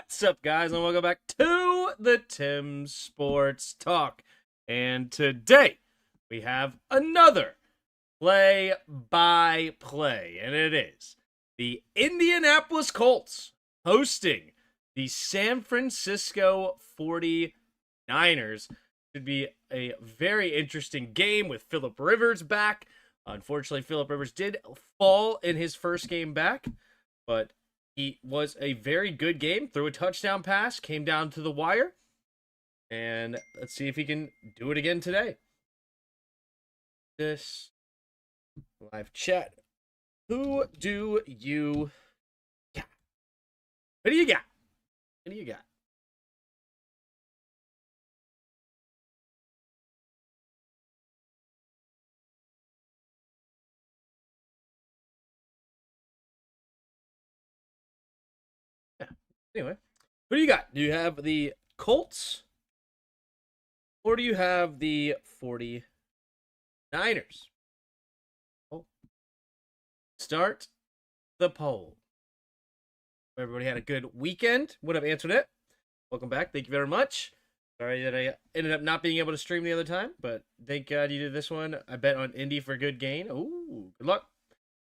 What's up, guys, and welcome back to the Tim Sports Talk. And today we have another play-by-play, and it is the Indianapolis Colts hosting the San Francisco 49ers. Should be a very interesting game with Phillip Rivers back. Unfortunately, Phillip Rivers did fall in his first game back, but he was a very good game, threw a touchdown pass, came down to the wire, and let's see if he can do it again today. This live chat. Who do you got? What do you got? What do you got? Yeah. Anyway, who do you got? Do you have the Colts or do you have the 49ers? Oh. Start the poll. Everybody had a good weekend. Would have answered it. Welcome back. Thank you very much. Sorry that I ended up not being able to stream the other time, but thank God you did this one. I bet on Indy for good gain. Ooh, good luck.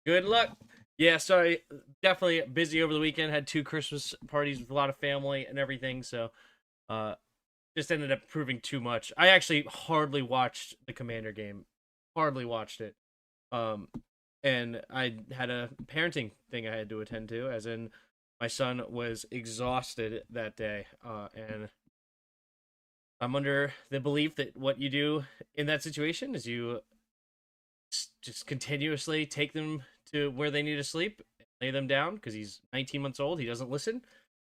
Good luck. Yeah, sorry. Definitely busy over the weekend. Had 2 Christmas parties with a lot of family and everything, so just ended up proving too much. I actually hardly watched the Commander game. Hardly watched it. And I had a parenting thing I had to attend to, as in my son was exhausted that day, and I'm under the belief that what you do in that situation is you just continuously take them to where they need to sleep, lay them down, because he's 19 months old. He doesn't listen.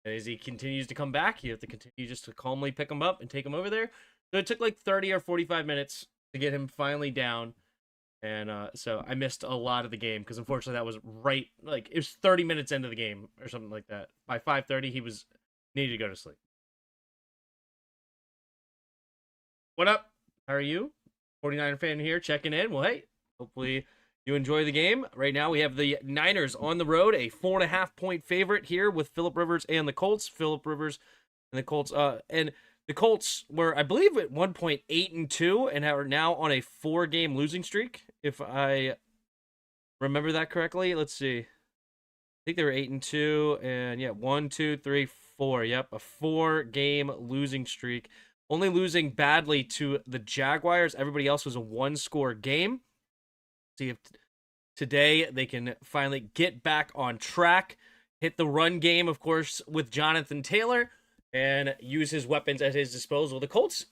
And as he continues to come back, you have to continue just to calmly pick him up and take him over there. So it took like 30 or 45 minutes to get him finally down. And so I missed a lot of the game because unfortunately that was right, like it was 30 minutes into the game or something like that. By 5:30, he was needed to go to sleep. What up? How are you? 49er fan here checking in. Well, hey, hopefully you enjoy the game. Right now we have the Niners on the road, a 4.5-point favorite here with Phillip Rivers and the Colts. Phillip Rivers and the Colts. And the Colts were, I believe, at one point 8-2 and are now on a 4-game losing streak. If I remember that correctly, let's see. I think they were 8-2, and yeah, 1, 2, 3, 4. Yep, a 4-game losing streak. Only losing badly to the Jaguars. Everybody else was a 1-score game. See if today they can finally get back on track, hit the run game, of course, with Jonathan Taylor, and use his weapons at his disposal. The Colts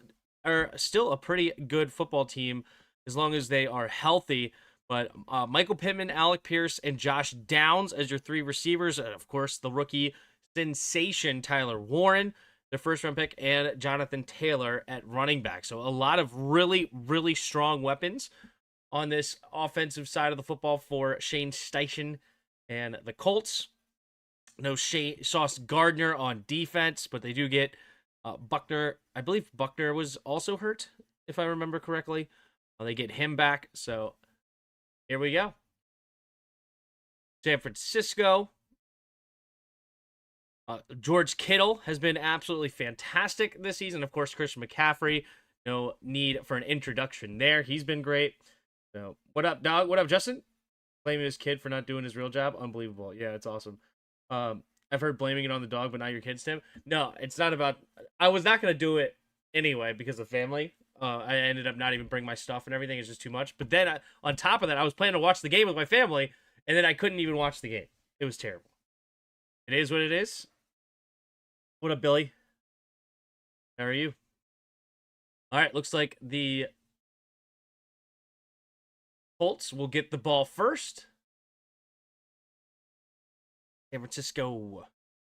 are still a pretty good football team as long as they are healthy. But Michael Pittman, Alec Pierce, and Josh Downs as your 3 receivers. And of course, the rookie sensation Tyler Warren, their first-round pick, and Jonathan Taylor at running back. So a lot of really, really strong weapons on this offensive side of the football for Shane Steichen and the Colts. No Sauce Gardner on defense, but they do get Buckner. I believe Buckner was also hurt, if I remember correctly. They get him back, so here we go. San Francisco. George Kittle has been absolutely fantastic this season. Of course, Christian McCaffrey. No need for an introduction there. He's been great. So, what up, dog? What up, Justin? Blaming his kid for not doing his real job. Unbelievable. Yeah, it's awesome. I've heard blaming it on the dog, but not your kids, Tim. No, it's not about. I was not going to do it anyway because of family. I ended up not even bringing my stuff and everything. It's just too much. But then on top of that, I was planning to watch the game with my family, and then I couldn't even watch the game. It was terrible. It is what it is. What up, Billy? How are you? All right, looks like the Colts will get the ball first. San Francisco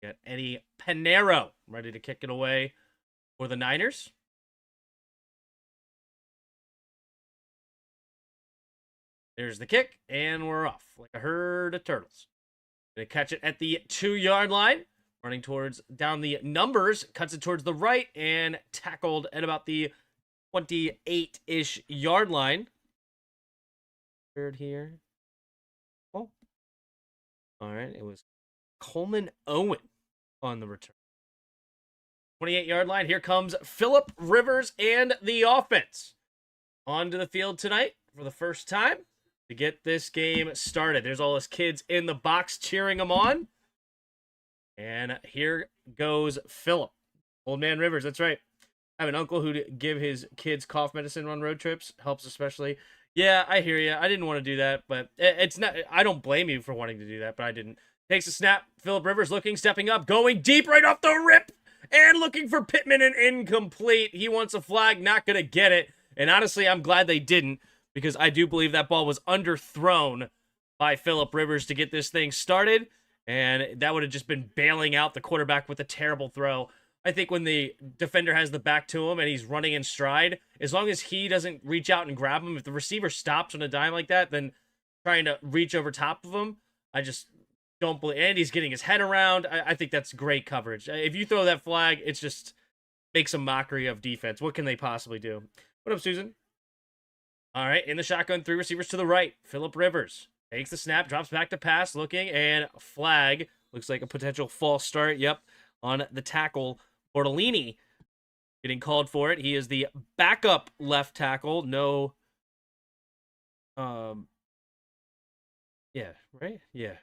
got Eddie Pinheiro ready to kick it away for the Niners. There's the kick, and we're off like a herd of turtles. Gonna catch it at the 2-yard line. Running towards down the numbers, cuts it towards the right, and tackled at about the 28-ish yard line. Third here. Oh. All right, it was Coleman Owen on the return. 28-yard line. Here comes Philip Rivers and the offense onto the field tonight for the first time to get this game started. There's all his kids in the box cheering him on. And here goes Philip. Old man Rivers, that's right. I have an uncle who'd give his kids cough medicine on road trips. Helps especially. Yeah, I hear you. I didn't want to do that, but it's not. I don't blame you for wanting to do that, but I didn't. Takes a snap. Philip Rivers looking, stepping up, going deep right off the rip, and looking for Pittman and incomplete. He wants a flag, not going to get it. And honestly, I'm glad they didn't, because I do believe that ball was underthrown by Philip Rivers to get this thing started. And that would have just been bailing out the quarterback with a terrible throw. I think when the defender has the back to him and he's running in stride, as long as he doesn't reach out and grab him, if the receiver stops on a dime like that, then trying to reach over top of him, I just don't believe. And he's getting his head around. I think that's great coverage. If you throw that flag, it's just makes a mockery of defense. What can they possibly do? What up, Susan? All right, in the shotgun, 3 receivers to the right. Philip Rivers takes the snap, drops back to pass, looking, and flag. Looks like a potential false start. Yep, on the tackle. Bortolini getting called for it. He is the backup left tackle. No. Yeah, right? Yeah.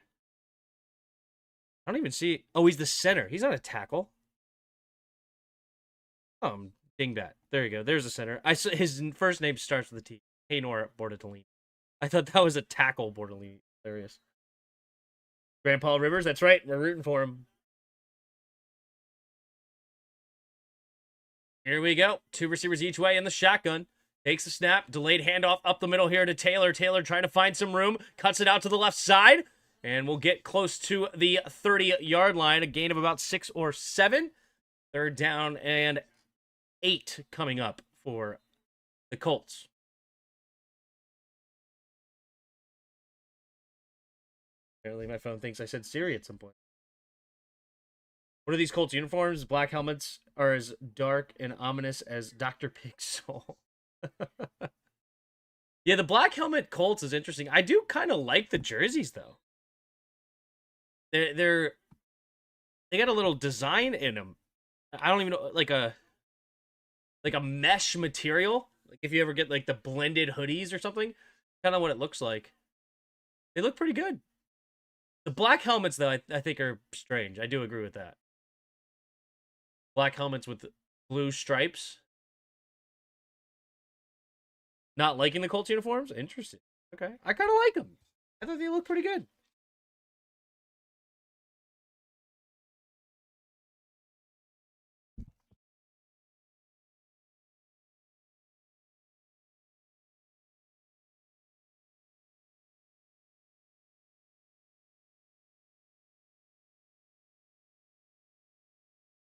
I don't even see. Oh, he's the center. He's not a tackle. Dingbat. There you go. There's the center. His first name starts with a T. Haynor Bortolini. I thought that was a tackle, Bortolini. Hilarious. Grandpa Rivers, that's right. We're rooting for him. Here we go. 2 receivers each way in the shotgun. Takes the snap. Delayed handoff up the middle here to Taylor. Taylor trying to find some room. Cuts it out to the left side. And we'll get close to the 30-yard line. A gain of about 6 or 7. 3rd down and 8 coming up for the Colts. Apparently my phone thinks I said Siri at some point. What are these Colts uniforms? Black helmets are as dark and ominous as Dr. Pig's soul. Yeah, the black helmet Colts is interesting. I do kind of like the jerseys, though. They got a little design in them. I don't even know, like a mesh material. Like if you ever get like the blended hoodies or something, kind of what it looks like. They look pretty good. The black helmets, though, I think are strange. I do agree with that. Black helmets with blue stripes. Not liking the Colts uniforms? Interesting. Okay. I kind of like them. I thought they look pretty good.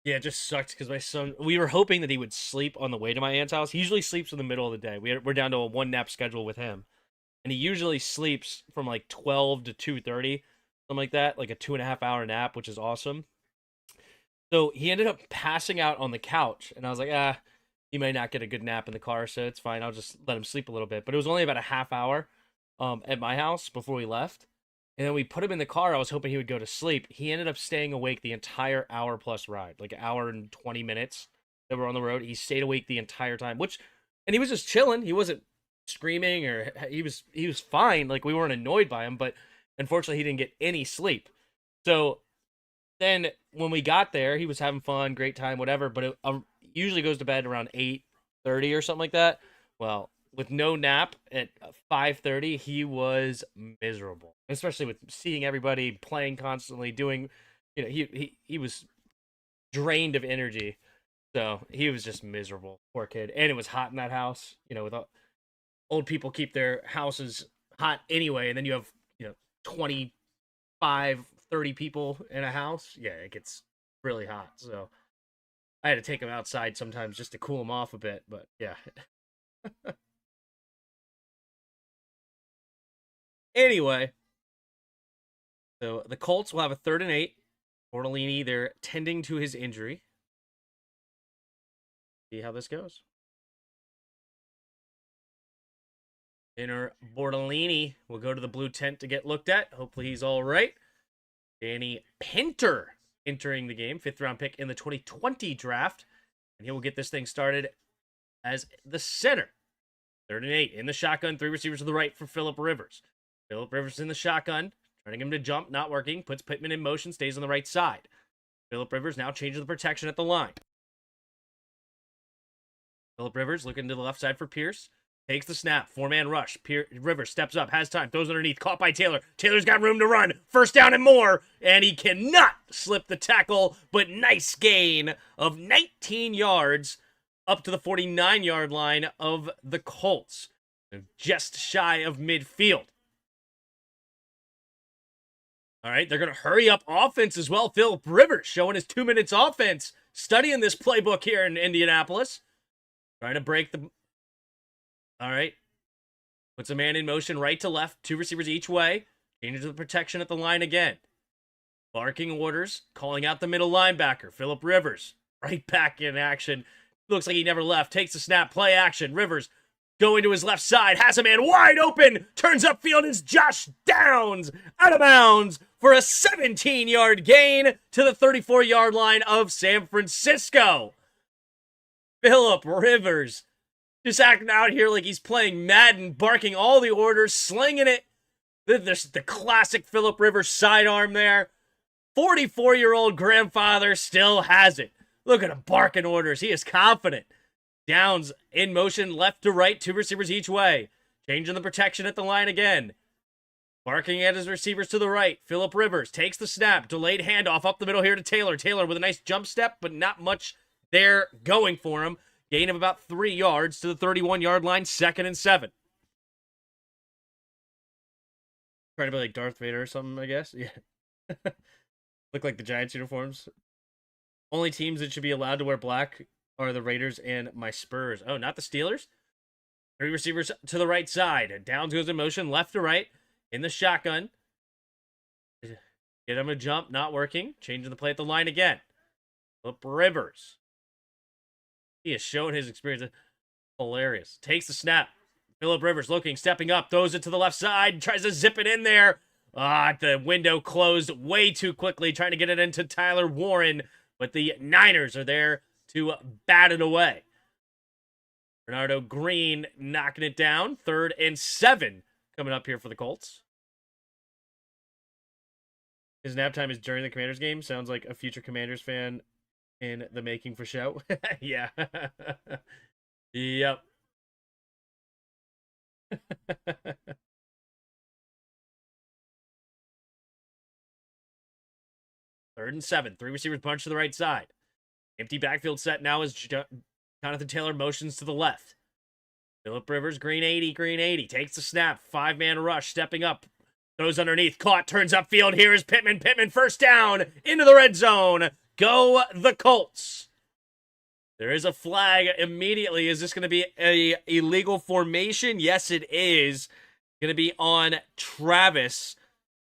Yeah, it just sucked because my son, we were hoping that he would sleep on the way to my aunt's house. He usually sleeps in the middle of the day. We're down to a 1 nap schedule with him. And he usually sleeps from like 12 to 2:30, something like that, like a 2.5 hour nap, which is awesome. So he ended up passing out on the couch. And I was like, he may not get a good nap in the car, so it's fine. I'll just let him sleep a little bit. But it was only about a half hour at my house before we left. And then we put him in the car. I was hoping he would go to sleep. He ended up staying awake the entire hour-plus ride, like an hour and 20 minutes that we're on the road. He stayed awake the entire time, and he was just chilling. He wasn't screaming or he was fine. Like we weren't annoyed by him, but unfortunately he didn't get any sleep. So then when we got there, he was having fun, great time, whatever. But it usually goes to bed around 8:30 or something like that. Well, with no nap at 5:30, he was miserable, especially with seeing everybody playing constantly, doing, he was drained of energy. So he was just miserable, poor kid. And it was hot in that house, with old people keep their houses hot anyway. And then you have, 25, 30 people in a house. Yeah, it gets really hot. So I had to take him outside sometimes just to cool him off a bit, but yeah. Anyway, so the Colts will have a 3rd and 8. Bortolini, they're tending to his injury. See how this goes. Inner Bortolini will go to the blue tent to get looked at. Hopefully he's all right. Danny Pinter entering the game, 5th round pick in the 2020 draft. And he will get this thing started as the center. 3rd and 8 in the shotgun, 3 receivers to the right for Philip Rivers. Philip Rivers in the shotgun, trying him to jump, not working, puts Pittman in motion, stays on the right side. Philip Rivers now changes the protection at the line. Philip Rivers looking to the left side for Pierce. Takes the snap. 4-man rush. Rivers steps up, has time, throws underneath, caught by Taylor. Taylor's got room to run. 1st down and more, and he cannot slip the tackle, but nice gain of 19 yards up to the 49-yard line of the Colts. Just shy of midfield. All right, they're going to hurry up offense as well. Philip Rivers showing his 2 minutes offense, studying this playbook here in Indianapolis. Trying to break the... All right. Puts a man in motion right to left. 2 receivers each way. Changes the protection at the line again. Barking orders. Calling out the middle linebacker. Philip Rivers. Right back in action. Looks like he never left. Takes the snap. Play action. Rivers going to his left side. Has a man wide open. Turns upfield. Is Josh Downs out of bounds for a 17-yard gain to the 34-yard line of San Francisco. Philip Rivers just acting out here like he's playing Madden, barking all the orders, slinging it. The classic Philip Rivers sidearm there. 44-year-old grandfather still has it. Look at him barking orders. He is confident. Downs in motion left to right, 2 receivers each way. Changing the protection at the line again. Barking at his receivers to the right. Philip Rivers takes the snap. Delayed handoff up the middle here to Taylor. Taylor with a nice jump step, but not much there going for him. Gain of about 3 yards to the 31-yard line, 2nd and 7. Trying to be like Darth Vader or something, I guess. Yeah. Look like the Giants uniforms. Only teams that should be allowed to wear black are the Raiders and my Spurs. Oh, not the Steelers? 3 receivers to the right side. Downs goes in motion, left to right, in the shotgun. Get him a jump, not working. Changing the play at the line again. Philip Rivers. He has shown his experience. Hilarious. Takes the snap. Philip Rivers looking, stepping up, throws it to the left side, tries to zip it in there. The window closed way too quickly, trying to get it into Tyler Warren, but the Niners are there to bat it away. Bernardo Green knocking it down. 3rd and 7 coming up here for the Colts. His nap time is during the Commanders game. Sounds like a future Commanders fan in the making for show. Yeah. Yep. 3rd and 7. 3 receivers bunch to the right side. Empty backfield set now as Jonathan Taylor motions to the left. Philip Rivers, green 80. Takes the snap. 5-man rush, stepping up. Throws underneath. Caught, turns upfield. Here is Pittman. Pittman, 1st down. Into the red zone. Go the Colts. There is a flag immediately. Is this going to be a illegal formation? Yes, it is. Going to be on Travis,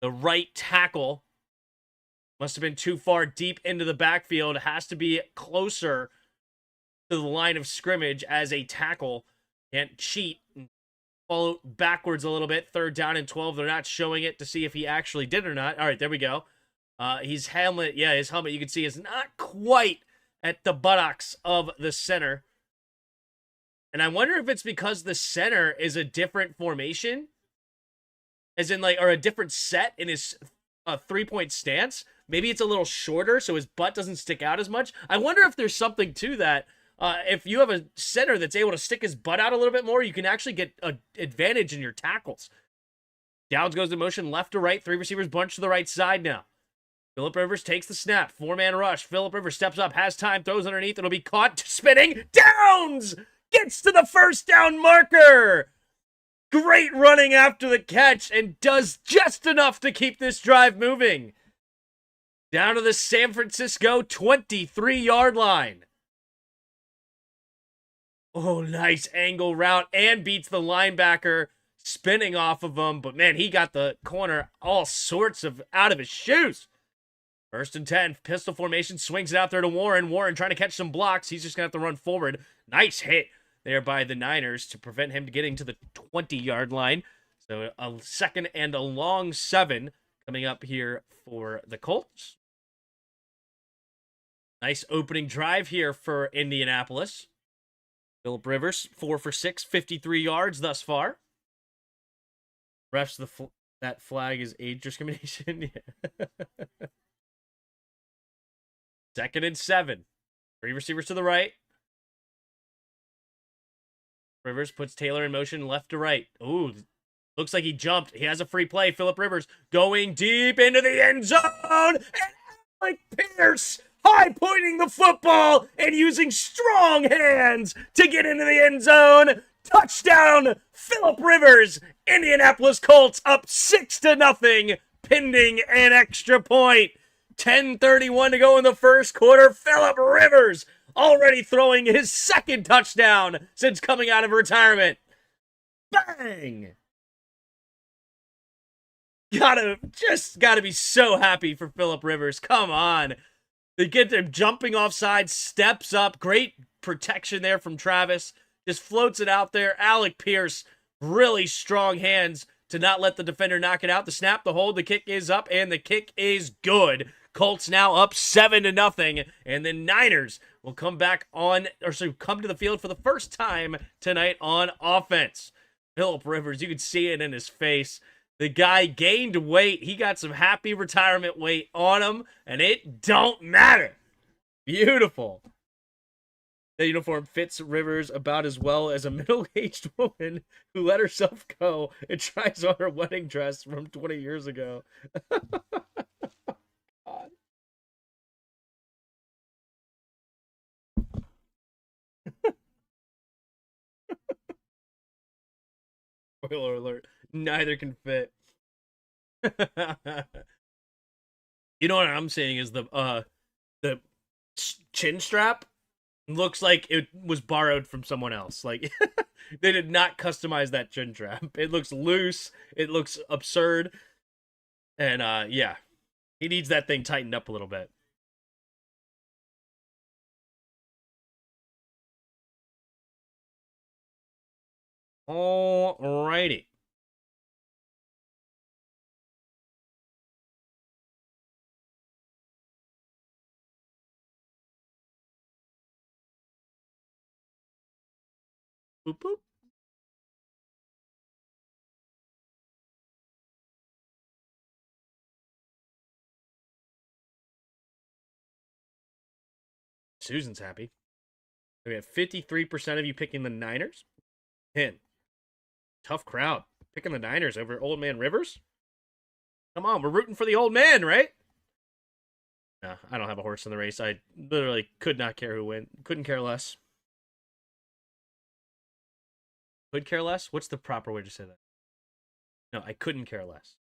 the right tackle. Must have been too far deep into the backfield. Has to be closer to the line of scrimmage as a tackle. Can't cheat and follow backwards a little bit. 3rd down and 12. They're not showing it to see if he actually did or not. All right, there we go. His helmet, you can see is not quite at the buttocks of the center. And I wonder if it's because the center is a different formation. As in, or a different set in his 3-point stance. Maybe it's a little shorter, so his butt doesn't stick out as much. I wonder if there's something to that. If you have a center that's able to stick his butt out a little bit more, you can actually get an advantage in your tackles. Downs goes in motion left to right. 3 receivers bunch to the right side now. Philip Rivers takes the snap. 4-man rush. Philip Rivers steps up, has time, throws underneath. It'll be caught, spinning. Downs gets to the 1st down marker. Great running after the catch and does just enough to keep this drive moving. Down to the San Francisco 23-yard line. Oh, nice angle route and beats the linebacker spinning off of him. But, man, he got the corner all sorts of out of his shoes. 1st and 10, pistol formation, swings it out there to Warren. Warren trying to catch some blocks. He's just going to have to run forward. Nice hit there by the Niners to prevent him getting to the 20-yard line. So a 2nd and a long 7 coming up here for the Colts. Nice opening drive here for Indianapolis. Philip Rivers, 4 for 6, 53 yards thus far. Refs, that flag is age discrimination. Yeah. 2nd and 7. 3 receivers to the right. Rivers puts Taylor in motion left to right. Ooh, looks like he jumped. He has a free play. Philip Rivers going deep into the end zone. And Alec Pierce high-pointing the football and using strong hands to get into the end zone. Touchdown, Philip Rivers. Indianapolis Colts up 6-0, pending an extra point. 10:31 to go in the first quarter. Philip Rivers already throwing his 2nd touchdown since coming out of retirement. Bang! Gotta be so happy for Philip Rivers. Come on. They get them jumping offside, steps up. Great protection there from Travis. Just floats it out there. Alec Pierce, really strong hands to not let the defender knock it out. The snap, the hold, the kick is up, and the kick is good. Colts now up 7-0, and the Niners will come come to the field for the first time tonight on offense. Philip Rivers, you can see it in his face. The guy gained weight. He got some happy retirement weight on him, and it don't matter. Beautiful. The uniform fits Rivers about as well as a middle-aged woman who let herself go and tries on her wedding dress from 20 years ago. God. Spoiler alert. Neither can fit. You know what I'm saying is the chin strap looks like it was borrowed from someone else. Like they did not customize that chin strap. It looks loose. It looks absurd. And yeah, he needs that thing tightened up a little bit. Alrighty. Boop, boop. Susan's happy. We have 53% of you picking the Niners. 10. Tough crowd. Picking the Niners over Old Man Rivers? Come on, we're rooting for the old man, right? No, I don't have a horse in the race. I literally could not care who wins. Couldn't care less. Could care less? What's the proper way to say that? No, I couldn't care less.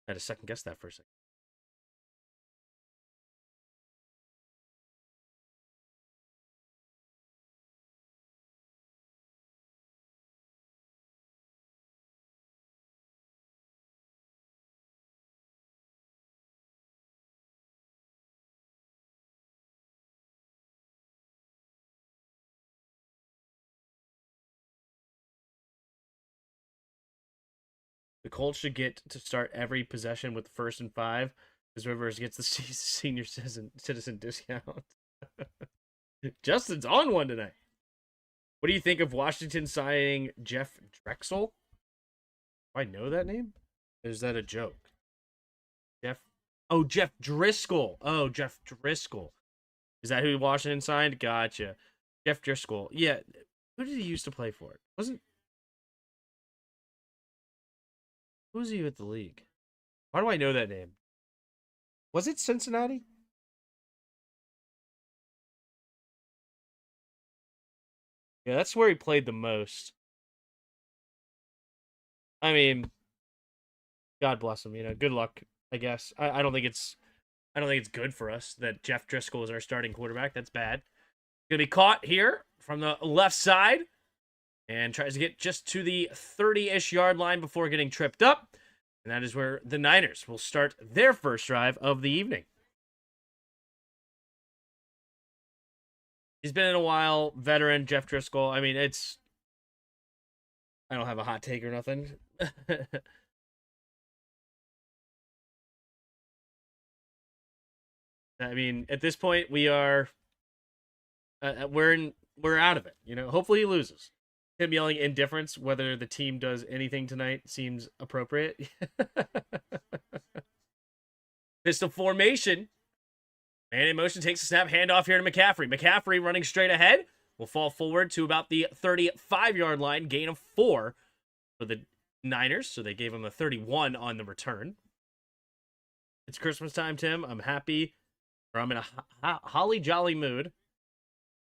I had to second guess that for a second. The Colts should get to start every possession with 1st and 5, because Rivers gets the senior citizen discount. Justin's on one tonight. What do you think of Washington signing Jeff Drexel? Do I know that name? Or is that a joke? Jeff Driscoll. Oh, Jeff Driscoll. Is that who Washington signed? Gotcha. Jeff Driscoll. Yeah. Who did he used to play for? Who was he with the league? Why do I know that name? Was it Cincinnati? Yeah, that's where he played the most. I mean, God bless him. Good luck. I guess. I don't think it's good for us that Jeff Driscoll is our starting quarterback. That's bad. Gonna be caught here from the left side and tries to get just to the 30-ish yard line before getting tripped up. And that is where the Niners will start their first drive of the evening. He's been in a while, veteran Jeff Driscoll. I mean, I don't have a hot take or nothing. I mean, at this point, we are we're out of it. Hopefully he loses. Him yelling indifference whether the team does anything tonight seems appropriate. Pistol formation. Man in motion takes a snap, handoff here to McCaffrey. McCaffrey running straight ahead will fall forward to about the 35-yard line, gain of 4 for the Niners. So they gave him a 31 on the return. It's Christmas time, Tim. I'm happy, or I'm in a holly jolly mood.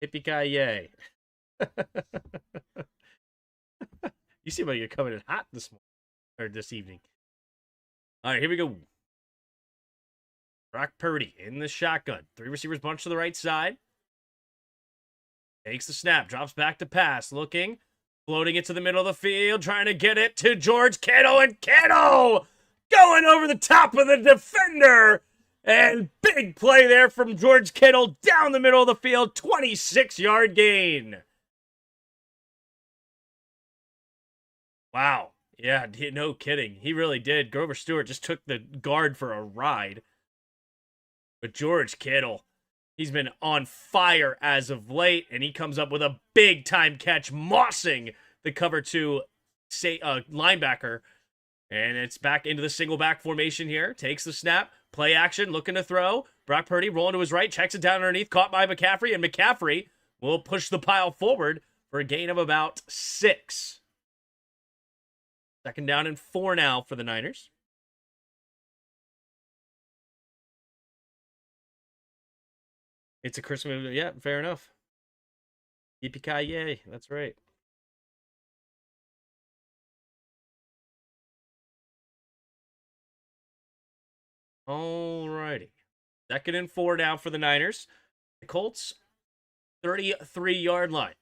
Yippee-ki-yay. You seem like you're coming in hot this morning, or this evening. All right, here we go. Brock Purdy in the shotgun. 3 receivers bunch to the right side. Takes the snap, drops back to pass, looking, floating it to the middle of the field, trying to get it to George Kittle, and Kittle going over the top of the defender. And big play there from George Kittle down the middle of the field, 26-yard gain. Wow. Yeah, no kidding. He really did. Grover Stewart just took the guard for a ride. But George Kittle, he's been on fire as of late, and he comes up with a big-time catch, mossing the cover 2 linebacker. And it's back into the single back formation here. Takes the snap, play action, looking to throw. Brock Purdy rolling to his right, checks it down underneath, caught by McCaffrey, and McCaffrey will push the pile forward for a gain of about 6. 2nd down and 4 now for the Niners. It's a Christmas movie. Yeah, fair enough. Yippee-ki-yay. That's right. Alrighty. 2nd and 4 now for the Niners. The Colts, 33-yard line.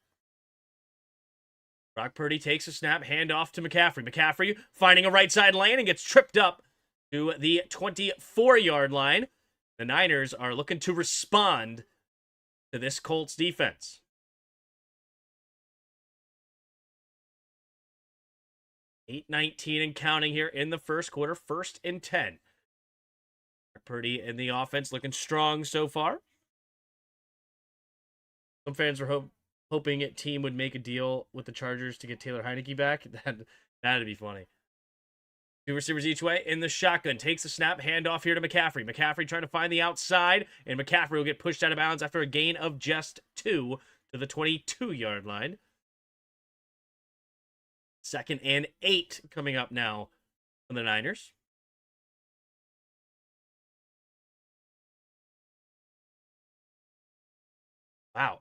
Brock Purdy takes a snap, handoff to McCaffrey. McCaffrey finding a right side lane and gets tripped up to the 24-yard line. The Niners are looking to respond to this Colts defense. 8:19 and counting here in the first quarter. 1st and 10. Purdy in the offense looking strong so far. Some fans were hoping a team would make a deal with the Chargers to get Taylor Heineke back. That'd be funny. 2 receivers each way in the shotgun. Takes the snap, handoff here to McCaffrey. McCaffrey trying to find the outside, and McCaffrey will get pushed out of bounds after a gain of just 2 to the 22-yard line. 2nd and 8 coming up now for the Niners. Wow.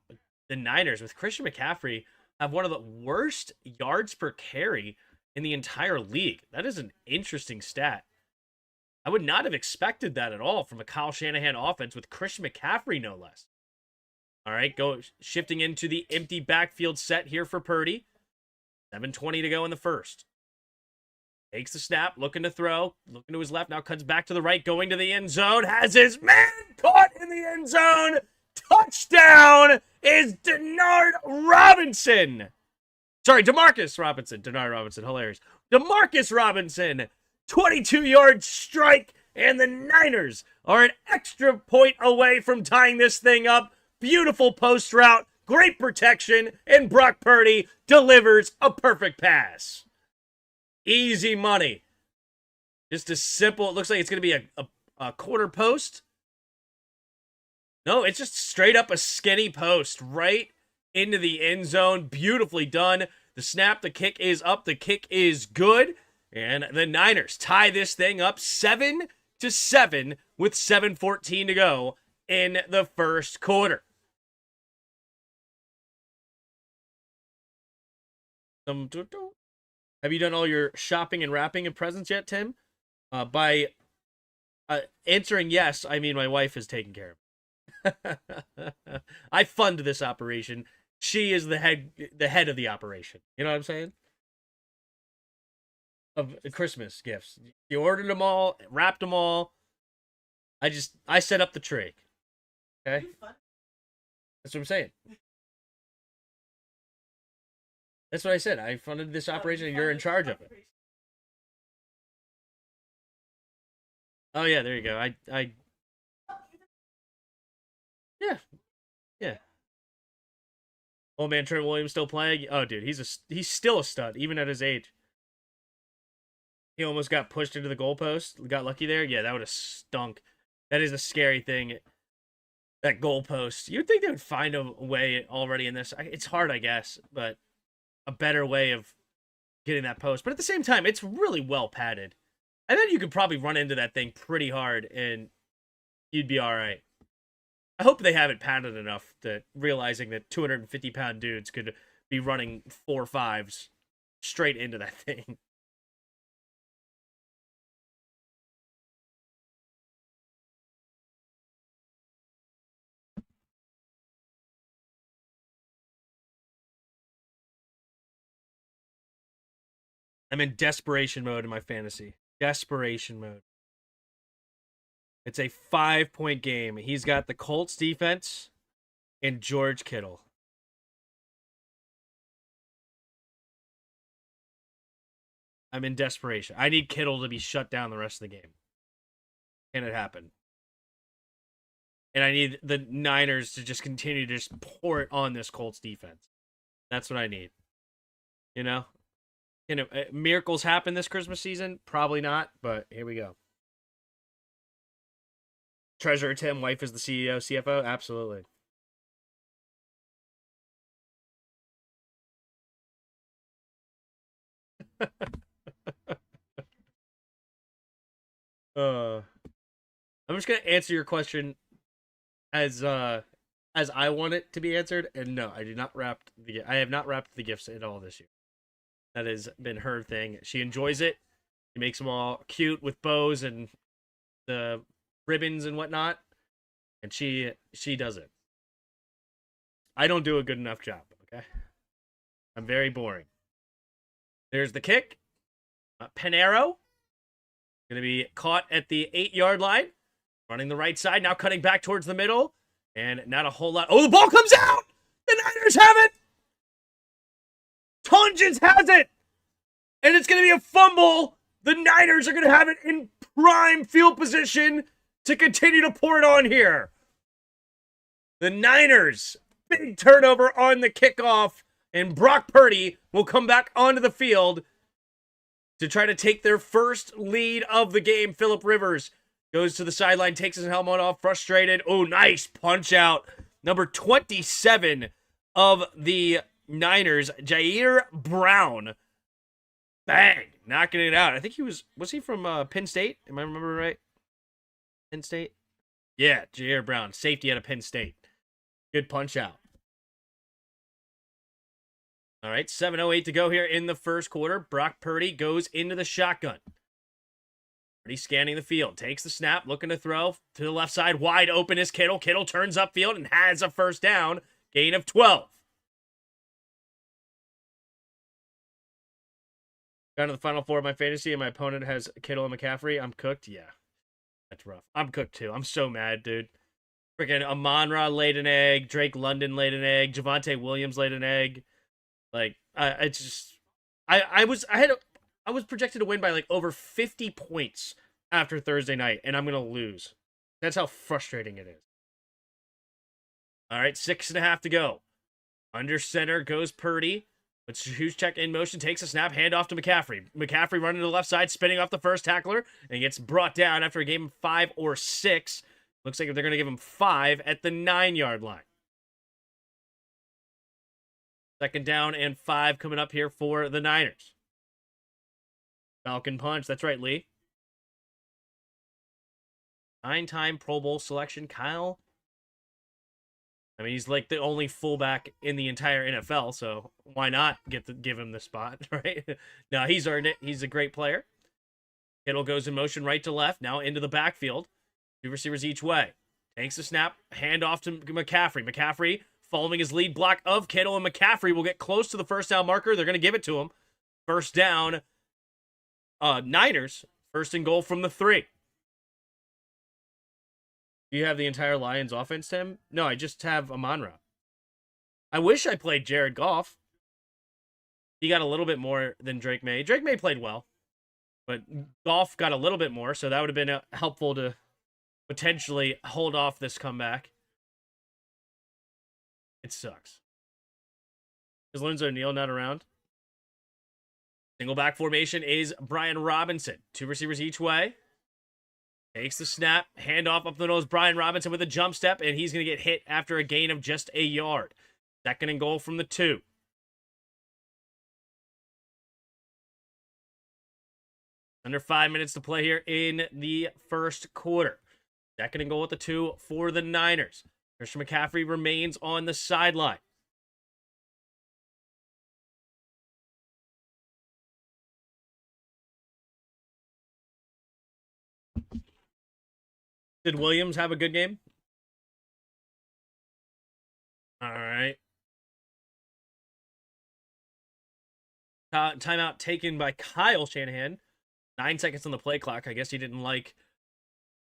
The Niners, with Christian McCaffrey, have one of the worst yards per carry in the entire league. That is an interesting stat. I would not have expected that at all from a Kyle Shanahan offense with Christian McCaffrey, no less. All right, shifting into the empty backfield set here for Purdy. 7:20 to go in the first. Takes the snap, looking to throw, looking to his left, now cuts back to the right, going to the end zone, has his man caught in the end zone. Touchdown is Denard Robinson. Sorry, Demarcus Robinson. Denard Robinson, hilarious. Demarcus Robinson, 22-yard strike, and the Niners are an extra point away from tying this thing up. Beautiful post route, great protection, and Brock Purdy delivers a perfect pass. Easy money. Just a simple, it looks like it's going to be a quarter post. No, it's just straight up a skinny post right into the end zone. Beautifully done. The snap, the kick is up. The kick is good. And the Niners tie this thing up 7-7 with 7:14 to go in the first quarter. Have you done all your shopping and wrapping and presents yet, Tim? By answering yes, I mean my wife is taking care of it. I fund this operation. She is the head of the operation. You know what I'm saying? Of Christmas gifts. You ordered them all, wrapped them all. I set up the tree. Okay? That's what I'm saying. That's what I said. I funded this operation and you're in charge of it. Oh yeah, there you go. I Yeah, yeah. Old man Trent Williams still playing. Oh, dude, he's still a stud even at his age. He almost got pushed into the goalpost. Got lucky there. Yeah, that would have stunk. That is a scary thing. That goalpost. You'd think they would find a way already in this. It's hard, I guess, but a better way of getting that post. But at the same time, it's really well padded. And then you could probably run into that thing pretty hard and you'd be all right. I hope they have it padded enough that realizing that 250-pound dudes could be running 4.5s straight into that thing. I'm in desperation mode in my fantasy. Desperation mode. It's a 5-point game. He's got the Colts defense and George Kittle. I'm in desperation. I need Kittle to be shut down the rest of the game. Can it happen? And I need the Niners to just continue to just pour it on this Colts defense. That's what I need. You know? Miracles happen this Christmas season? Probably not, but here we go. Treasurer Tim, wife is the CEO, CFO? Absolutely. I'm just gonna answer your question as I want it to be answered, and no, I have not wrapped the gifts at all this year. That has been her thing. She enjoys it. She makes them all cute with bows and the ribbons and whatnot, and she does it. I don't do a good enough job. Okay, I'm very boring. There's the kick. Panero gonna be caught at the 8-yard line, running the right side now, cutting back towards the middle, and not a whole lot. Oh, the ball comes out. The Niners have it. Tunges has it, and it's going to be a fumble. The Niners are going to have it in prime field position to continue to pour it on here. The Niners, big turnover on the kickoff, and Brock Purdy will come back onto the field to try to take their first lead of the game. Phillip Rivers goes to the sideline, takes his helmet off, frustrated. Oh, nice punch out. Number 27 of the Niners, Jair Brown. Bang! Knocking it out. I think was he from Penn State? Am I remembering right? Penn State? Yeah, Jair Brown. Safety out of Penn State. Good punch out. All right, 7:08 to go here in the first quarter. Brock Purdy goes into the shotgun. Purdy scanning the field. Takes the snap, looking to throw to the left side. Wide open is Kittle. Kittle turns upfield and has a first down. Gain of 12. Down to the final four of my fantasy, and my opponent has Kittle and McCaffrey. I'm cooked. Yeah, that's rough. I'm cooked too. I'm so mad, dude. Freaking Amon-Ra laid an egg. Drake London laid an egg. Javonte Williams laid an egg. Like, I was projected to win by like over 50 points after Thursday night, and I'm gonna lose. That's how frustrating it is. All right, 6.5 to go. Under center goes Purdy. It's Juszczyk in motion, takes a snap, handoff to McCaffrey. McCaffrey running to the left side, spinning off the first tackler, and gets brought down after a game of 5 or 6. Looks like they're going to give him 5 at the 9-yard line. Second down and 5 coming up here for the Niners. Falcon punch. That's right, Lee. 9-time Pro Bowl selection, Kyle. I mean, he's like the only fullback in the entire NFL, so why not give him the spot, right? No, he's earned it. He's a great player. Kittle goes in motion right to left, now into the backfield. 2 receivers each way. Takes the snap, handoff to McCaffrey. McCaffrey following his lead block of Kittle, and McCaffrey will get close to the first down marker. They're going to give it to him. First down, Niners. First and goal from the 3. Do you have the entire Lions offense, Tim? No, I just have Amon-Ra. I wish I played Jared Goff. He got a little bit more than Drake May. Drake May played well, but Goff got a little bit more, so that would have been helpful to potentially hold off this comeback. It sucks. Is Lorenzo Neal not around? Single back formation is Brian Robinson. 2 receivers each way. Takes the snap. Handoff up the nose. Brian Robinson with a jump step, and he's going to get hit after a gain of just a yard. 2nd and goal from the 2. Under 5 minutes to play here in the first quarter. 2nd and goal at the 2 for the Niners. Christian McCaffrey remains on the sideline. Did Williams have a good game? All right. Timeout taken by Kyle Shanahan. 9 seconds on the play clock. I guess he didn't like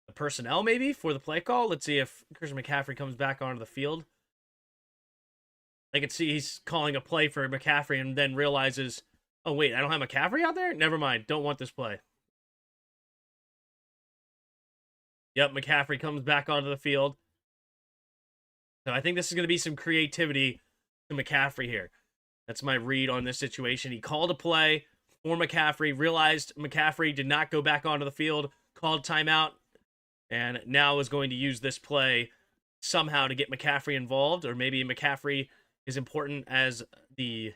the personnel maybe for the play call. Let's see if Christian McCaffrey comes back onto the field. I can see he's calling a play for McCaffrey and then realizes, oh, wait, I don't have McCaffrey out there? Never mind. Don't want this play. Yep, McCaffrey comes back onto the field. So I think this is going to be some creativity to McCaffrey here. That's my read on this situation. He called a play for McCaffrey, realized McCaffrey did not go back onto the field, called timeout, and now is going to use this play somehow to get McCaffrey involved, or maybe McCaffrey is important as the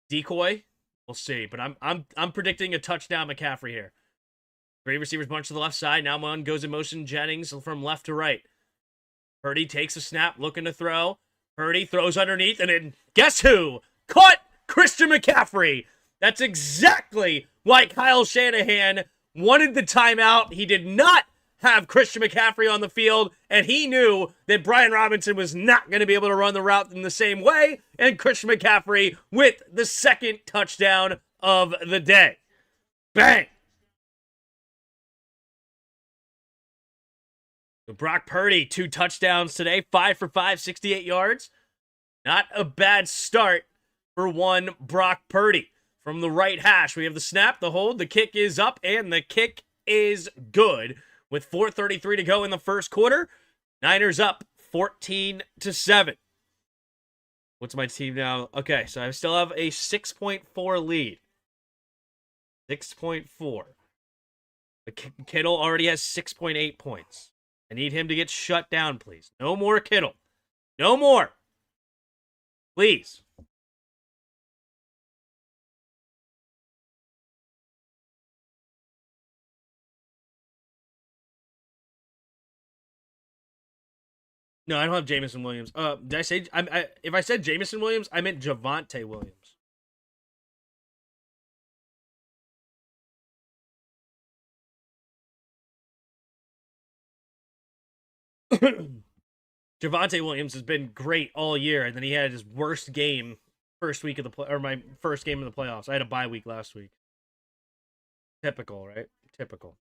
decoy. We'll see, but I'm predicting a touchdown McCaffrey here. 3 receivers bunch to the left side. Now one goes in motion. Jennings from left to right. Purdy takes a snap, looking to throw. Purdy throws underneath, and then guess who? Caught Christian McCaffrey. That's exactly why Kyle Shanahan wanted the timeout. He did not have Christian McCaffrey on the field, and he knew that Brian Robinson was not going to be able to run the route in the same way, and Christian McCaffrey with the 2nd touchdown of the day. Bang! Brock Purdy, 2 touchdowns today, 5 for 5, 68 yards. Not a bad start for one Brock Purdy. From the right hash, we have the snap, the hold, the kick is up, and the kick is good. With 4:33 to go in the first quarter, Niners up 14-7. What's my team now? Okay, so I still have a 6.4 lead. 6.4. Kittle already has 6.8 points. I need him to get shut down, please. No more Kittle. No more. Please. No, I don't have Jameson Williams. Did I say if I said Jameson Williams, I meant Javonte Williams. Javonte Williams has been great all year, and then he had his worst game first week of the my first game of the playoffs. I had a bye week last week. Typical, right? Typical.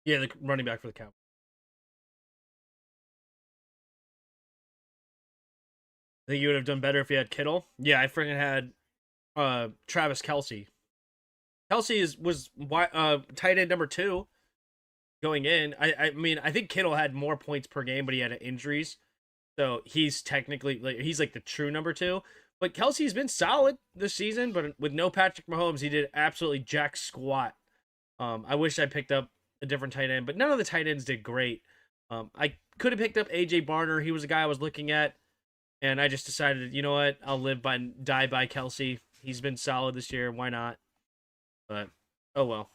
Yeah, the running back for the Cowboys. I think you would have done better if you had Kittle. Yeah, I freaking had Travis Kelce. Kelce was tight end number 2 going in. I mean, I think Kittle had more points per game, but he had injuries. So he's technically he's like the true number 2. But Kelce's been solid this season, but with no Patrick Mahomes, he did absolutely jack squat. I wish I picked up a different tight end, but none of the tight ends did great. I could have picked up AJ Barner. He was a guy I was looking at, and I just decided, you know what, I'll die by Kelce. He's been solid this year. Why not? But oh well.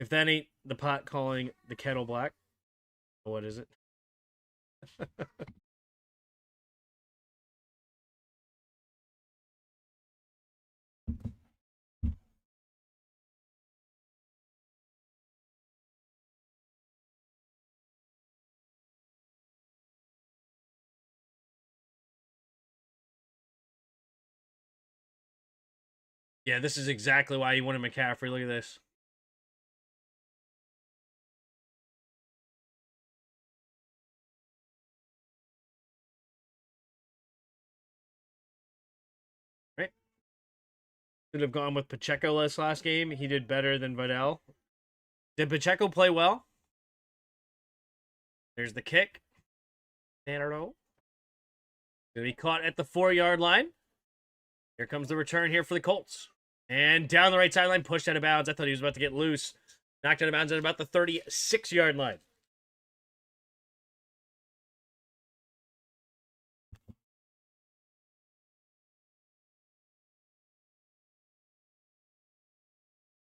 If that ain't the pot calling the kettle black, what is it? Yeah, this is exactly why you wanted McCaffrey. Look at this. Should have gone with Pacheco last game. He did better than Vidal. Did Pacheco play well? There's the kick. Going to be caught at the 4-yard line. Here comes the return here for the Colts. And down the right sideline, pushed out of bounds. I thought he was about to get loose. Knocked out of bounds at about the 36-yard line.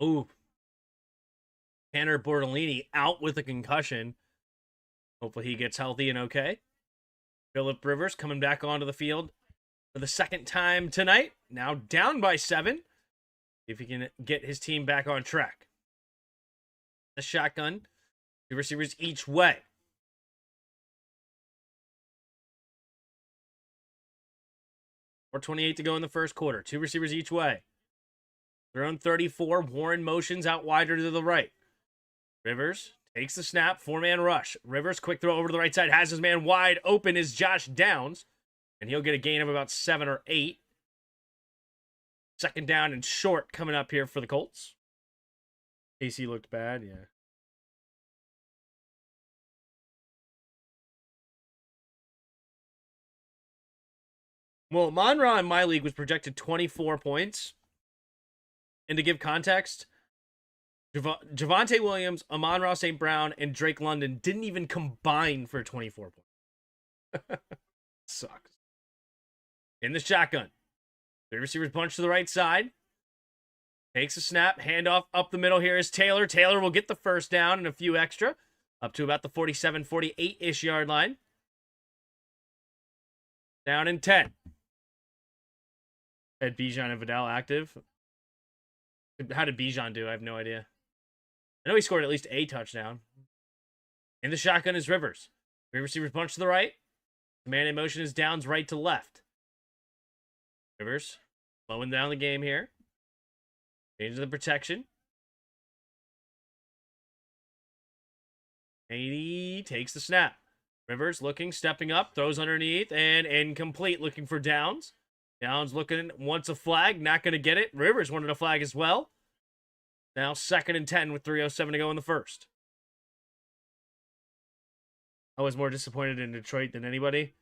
Ooh. Tanner Bortolini out with a concussion. Hopefully he gets healthy and okay. Philip Rivers coming back onto the field for the second time tonight. Now down by 7. See if he can get his team back on track. The shotgun. 2 receivers each way. 4:28 to go in the first quarter. 2 receivers each way. Their own 34. Warren motions out wider to the right. Rivers takes the snap. 4-man rush. Rivers, quick throw over to the right side. Has his man wide open is Josh Downs. And he'll get a gain of about 7 or 8. Second down and short coming up here for the Colts. AC looked bad, yeah. Well, Amon-Ra in my league was projected 24 points. And to give context, Javonte Williams, Amon-Ra St. Brown, and Drake London didn't even combine for 24 points. Sucks. In the shotgun. 3 receivers bunch to the right side. Takes a snap. Handoff up the middle. Here is Taylor. Taylor will get the first down and a few extra. Up to about the 47, 48-ish yard line. Down in 10. Had Bijan and Vidal active. How did Bijan do? I have no idea. I know he scored at least a touchdown. In the shotgun is Rivers. 3 receivers bunch to the right. The man in motion is Downs right to left. Rivers slowing down the game here. Change the protection. And he takes the snap. Rivers looking, stepping up, throws underneath, and incomplete, looking for Downs. Downs looking, wants a flag, not going to get it. Rivers wanted a flag as well. Now 2nd and 10 with 3:07 to go in the first. I was more disappointed in Detroit than anybody.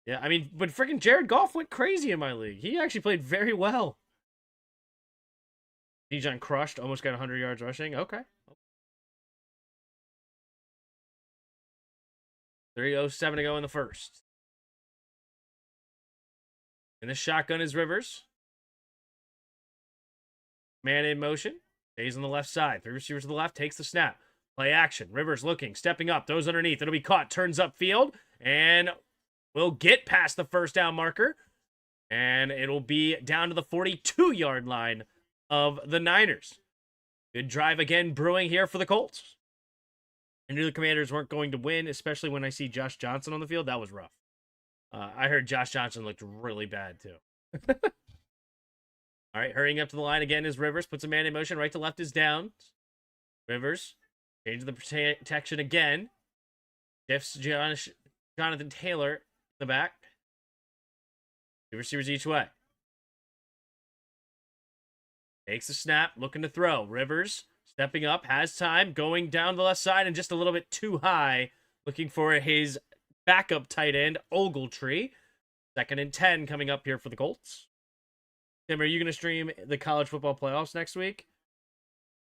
Yeah, I mean, but freaking Jared Goff went crazy in my league. He actually played very well. Bijan crushed, almost got 100 yards rushing. Okay. 3:07 to go in the first. And the shotgun is Rivers. Man in motion. Stays on the left side. 3 receivers to the left. Takes the snap. Play action. Rivers looking. Stepping up. Throws underneath. It'll be caught. Turns upfield. And will get past the first down marker. And it'll be down to the 42-yard line of the Niners. Good drive again brewing here for the Colts. I knew the Commanders weren't going to win, especially when I see Josh Johnson on the field. That was rough. I heard Josh Johnson looked really bad, too. All right, hurrying up to the line again is Rivers. Puts a man in motion. Right to left is Downs. Rivers. Change the protection again. Shifts Jonathan Taylor in the back. 2 receivers each way. Takes the snap. Looking to throw. Rivers stepping up. Has time. Going down the left side and just a little bit too high. Looking for his backup tight end, Ogletree. 2nd and 10 coming up here for the Colts. Tim, are you going to stream the college football playoffs next week?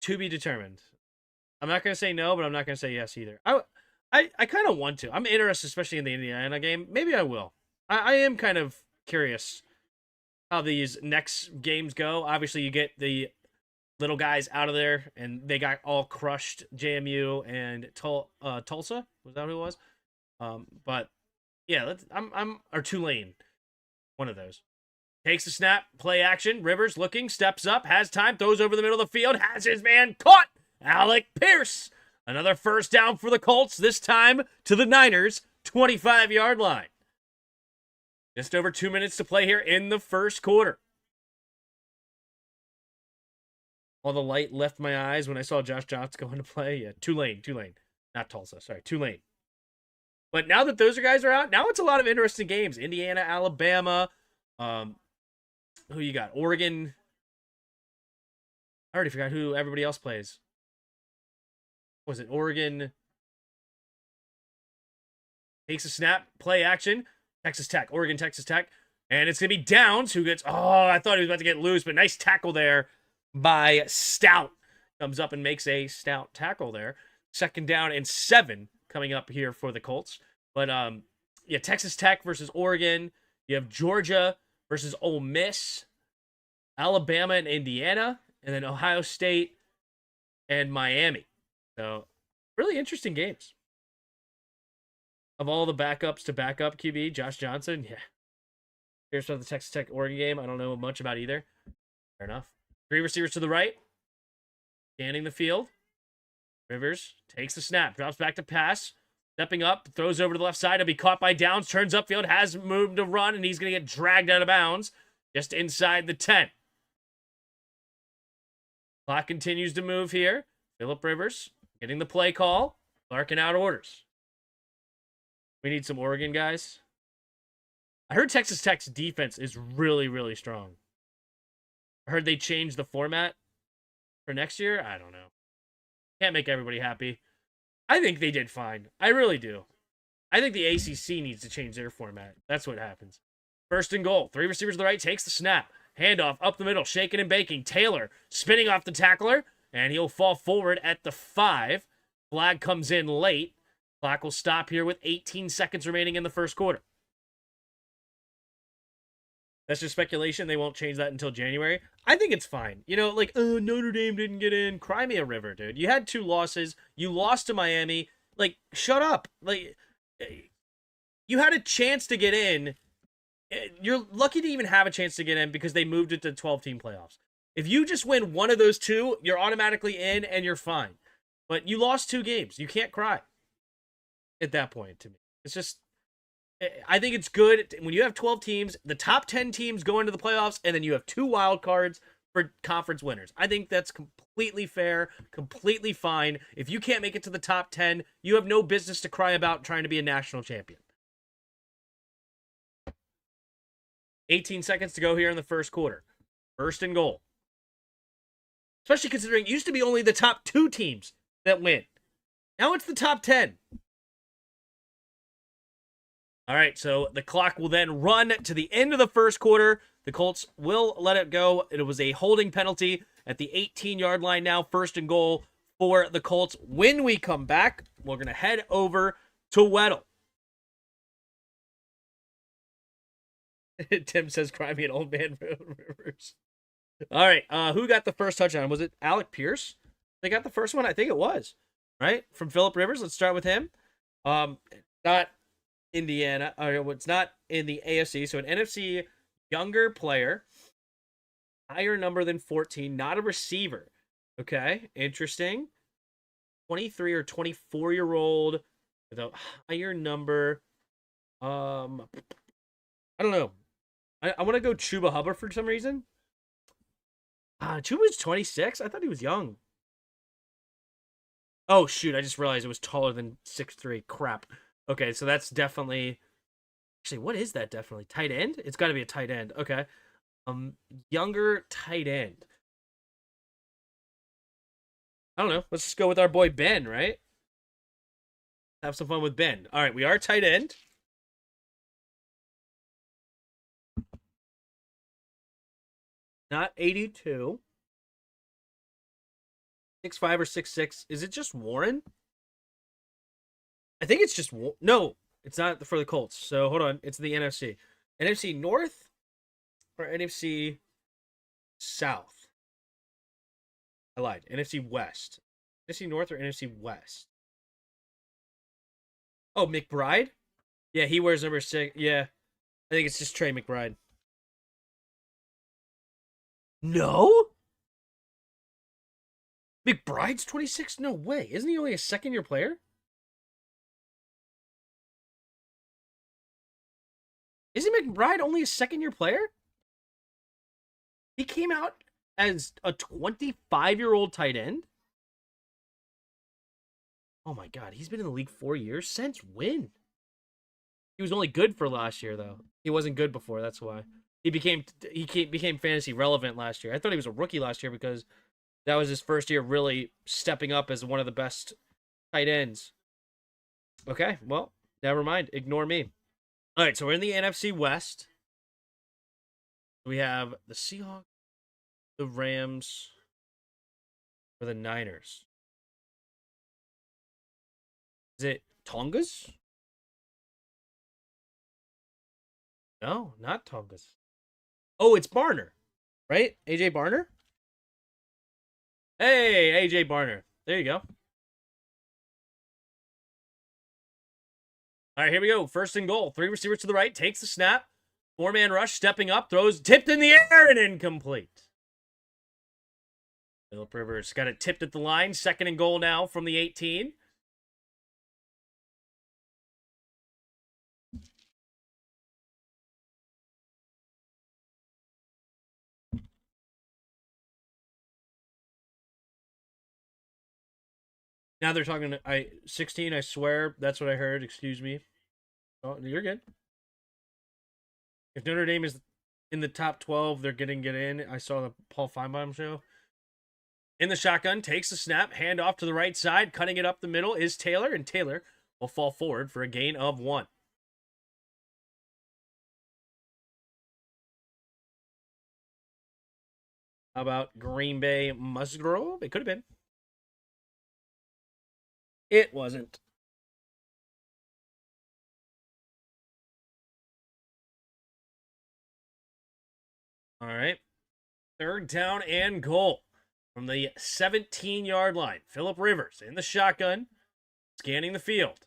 To be determined. I'm not going to say no, but I'm not going to say yes either. I kind of want to. I'm interested, especially in the Indiana game. Maybe I will. I am kind of curious how these next games go. Obviously, you get the little guys out of there, and they got all crushed. JMU and Tulsa. Was that who it was? But yeah, or Tulane. One of those. Takes the snap, play action. Rivers looking, steps up, has time, throws over the middle of the field, has his man caught. Alec Pierce. Another first down for the Colts, this time to the Niners' 25-yard line. Just over 2 minutes to play here in the first quarter. All the light left my eyes when I saw Josh Johnson go into play. Yeah, Tulane. Not Tulsa, sorry, Tulane. But now that those guys are out, now it's a lot of interesting games. Indiana, Alabama, who you got? Oregon. I already forgot who everybody else plays. Was it Oregon? Takes a snap, play action. Texas Tech, Oregon, Texas Tech. And it's going to be Downs who gets, I thought he was about to get loose, but nice tackle there by Stout. Comes up and makes a stout tackle there. 2nd down and 7 coming up here for the Colts. But, yeah, Texas Tech versus Oregon. You have Georgia versus Ole Miss. Alabama and Indiana. And then Ohio State and Miami. So, really interesting games. Of all the backups to backup QB, Josh Johnson, yeah. Here's for the Texas Tech Oregon game. I don't know much about either. Fair enough. 3 receivers to the right. Scanning the field. Rivers takes the snap. Drops back to pass. Stepping up. Throws over to the left side. He'll be caught by Downs. Turns upfield. Has moved to run. And he's going to get dragged out of bounds. Just inside the 10. Clock continues to move here. Phillip Rivers getting the play call. Barking out orders. We need some Oregon guys. I heard Texas Tech's defense is really, really strong. I heard they changed the format for next year. I don't know. Can't make everybody happy. I think they did fine. I really do. I think the ACC needs to change their format. That's what happens. 1st and goal. 3 receivers to the right. Takes the snap. Handoff up the middle. Shaking and baking. Taylor spinning off the tackler. And he'll fall forward at the 5. Flag comes in late. Clock will stop here with 18 seconds remaining in the first quarter. That's just speculation. They won't change that until January. I think it's fine. You know, like, oh, Notre Dame didn't get in. Cry me a river, dude. You had 2 losses. You lost to Miami. Like, shut up. Like, you had a chance to get in. You're lucky to even have a chance to get in because they moved it to 12-team playoffs. If you just win one of those 2, you're automatically in and you're fine. But you lost 2 games. You can't cry at that point to me. It's just, I think it's good when you have 12 teams, the top 10 teams go into the playoffs, and then you have 2 wild cards for conference winners. I think that's completely fair, completely fine. If you can't make it to the top 10, you have no business to cry about trying to be a national champion. 18 seconds to go here in the first quarter. 1st and goal. Especially considering it used to be only the top 2 teams that win. Now it's the top 10. All right, so the clock will then run to the end of the first quarter. The Colts will let it go. It was a holding penalty at the 18-yard line now. 1st and goal for the Colts. When we come back, we're going to head over to Weddle. Tim says, cry me an old man Rivers. All right, who got the first touchdown? Was it Alec Pierce? They got the first one? I think it was, right? From Phillip Rivers. Let's start with him. Not Indiana, it's not in the AFC, so an NFC younger player, higher number than 14, not a receiver. Okay, interesting. 23 or 24-year-old with a higher number. I don't know. I want to go Chuba Hubbard for some reason. Chuba's 26. I thought he was young. Oh, shoot. I just realized it was taller than 6'3". Crap. Okay, so that's definitely... Actually, what is that definitely? Tight end? It's got to be a tight end. Okay. Younger tight end. I don't know. Let's just go with our boy Ben, right? Have some fun with Ben. All right, we are tight end. Not 82. 6'5" or 6'6". Is it just Warren? I think it's just... No, it's not for the Colts. So, hold on. It's the NFC. NFC North or NFC South? I lied. NFC West. NFC North or NFC West? Oh, McBride? Yeah, he wears number 6. Yeah. I think it's just Trey McBride. No? McBride's 26? No way. Isn't he only a second-year player? Isn't McBride only a second-year player? He came out as a 25-year-old tight end? Oh my god, he's been in the league 4 years? Since when? He was only good for last year, though. He wasn't good before, that's why. He became fantasy relevant last year. I thought he was a rookie last year because That was his first year really stepping up as one of the best tight ends. Okay, well, never mind. Ignore me. All right, so we're in the NFC West. We have the Seahawks, the Rams, or the Niners. Is it Tongas? No, not Tongas. Oh, it's Barner, right? AJ Barner? Hey, AJ Barner. There you go. All right, here we go. First and goal. 3 receivers to the right. Takes the snap. 4-man rush. Stepping up. Throws. Tipped in the air and incomplete. Philip Rivers got it tipped at the line. Second and goal now from the 18. Now they're talking. 16. I swear that's what I heard. Excuse me. Oh, you're good. If Notre Dame is in the top 12, they're getting get in. I saw the Paul Feinbaum show. In the shotgun, takes the snap, hand off to the right side, cutting it up the middle is Taylor, and Taylor will fall forward for a gain of 1. How about Green Bay Musgrove? It could have been. It wasn't. All right. Third down and goal from the 17-yard line. Philip Rivers in the shotgun, scanning the field.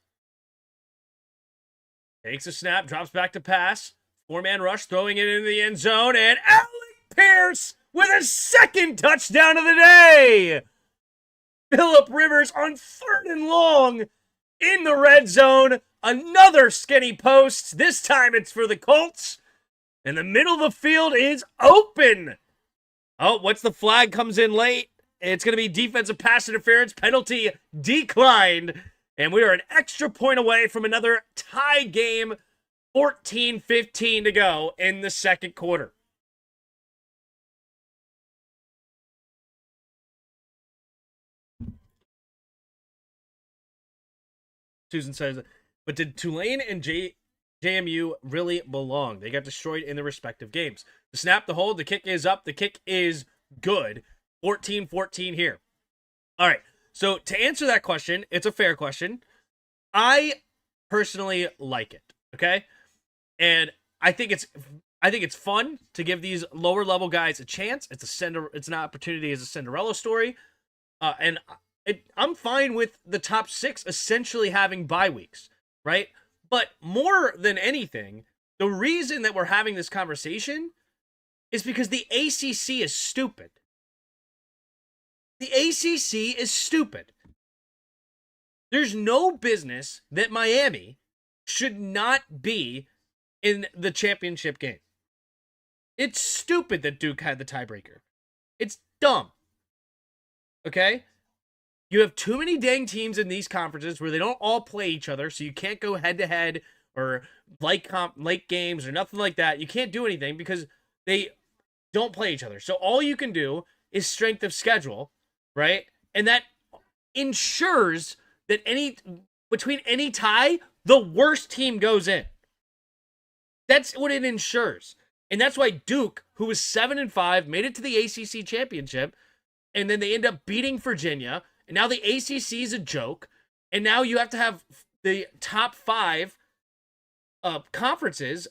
Takes a snap, drops back to pass. 4-man rush, throwing it into the end zone, and Alec Pierce with a second touchdown of the day. Philip Rivers on 3rd and long in the red zone. Another skinny post. This time it's for the Colts. And the middle of the field is open. Oh, what's the flag? Comes in late. It's going to be defensive pass interference. Penalty declined. And we are an extra point away from another tie game. 14-15 to go in the second quarter. Susan says, but did Tulane and JMU really belong? They got destroyed in their respective games. The snap, the hold, the kick is up. The kick is good. 14-14 here. All right. So to answer that question, it's a fair question. I personally like it. Okay. And I think it's fun to give these lower level guys a chance. It's an opportunity as a Cinderella story. I'm fine with the top 6 essentially having bye weeks, right? But more than anything, the reason that we're having this conversation is because the ACC is stupid. The ACC is stupid. There's no business that Miami should not be in the championship game. It's stupid that Duke had the tiebreaker. It's dumb. Okay? You have too many dang teams in these conferences where they don't all play each other, so you can't go head-to-head or like games or nothing like that. You can't do anything because they don't play each other. So all you can do is strength of schedule, right? And that ensures that between any tie, the worst team goes in. That's what it ensures. And that's why Duke, who was 7-5, made it to the ACC championship, and then they end up beating Virginia. And now the ACC is a joke. And now you have to have the top 5 conferences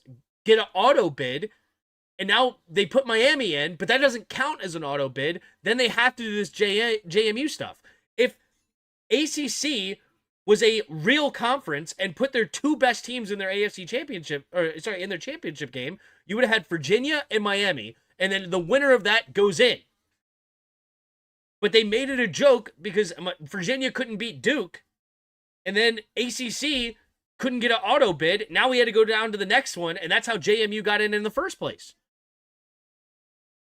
get an auto bid. And now they put Miami in, but that doesn't count as an auto bid. Then they have to do this JMU stuff. If ACC was a real conference and put their 2 best teams in their AFC championship, in their championship game, you would have had Virginia and Miami. And then the winner of that goes in. But they made it a joke because Virginia couldn't beat Duke. And then ACC couldn't get an auto bid. Now we had to go down to the next one. And that's how JMU got in the first place.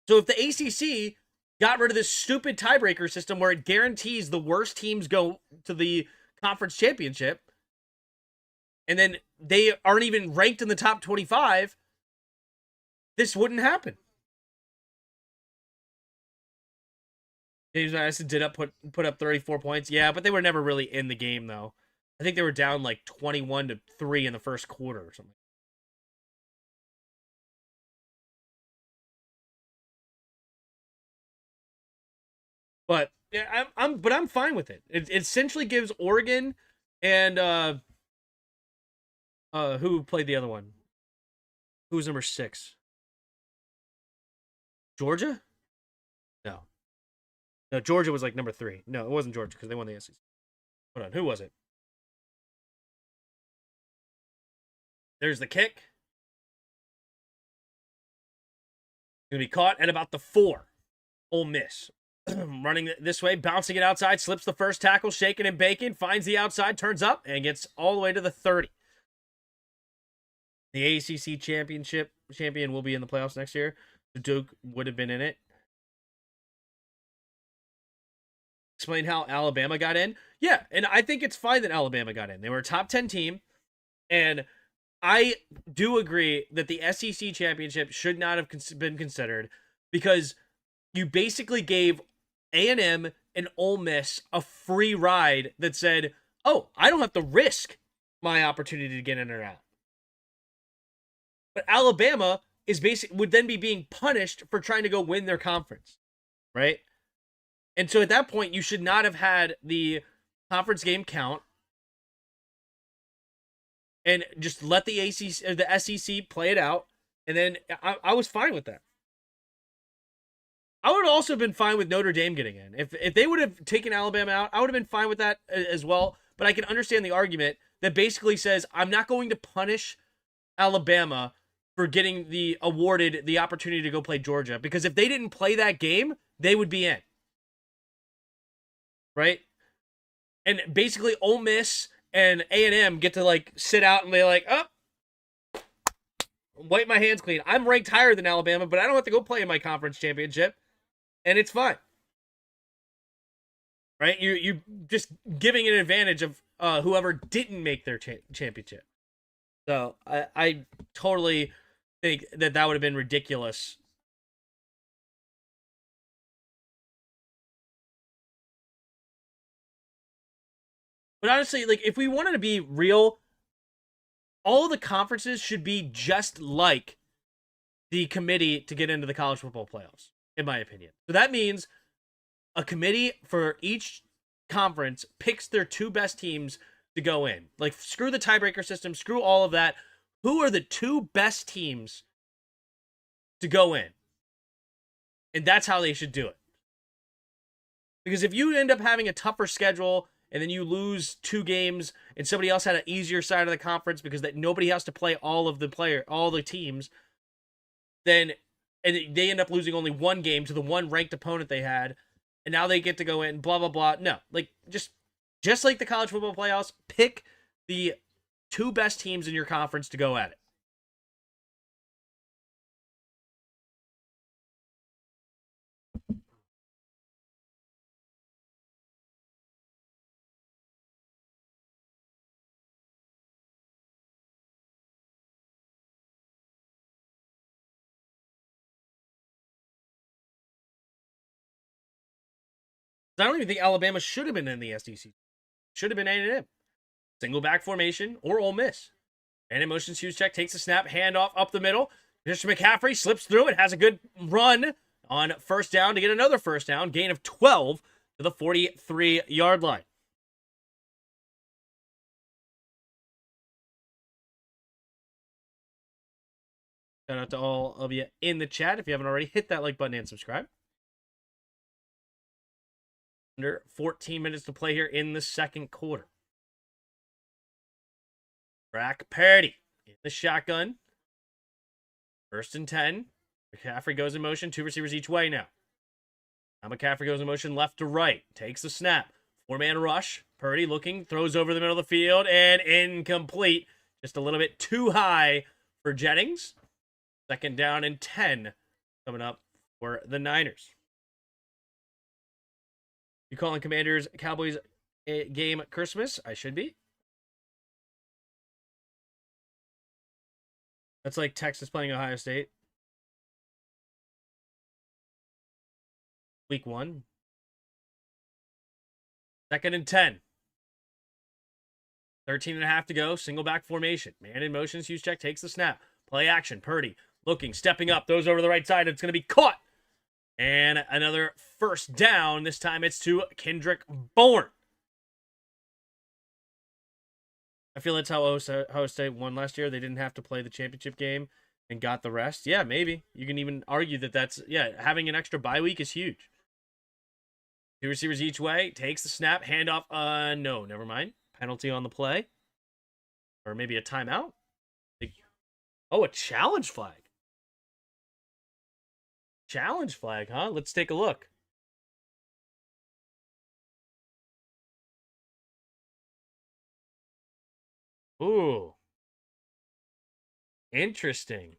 So if the ACC got rid of this stupid tiebreaker system where it guarantees the worst teams go to the conference championship, and then they aren't even ranked in the top 25, this wouldn't happen. James Madison did put up 34 points. Yeah, but they were never really in the game though. I think they were down like 21-3 in the first quarter or something. But yeah, I'm fine with it. It essentially gives Oregon and who played the other one? Who was number 6? Georgia? No. No, Georgia was like number 3. No, it wasn't Georgia because they won the SEC. Hold on, who was it? There's the kick. Gonna be caught at about the 4. Ole Miss. Running this way, bouncing it outside, slips the first tackle, shaking and baking, finds the outside, turns up, and gets all the way to the 30. The ACC champion will be in the playoffs next year. Duke would have been in it. Explain how Alabama got in. Yeah, and I think it's fine that Alabama got in. They were a top 10 team, and I do agree that the SEC championship should not have been considered because you basically gave A&M and Ole Miss a free ride that said, oh, I don't have to risk my opportunity to get in or out. But Alabama would then be being punished for trying to go win their conference, right? And so at that point, you should not have had the conference game count and just let the SEC play it out. And then I was fine with that. I would have also been fine with Notre Dame getting in. If they would have taken Alabama out, I would have been fine with that as well. But I can understand the argument that basically says, I'm not going to punish Alabama for getting awarded the opportunity to go play Georgia. Because if they didn't play that game, they would be in. Right? And basically Ole Miss and A&M get to like sit out and they're like, oh, wipe my hands clean. I'm ranked higher than Alabama, but I don't have to go play in my conference championship. And it's fine. Right? You just giving an advantage of whoever didn't make their championship. So I totally think that would have been ridiculous. But honestly, like if we wanted to be real, all of the conferences should be just like the committee to get into the college football playoffs, in my opinion. So that means a committee for each conference picks their 2 best teams to go in. Like, screw the tiebreaker system, screw all of that. Who are the 2 best teams to go in? And that's how they should do it. Because if you end up having a tougher schedule and then you lose 2 games and somebody else had an easier side of the conference because that nobody has to play all the teams, then and they end up losing only 1 game to the one ranked opponent they had, and now they get to go in, blah, blah, blah. No, like, just like the college football playoffs, pick the 2 best teams in your conference to go at it. I don't even think Alabama should have been in the SEC. Should have been A&M. Single back formation or Ole Miss. And in motion, Juszczyk takes a snap, handoff up the middle. Mr. McCaffrey slips through it, has a good run on first down to get another first down. Gain of 12 to the 43-yard line. Shout out to all of you in the chat. If you haven't already, hit that like button and subscribe. Under 14 minutes to play here in the second quarter. Brock Purdy in the shotgun. 1st and 10. McCaffrey goes in motion. 2 receivers each way now. Now McCaffrey goes in motion left to right. Takes the snap. 4-man rush. Purdy looking. Throws over the middle of the field. And incomplete. Just a little bit too high for Jennings. 2nd down and 10 coming up for the Niners. You calling Commanders Cowboys game Christmas? I should be. That's like Texas playing Ohio State. Week 1. 2nd and 10. 13 and a half to go. Single back formation. Man in motion. Juszczyk takes the snap. Play action. Purdy looking, stepping up. Throws over to the right side. It's going to be caught. And another first down. This time it's to Kendrick Bourne. I feel that's how Ohio State won last year. They didn't have to play the championship game and got the rest. Yeah, maybe. You can even argue that's, having an extra bye week is huge. 2 receivers each way. Takes the snap. Handoff. No, never mind. Penalty on the play. Or maybe a timeout. Oh, a challenge flag. Challenge flag, huh? Let's take a look. Ooh. Interesting.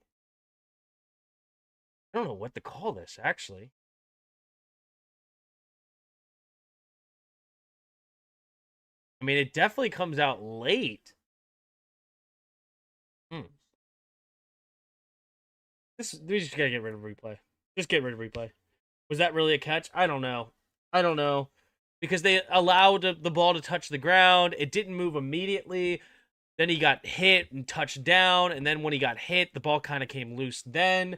I don't know what to call this, actually. I mean, it definitely comes out late. We just gotta get rid of replay. Just get rid of replay. Was that really a catch? I don't know. Because they allowed the ball to touch the ground. It didn't move immediately. Then he got hit and touched down. And then when he got hit, the ball kind of came loose then.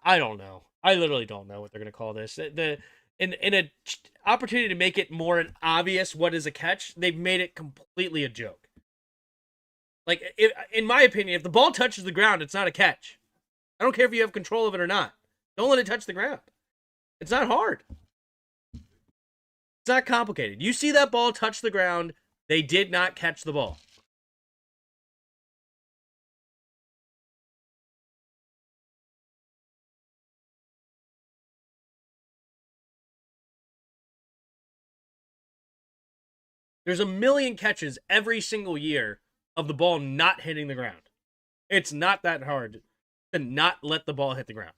I don't know. I literally don't know what they're going to call this. In an opportunity to make it more obvious what is a catch, they've made it completely a joke. Like, in my opinion, if the ball touches the ground, it's not a catch. I don't care if you have control of it or not. Don't let it touch the ground. It's not hard. It's not complicated. You see that ball touch the ground, they did not catch the ball. There's a million catches every single year of the ball not hitting the ground. It's not that hard to not let the ball hit the ground.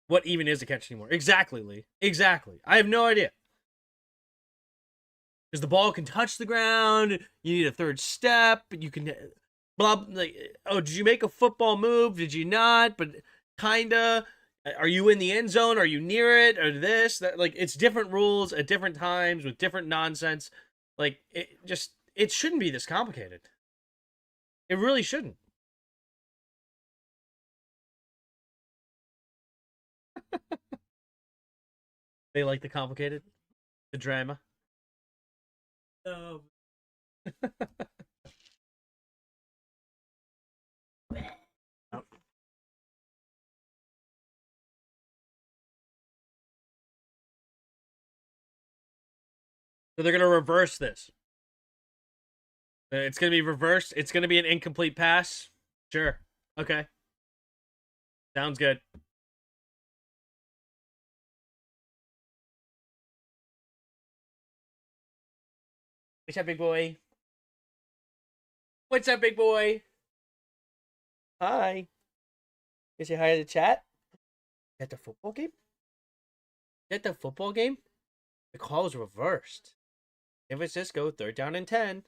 What even is a catch anymore? Exactly, Lee. Exactly. I have no idea. Because the ball can touch the ground. You need a third step. You can... did you make a football move? Did you not? But kinda. Are you in the end zone? Are you near it? Or this? That, it's different rules at different times with different nonsense. It shouldn't be this complicated. It really shouldn't. They like the complicated? The drama? Oh. So they're going to reverse this. It's going to be reversed. It's going to be an incomplete pass. Sure. Okay. Sounds good. What's up, big boy? What's up, big boy? Hi. You say hi to the chat? Is that the football game? Is that the football game? The call is reversed. San Francisco, 3rd down and 10.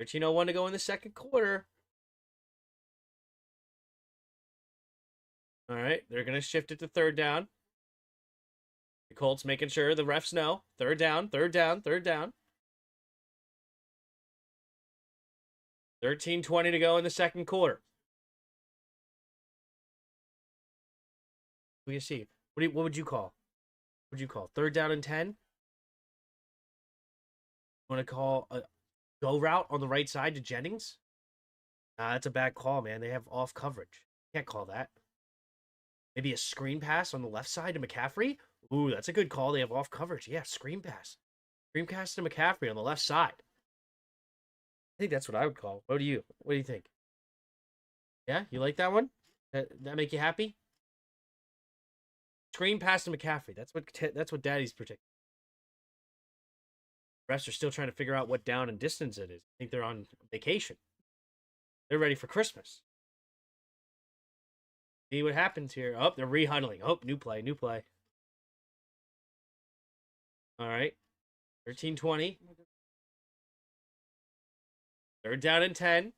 13:01 to go in the second quarter. All right, they're going to shift it to 3rd down. The Colts making sure the refs know. 3rd down, 3rd down, 3rd down. 13:20 to go in the second quarter. What do you see? What would you call? What would you call? 3rd down and 10? Want to call a go route on the right side to Jennings? Nah, that's a bad call, man. They have off coverage. Can't call that. Maybe a screen pass on the left side to McCaffrey? Ooh, that's a good call. They have off coverage. Yeah, screen pass. Screen pass to McCaffrey on the left side. I think that's what I would call. What do you think? Yeah, you like that one? That make you happy? Screen pass to McCaffrey. That's what Daddy's predicting. Refs are still trying to figure out what down and distance it is. I think they're on vacation. They're ready for Christmas. See what happens here. Oh, they're rehuddling. Oh, new play. All right. 13:20. 3rd down and 10.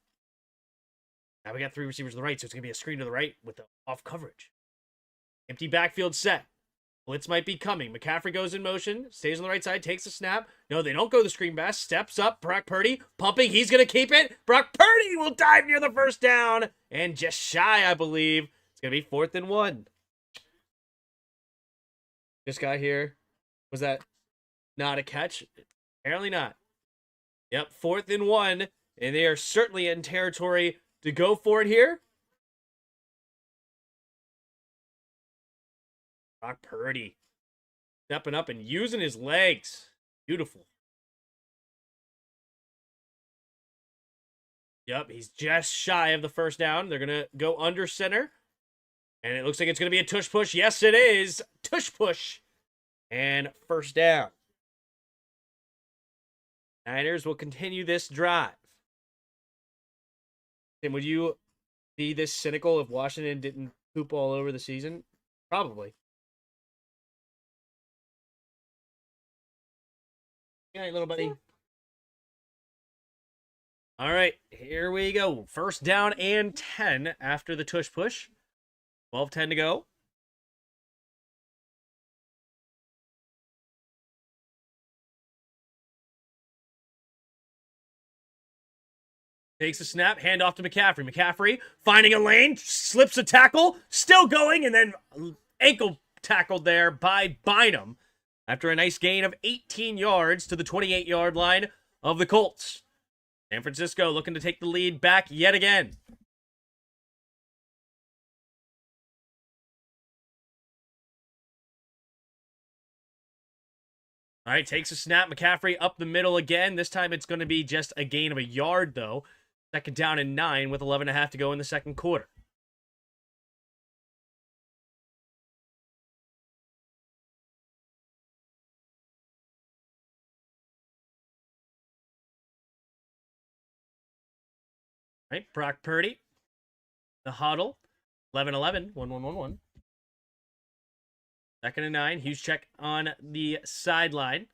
Now we got 3 receivers to the right, so it's going to be a screen to the right with the off coverage. Empty backfield set. Blitz might be coming. McCaffrey goes in motion, stays on the right side, takes a snap. No, they don't go the screen pass. Steps up. Brock Purdy pumping. He's going to keep it. Brock Purdy will dive near the first down. And just shy, I believe. It's going to be 4th and 1. This guy here. Was that not a catch? Apparently not. Yep, 4th and 1. And they are certainly in territory to go for it here. Brock Purdy stepping up and using his legs. Beautiful. Yep, he's just shy of the first down. They're going to go under center. And it looks like it's going to be a tush push. Yes, it is. Tush push. And first down. Niners will continue this drive. Tim, would you be this cynical if Washington didn't poop all over the season? Probably. Good night, little buddy. All right, here we go. First down and 10 after the tush push. 12-10 to go. Takes a snap, hand off to McCaffrey. McCaffrey finding a lane, slips a tackle, still going, and then ankle tackled there by Bynum after a nice gain of 18 yards to the 28-yard line of the Colts. San Francisco looking to take the lead back yet again. All right, takes a snap. McCaffrey up the middle again. This time it's going to be just a gain of a yard, though. 2nd down and 9 with 11.5 to go in the second quarter. All right, Brock Purdy. The huddle. 11-11. 1-1-1-1. 2nd and 9. Huge check on the sideline.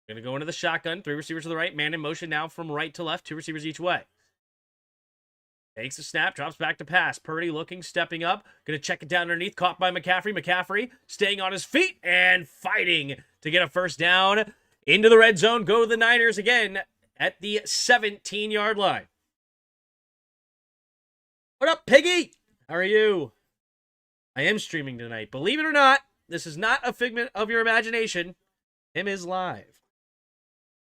Going to go into the shotgun. 3 receivers to the right. Man in motion now from right to left. 2 receivers each way. Takes a snap, drops back to pass. Purdy looking, stepping up. Going to check it down underneath. Caught by McCaffrey. McCaffrey staying on his feet and fighting to get a first down. Into the red zone. Go the Niners again at the 17-yard line. What up, Piggy? How are you? I am streaming tonight. Believe it or not, this is not a figment of your imagination. Tim is live.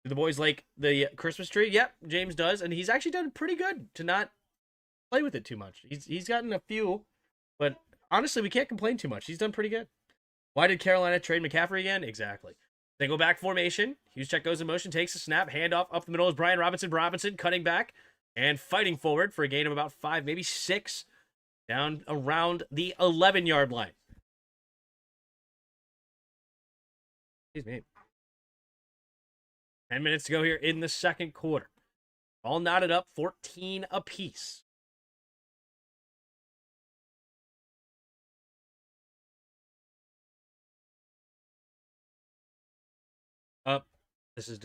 Do the boys like the Christmas tree? Yep, James does. And he's actually done pretty good to not play with it too much. He's gotten a few, but honestly, we can't complain too much. He's done pretty good. Why did Carolina trade McCaffrey again? Exactly. They go back formation. Hughes check goes in motion, takes a snap, handoff up the middle is Brian Robinson. Robinson cutting back and fighting forward for a gain of about 5, maybe 6, down around the 11-yard line. Excuse me. 10 minutes to go here in the second quarter. All knotted up, 14 apiece. Up. This is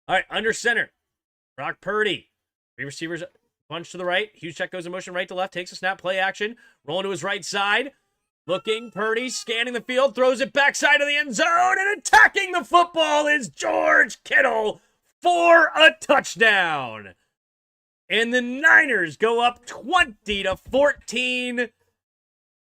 all right. Under center, Brock Purdy. 3 receivers bunch to the right. Huge check goes in motion right to left. Takes a snap. Play action. Rolling to his right side. Looking. Purdy scanning the field. Throws it backside of the end zone. And attacking the football is George Kittle for a touchdown. And the Niners go up 20-14.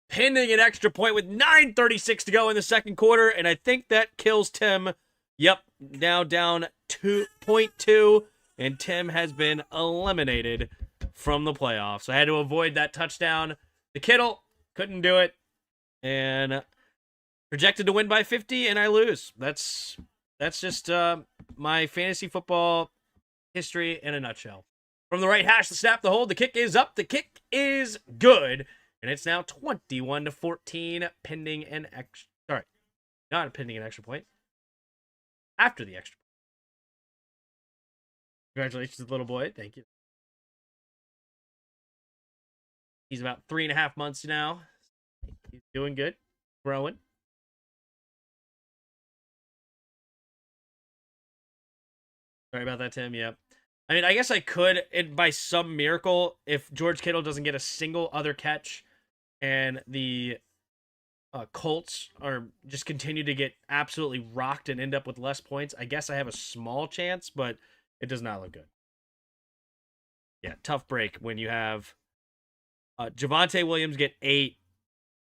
Pending an extra point with 9:36 to go in the second quarter. And I think that kills Tim. Yep, now down 2.2, and Tim has been eliminated from the playoffs. I had to avoid that touchdown. The Kittle couldn't do it, and projected to win by 50, and I lose. That's just my fantasy football history in a nutshell. From the right hash, the snap, the hold, the kick is up, the kick is good, and it's now 21-14, pending an extra. Sorry, not pending an extra point. After the extra. Congratulations, little boy. Thank you. He's about 3.5 months now. He's doing good. Growing. Sorry about that, Tim. Yep. I mean, I guess I could, by some miracle, if George Kittle doesn't get a single other catch and the Colts are just continue to get absolutely rocked and end up with less points, I guess I have a small chance, but it does not look good. Yeah, tough break when you have Javonte Williams get 8,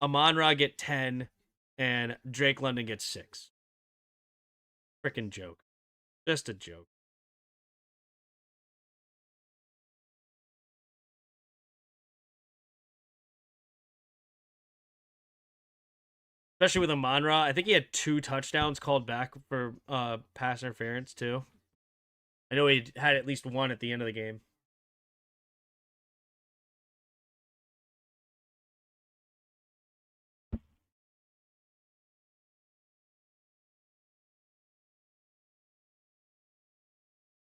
Amon-Ra get 10, and Drake London gets 6. Freaking joke. Just a joke. Especially with Amon-Ra. I think he had 2 touchdowns called back for pass interference, too. I know he had at least 1 at the end of the game.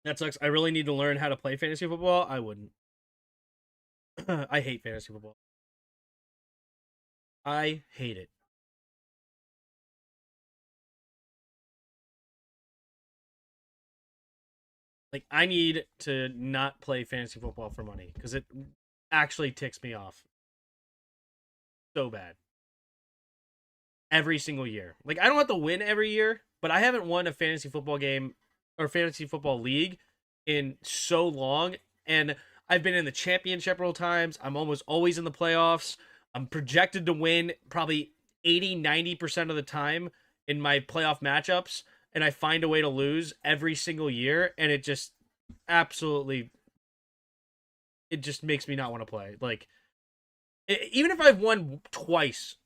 That sucks. I really need to learn how to play fantasy football. I wouldn't. I hate fantasy football. I hate it. Like, I need to not play fantasy football for money because it actually ticks me off so bad. Every single year. Like, I don't have to win every year, but I haven't won a fantasy football game or fantasy football league in so long. And I've been in the championship several times. I'm almost always in the playoffs. I'm projected to win probably 80-90% of the time in my playoff matchups. And I find a way to lose every single year. And it just absolutely, it just makes me not want to play. Like, even if I've won twice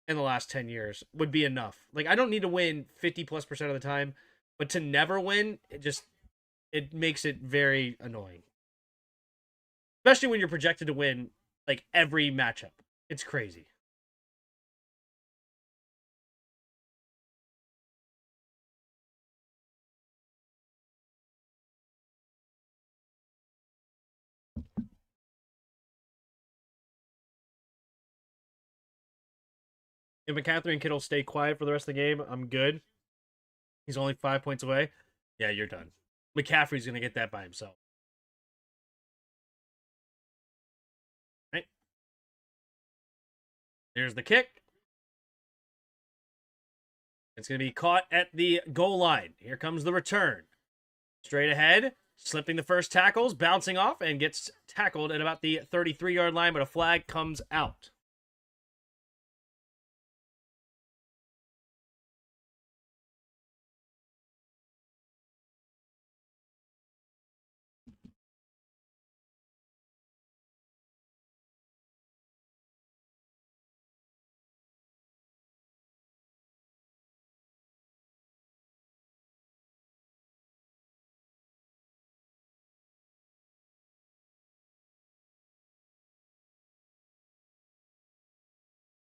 in the last 10 years would be enough. Like, I don't need to win 50+% of the time, but to never win, it makes it very annoying. Especially when you're projected to win like every matchup. It's crazy. If McCaffrey and Kittle stay quiet for the rest of the game, I'm good. He's only 5 points away. Yeah, you're done. McCaffrey's going to get that by himself. Right? There's the kick. It's going to be caught at the goal line. Here comes the return. Straight ahead, slipping the first tackles, bouncing off, and gets tackled at about the 33-yard line, but a flag comes out.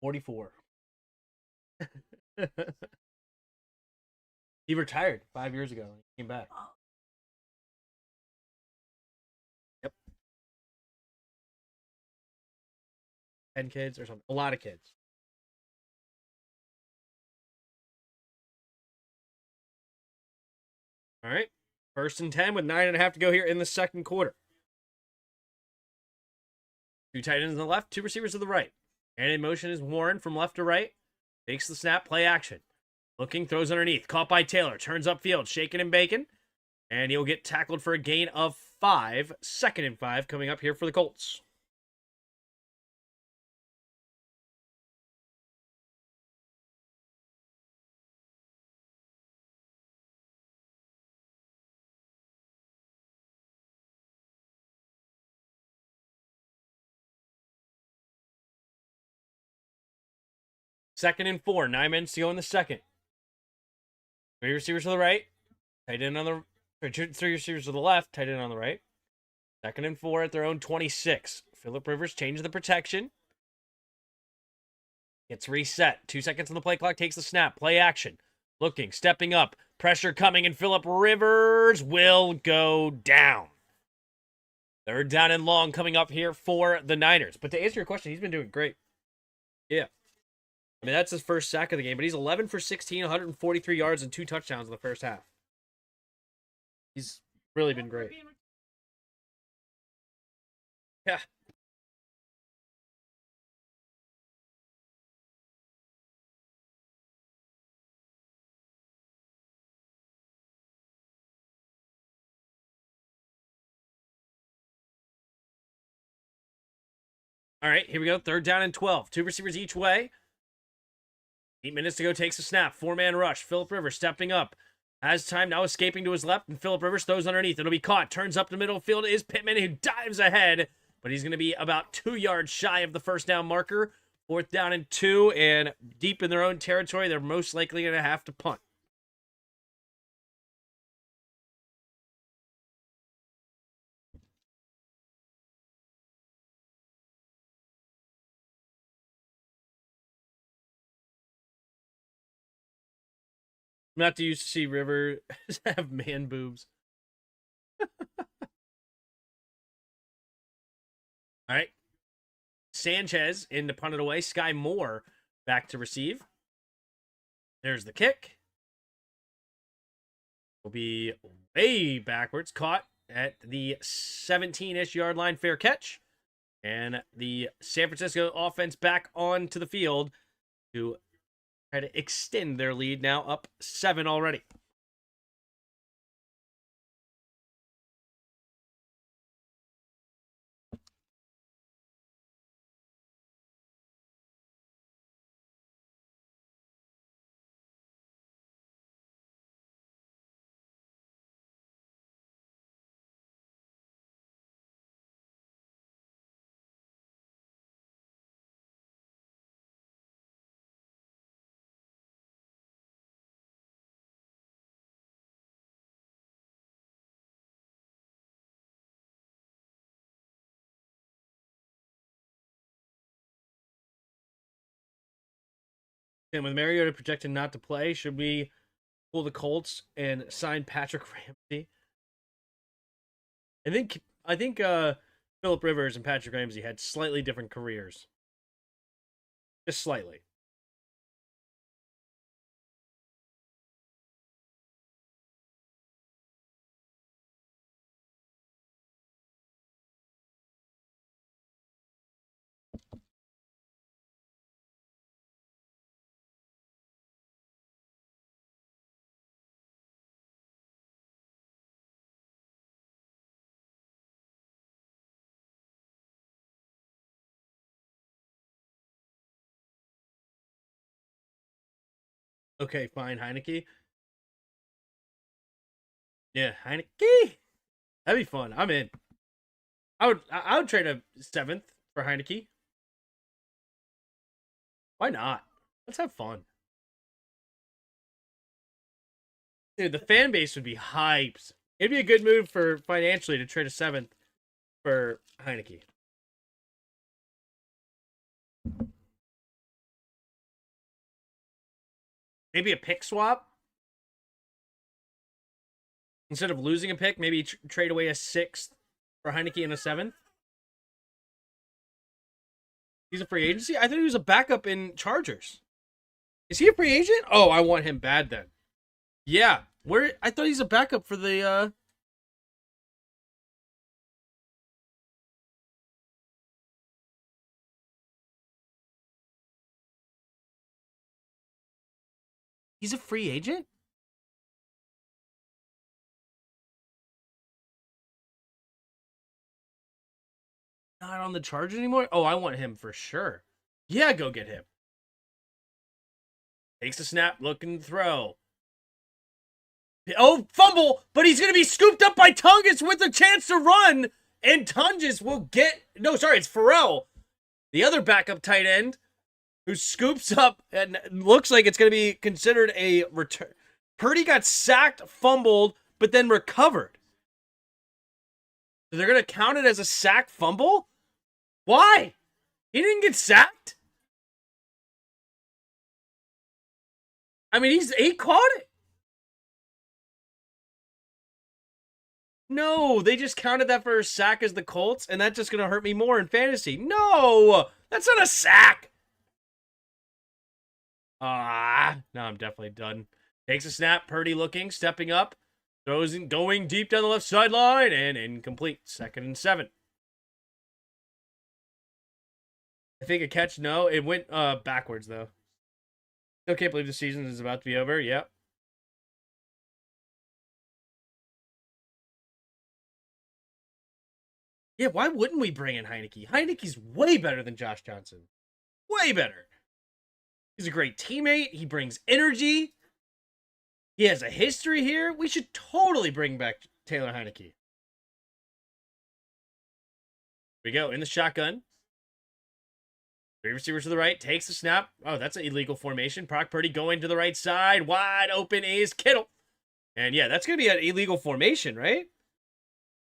$44. He retired 5 years ago. He came back. Yep. 10 kids or something. A lot of kids. All right. 1st and 10 with 9.5 to go here in the second quarter. 2 tight ends on the left, 2 receivers to the right. And in motion is Warren from left to right. Takes the snap, play action. Looking, throws underneath. Caught by Taylor. Turns upfield, shaking and baking. And he'll get tackled for a gain of 5. 2nd and 5 coming up here for the Colts. Second and 4. 9 minutes to go in the second. 3 receivers to the right. Tight end on the... 3 receivers to the left. Tight end on the right. 2nd and 4 at their own 26. Philip Rivers changes the protection. Gets reset. 2 seconds on the play clock. Takes the snap. Play action. Looking. Stepping up. Pressure coming. And Philip Rivers will go down. 3rd down and long coming up here for the Niners. But to answer your question, he's been doing great. Yeah. I mean, that's his first sack of the game. But he's 11 for 16, 143 yards, and 2 touchdowns in the first half. He's really been great. Yeah. All right, here we go. 3rd down and 12. 2 receivers each way. 8 minutes to go. Takes a snap. 4-man rush. Philip Rivers stepping up. Has time now, escaping to his left, and Philip Rivers throws underneath. It'll be caught. Turns up the middle field is Pittman, who dives ahead, but he's going to be about 2 yards shy of the first down marker. 4th down and 2, and deep in their own territory, they're most likely going to have to punt. I'm not used to see Rivers have man boobs. All right. Sanchez in to punt it away. Sky Moore back to receive. There's the kick. Will be way backwards. Caught at the 17-ish yard line. Fair catch. And the San Francisco offense back onto the field to try to extend their lead. Now up 7 already. And with Mariota projected not to play, should we pull the Colts and sign Patrick Ramsey? I think Philip Rivers and Patrick Ramsey had slightly different careers. Just slightly. Okay, fine, Heineke. Yeah, Heineke. That'd be fun. I'm in. I would trade a 7th for Heineke. Why not? Let's have fun. Dude, the fan base would be hyped. It'd be a good move for financially to trade a 7th for Heineke. Maybe a pick swap. Instead of losing a pick, maybe trade away a 6th for Heineke and a 7th. He's a free agency? I thought he was a backup in Chargers. Is he a free agent? Oh, I want him bad then. Yeah. I thought he's a backup for the He's a free agent? Not on the Chargers anymore? Oh, I want him for sure. Yeah, go get him. Takes the snap, looking to throw. Oh, fumble, but he's going to be scooped up by Tungus with a chance to run, and Tungus will get... No, sorry, it's Farrell, the other backup tight end, who scoops up and looks like it's going to be considered a return. Purdy got sacked, fumbled, but then recovered. So they're going to count it as a sack fumble? Why? He didn't get sacked? I mean, he caught it. No, they just counted that for a sack as the Colts, and that's just going to hurt me more in fantasy. No, that's not a sack. No, I'm definitely done. Takes a snap, Purdy looking, stepping up, throws in, going deep down the left sideline, and incomplete. 2nd and 7. I think a catch, no. It went backwards, though. Still can't believe the season is about to be over. Yep. Yeah, why wouldn't we bring in Heineke? Heineke's way better than Josh Johnson. Way better. He's a great teammate. He brings energy. He has a history here. We should totally bring back Taylor Heineke. Here we go in the shotgun. Three receivers to the right. Takes the snap. Oh, that's an illegal formation. Brock Purdy going to the right side. Wide open is Kittle. And yeah, that's going to be an illegal formation, right?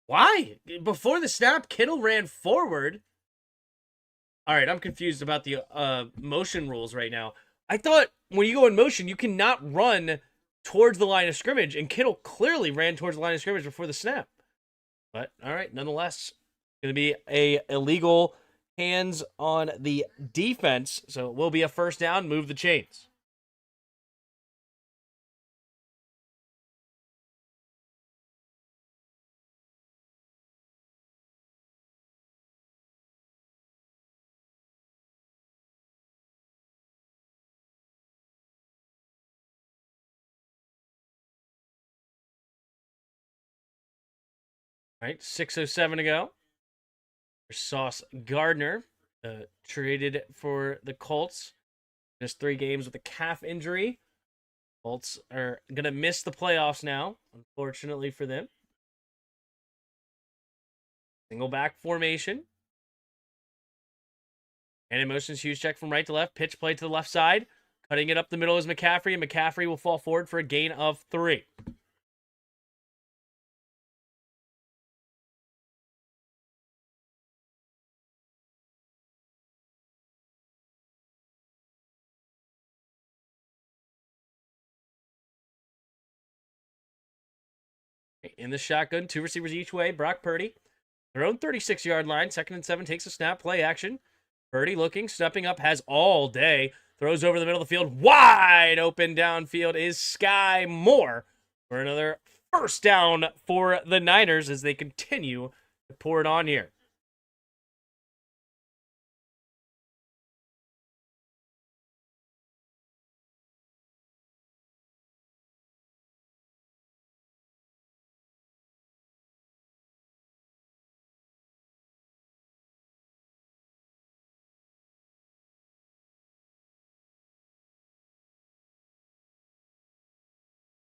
Why? Before the snap, Kittle ran forward. All right, I'm confused about the motion rules right now. I thought when you go in motion, you cannot run towards the line of scrimmage, and Kittle clearly ran towards the line of scrimmage before the snap. But all right, nonetheless, going to be a illegal hands on the defense, so it will be a first down. Move the chains. All right, 6:07 to go. Sauce Gardner traded for the Colts. Just 3 games with a calf injury. Colts are going to miss the playoffs now, unfortunately for them. Single back formation. And in motion, huge check from right to left. Pitch play to the left side. Cutting it up the middle is McCaffrey, and McCaffrey will fall forward for a gain of 3. In the shotgun, 2 receivers each way. Brock Purdy, their own 36-yard line. 2nd and 7 takes a snap. Play action. Purdy looking, stepping up, has all day. Throws over the middle of the field. Wide open downfield is Sky Moore for another first down for the Niners as they continue to pour it on here.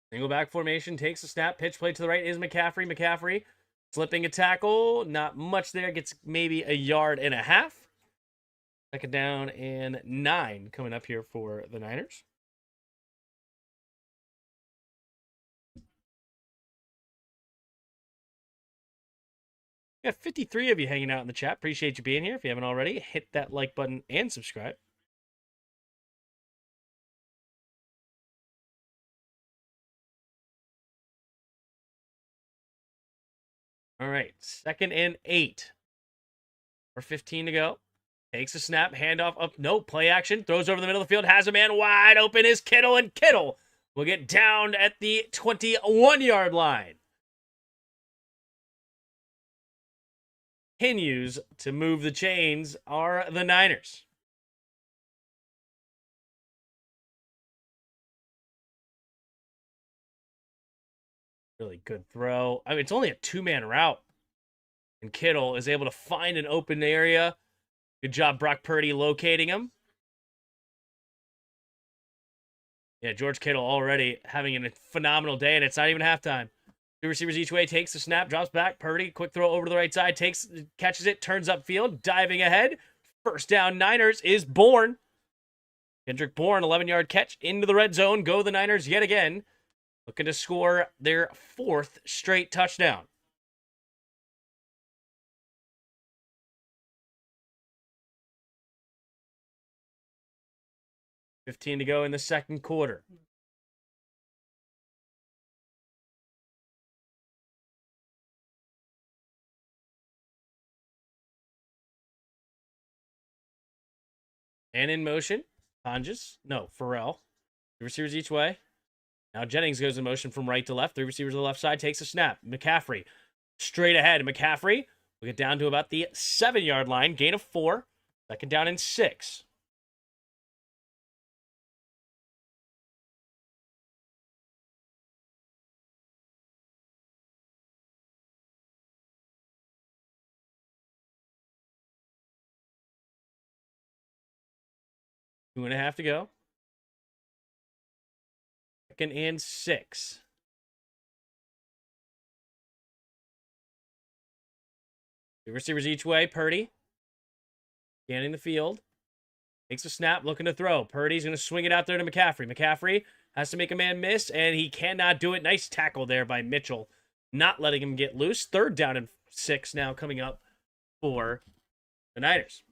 Single back formation, takes a snap, pitch play to the right is McCaffrey. McCaffrey slipping a tackle, not much there, gets maybe a yard and a half. 2nd down and 9 coming up here for the Niners. We got 53 of you hanging out in the chat. Appreciate you being here. If you haven't already, hit that like button and subscribe. All right, 2nd and 8. For 15 to go. Takes a snap, handoff up. No, play action. Throws over the middle of the field. Has a man wide open is Kittle, and Kittle will get down at the 21-yard line. Continues to move the chains are the Niners. Really good throw. I mean, it's only a 2-man route. And Kittle is able to find an open area. Good job, Brock Purdy, locating him. Yeah, George Kittle already having a phenomenal day, and it's not even halftime. 2 receivers each way, takes the snap, drops back. Purdy, quick throw over to the right side, catches it, turns upfield, diving ahead. First down, Niners is Bourne. Kendrick Bourne, 11-yard catch into the red zone. Go the Niners yet again. Looking to score their 4th straight touchdown. $15 to go in the 2nd quarter. And in motion, Farrell. 3 receivers each way. Now Jennings goes in motion from right to left. 3 receivers on the left side, takes a snap. McCaffrey straight ahead. McCaffrey will get down to about the 7-yard line. Gain of 4. 2nd down and 6. 2.5 to go. 2nd and 6. The receivers each way. Purdy scanning the field. Takes a snap, looking to throw. Purdy's going to swing it out there to McCaffrey. McCaffrey has to make a man miss, and he cannot do it. Nice tackle there by Mitchell, not letting him get loose. 3rd down and 6 now coming up for the Niners.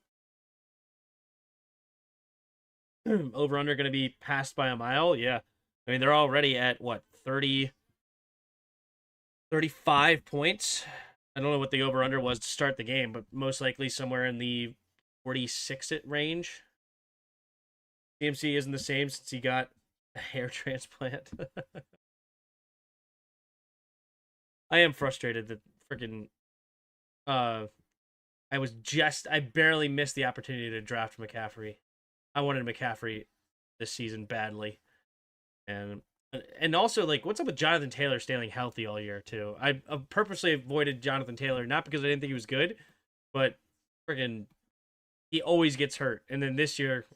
Over-under going to be passed by a mile. Yeah. I mean, they're already at, 35 points. I don't know what the over-under was to start the game, but most likely somewhere in the 46 range. CMC isn't the same since he got a hair transplant. I am frustrated that freaking I barely missed the opportunity to draft McCaffrey. I wanted McCaffrey this season badly. And also, like, what's up with Jonathan Taylor staying healthy all year, too? I purposely avoided Jonathan Taylor, not because I didn't think he was good, but freaking he always gets hurt. And then this year,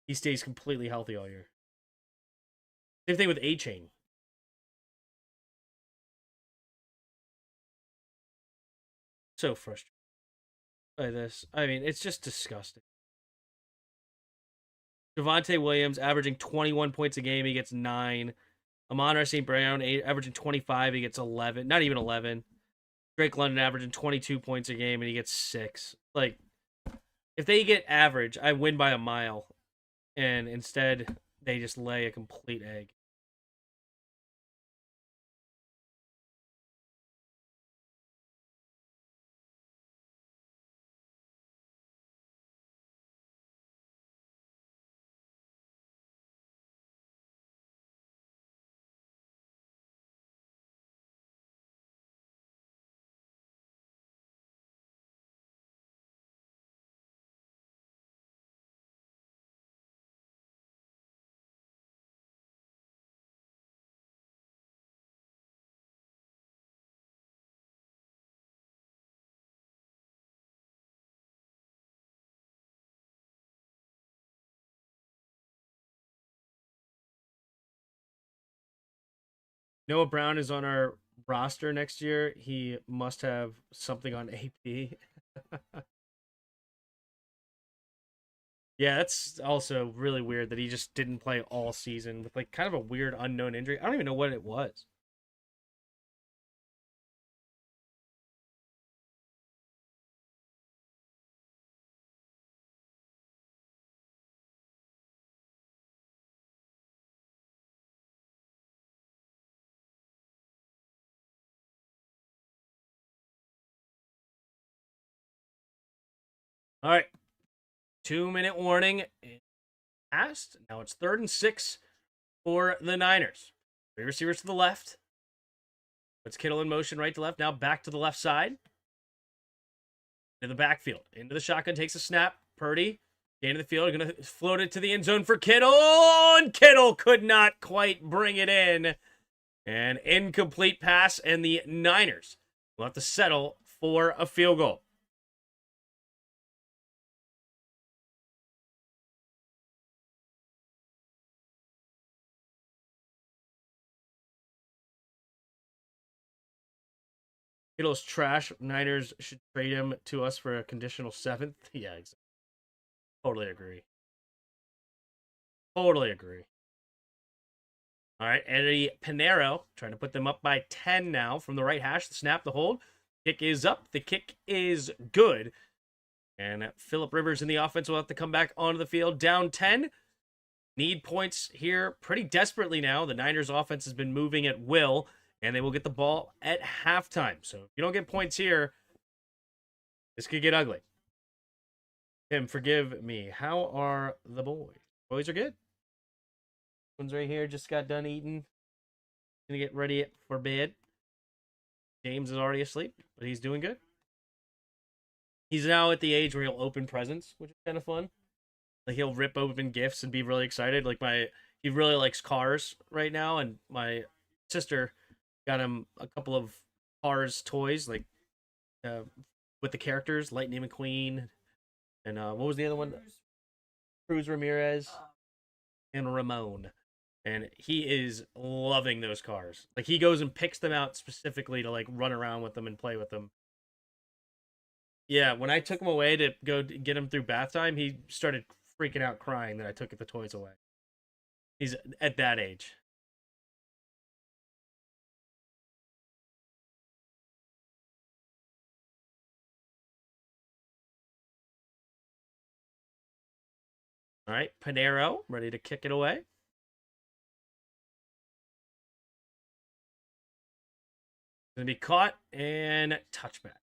he stays completely healthy all year. Same thing with A-Chain. So frustrated by this. I mean, it's just disgusting. Javonte Williams averaging 21 points a game. He gets 9. Amon-Ra St. Brown averaging 25. He gets 11. Not even 11. Drake London averaging 22 points a game, and he gets 6. Like, if they get average, I win by a mile. And instead, they just lay a complete egg. Noah Brown is on our roster next year. He must have something on AP. Yeah, that's also really weird that he just didn't play all season with, like, kind of a weird unknown injury. I don't even know what it was. All right. 2-minute warning passed. Now it's 3rd and 6 for the Niners. 3 receivers to the left. Puts Kittle in motion right to left. Now back to the left side. To the backfield. Into the shotgun. Takes a snap. Purdy. Into the field. Going to float it to the end zone for Kittle. And Kittle could not quite bring it in. An incomplete pass. And the Niners will have to settle for a field goal. Kittle's trash. Niners should trade him to us for a conditional 7th. Yeah, exactly. Totally agree. Totally agree. All right, Eddie Pinero trying to put them up by 10 now from the right hash. The snap, the hold. Kick is up. The kick is good. And Phillip Rivers in the offense will have to come back onto the field. Down 10. Need points here pretty desperately now. The Niners offense has been moving at will, and they will get the ball at halftime. So if you don't get points here, this could get ugly. Tim, forgive me. How are the boys? Boys are good. One's right here, just got done eating. Gonna get ready for bed. James is already asleep, but he's doing good. He's now at the age where he'll open presents, which is kind of fun. Like, he'll rip open gifts and be really excited. Like, he really likes cars right now, and my sister got him a couple of Cars toys, like, with the characters, Lightning McQueen, and what was the other one? Cruz Ramirez, and Ramon. And he is loving those cars. Like, he goes and picks them out specifically to, like, run around with them and play with them. Yeah, when I took him away to go get him through bath time, he started freaking out crying that I took the toys away. He's at that age. All right, Panero, ready to kick it away. Gonna be caught and touchback.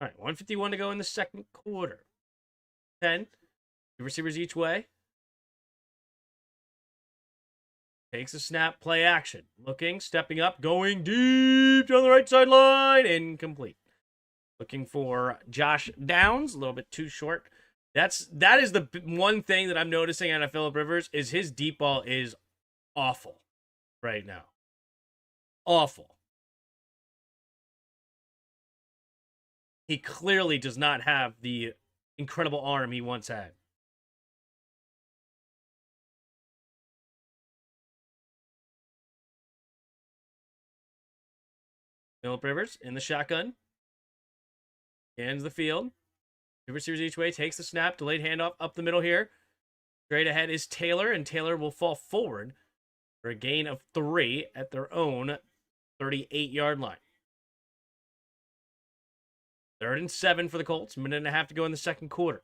All right, 151 to go in the second quarter. 10. Two receivers each way. Takes a snap, play action. Looking, stepping up, going deep down the right sideline. Incomplete. Looking for Josh Downs, a little bit too short. That is the one thing that I'm noticing out of Phillip Rivers is his deep ball is awful right now. Awful. He clearly does not have the incredible arm he once had. Phillip Rivers in the shotgun. Scans the field. Two receivers each way. Takes the snap. Delayed handoff up the middle here. Straight ahead is Taylor, and Taylor will fall forward for a gain of 3 at their own 38-yard line. 3rd and 7 for the Colts. Minute and a half to go in the second quarter.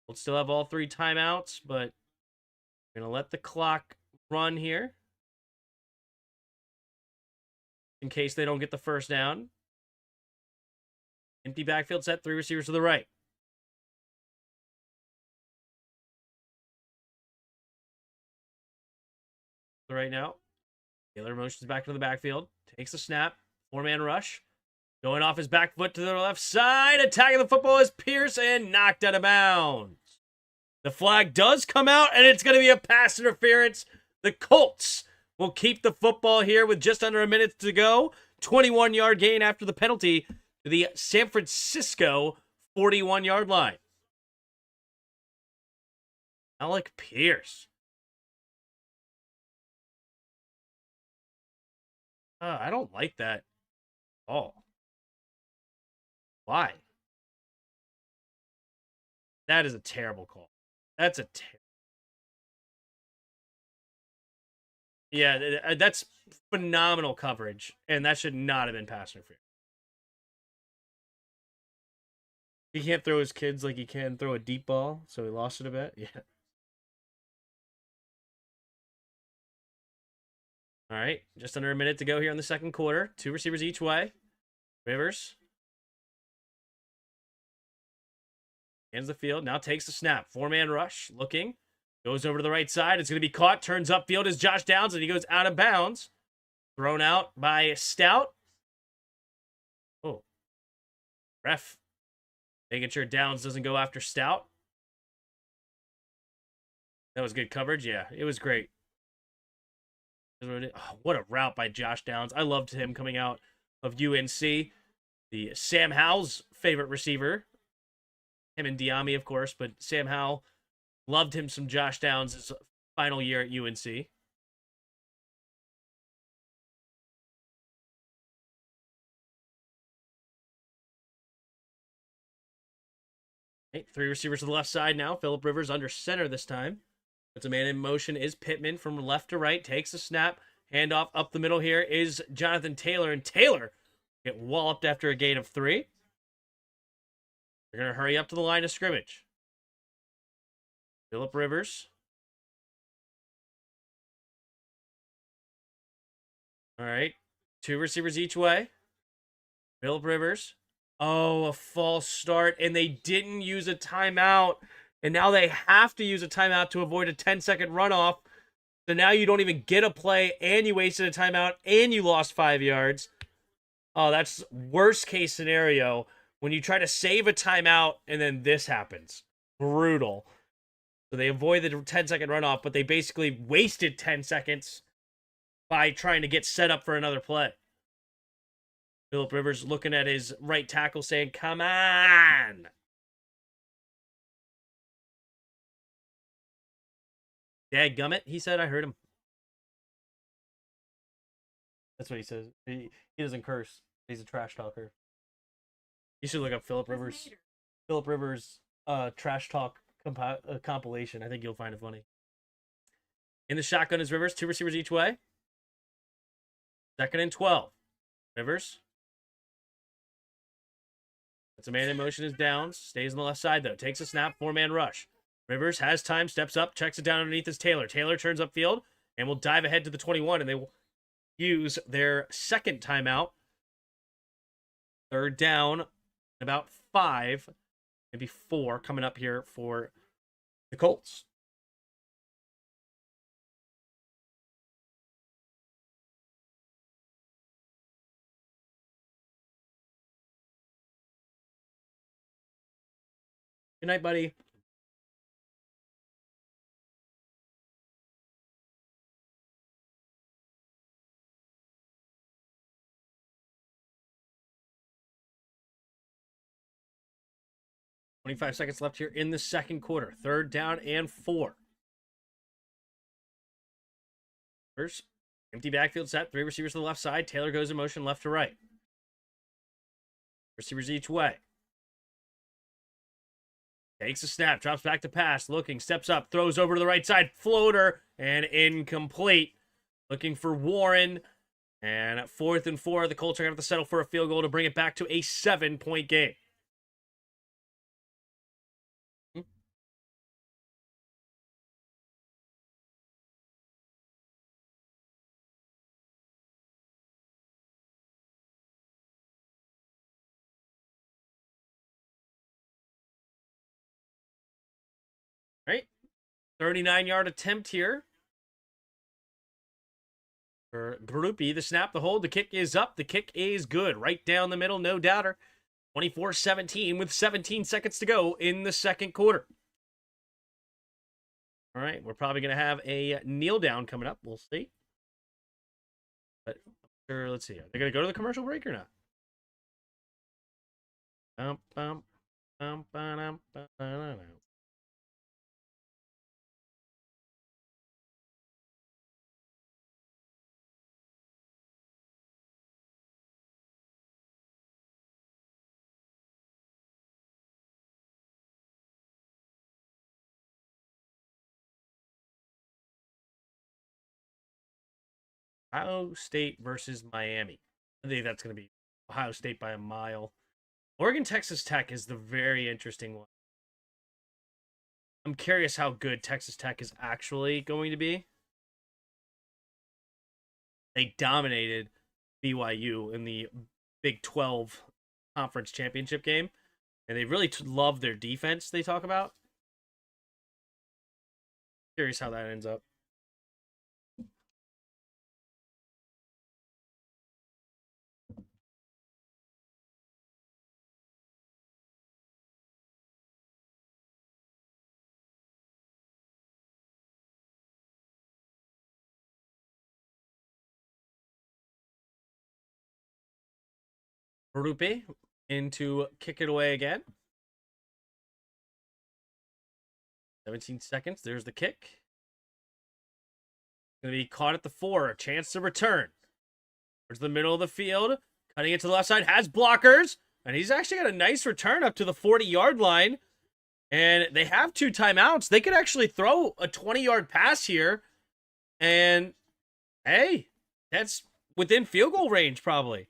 Colts still have all 3 timeouts, but we're going to let the clock run here in case they don't get the first down. Empty backfield set, 3 receivers to the right. Right now, Taylor motions back to the backfield, takes a snap, 4-man rush, going off his back foot to the left side, attacking the football is Pierce and knocked out of bounds. The flag does come out, and it's going to be a pass interference. The Colts will keep the football here with just under a minute to go. 21-yard gain after the penalty to the San Francisco 41-yard line. Alec Pierce. I don't like that at all. Why? That is a terrible call. That's a yeah, that's phenomenal coverage, and that should not have been pass interference. He can't throw his kids like he can throw a deep ball, so he lost it a bit. Yeah. All right, just under a minute to go here in the second quarter. 2 receivers each way. Rivers hands the field, now takes the snap. 4-man rush, looking. Goes over to the right side. It's going to be caught. Turns upfield is Josh Downs, and he goes out of bounds. Thrown out by Stout. Oh. Ref making sure Downs doesn't go after Stout. That was good coverage. Yeah, it was great. Oh, what a route by Josh Downs. I loved him coming out of UNC. The Sam Howell's favorite receiver. Him and Diami, of course, but Sam Howell loved him some Josh Downs his final year at UNC. Okay, 3 receivers to the left side now. Phillip Rivers under center this time. It's a man in motion is Pittman from left to right. Takes a snap. Handoff up the middle here is Jonathan Taylor. And Taylor get walloped after a gain of 3. They're going to hurry up to the line of scrimmage. Phillip Rivers All right. 2 receivers each way. Phillip Rivers. Oh, a false start. And they didn't use a timeout. And now they have to use a timeout to avoid a 10-second runoff. So now you don't even get a play, and you wasted a timeout, and you lost 5 yards. Oh, that's worst case scenario when you try to save a timeout and then this happens. Brutal. So they avoid the 10-second runoff, but they basically wasted 10 seconds by trying to get set up for another play. Phillip Rivers looking at his right tackle saying, come on. Dadgummit, he said. I heard him. That's what he says. He doesn't curse. He's a trash talker. You should look up Phillip Rivers. Phillip Rivers trash talk compilation. I think you'll find it funny. In the shotgun is Rivers. 2 receivers each way. 2nd and 12. Rivers. It's a man in motion is down. Stays on the left side, though. Takes a snap. 4-man rush. Rivers has time. Steps up. Checks it down underneath his Taylor. Taylor turns upfield and will dive ahead to the 21. And they will use their second timeout. 3rd down. About 5. Maybe 4 coming up here for the Colts. Good night, buddy. .25 seconds left here in the second quarter. 3rd down and 4. First, empty backfield set. 3 receivers to the left side. Taylor goes in motion left to right. Receivers each way. Takes a snap, drops back to pass, looking, steps up, throws over to the right side, floater, and incomplete. Looking for Warren. And at 4th and 4, the Colts are going to have to settle for a field goal to bring it back to a 7-point game. Right? 39-yard attempt here for Groupie. The snap, the hold, the kick is up. The kick is good. Right down the middle, no doubter. 24-17 with 17 seconds to go in the second quarter. All right, we're probably going to have a kneel down coming up. We'll see. But sure, let's see. Are they going to go to the commercial break or not? Ohio State versus Miami. I think that's going to be Ohio State by a mile. Oregon, Texas Tech is the very interesting one. I'm curious how good Texas Tech is actually going to be. They dominated BYU in the Big 12 conference championship game, and they really love their defense they talk about. Curious how that ends up. Rupe into kick it away again. 17 seconds. There's the kick. Going to be caught at the 4. A chance to return. Towards the middle of the field. Cutting it to the left side. Has blockers. And he's actually got a nice return up to the 40-yard line. And they have 2 timeouts. They could actually throw a 20-yard pass here. And, hey, that's within field goal range probably.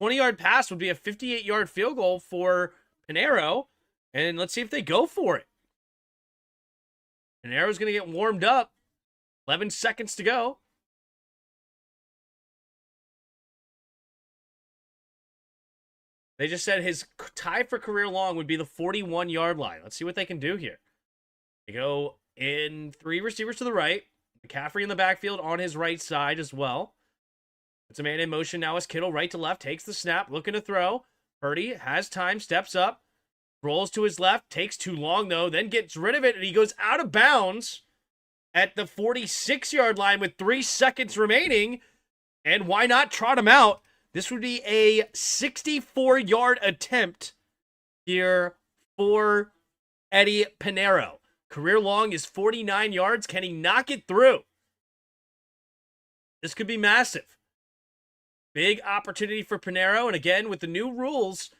20-yard pass would be a 58-yard field goal for Pinheiro. And let's see if they go for it. Pinheiro's going to get warmed up. 11 seconds to go. They just said his tie for career long would be the 41-yard line. Let's see what they can do here. They go in 3 receivers to the right. McCaffrey in the backfield on his right side as well. It's a man in motion now as Kittle right to left, takes the snap, looking to throw. Purdy has time, steps up, rolls to his left, takes too long though, then gets rid of it, and he goes out of bounds at the 46-yard line with 3 seconds remaining. And why not trot him out? This would be a 64-yard attempt here for Eddie Pinheiro. Career long is 49 yards. Can he knock it through? This could be massive. Big opportunity for Pinheiro. And again, with the new rules,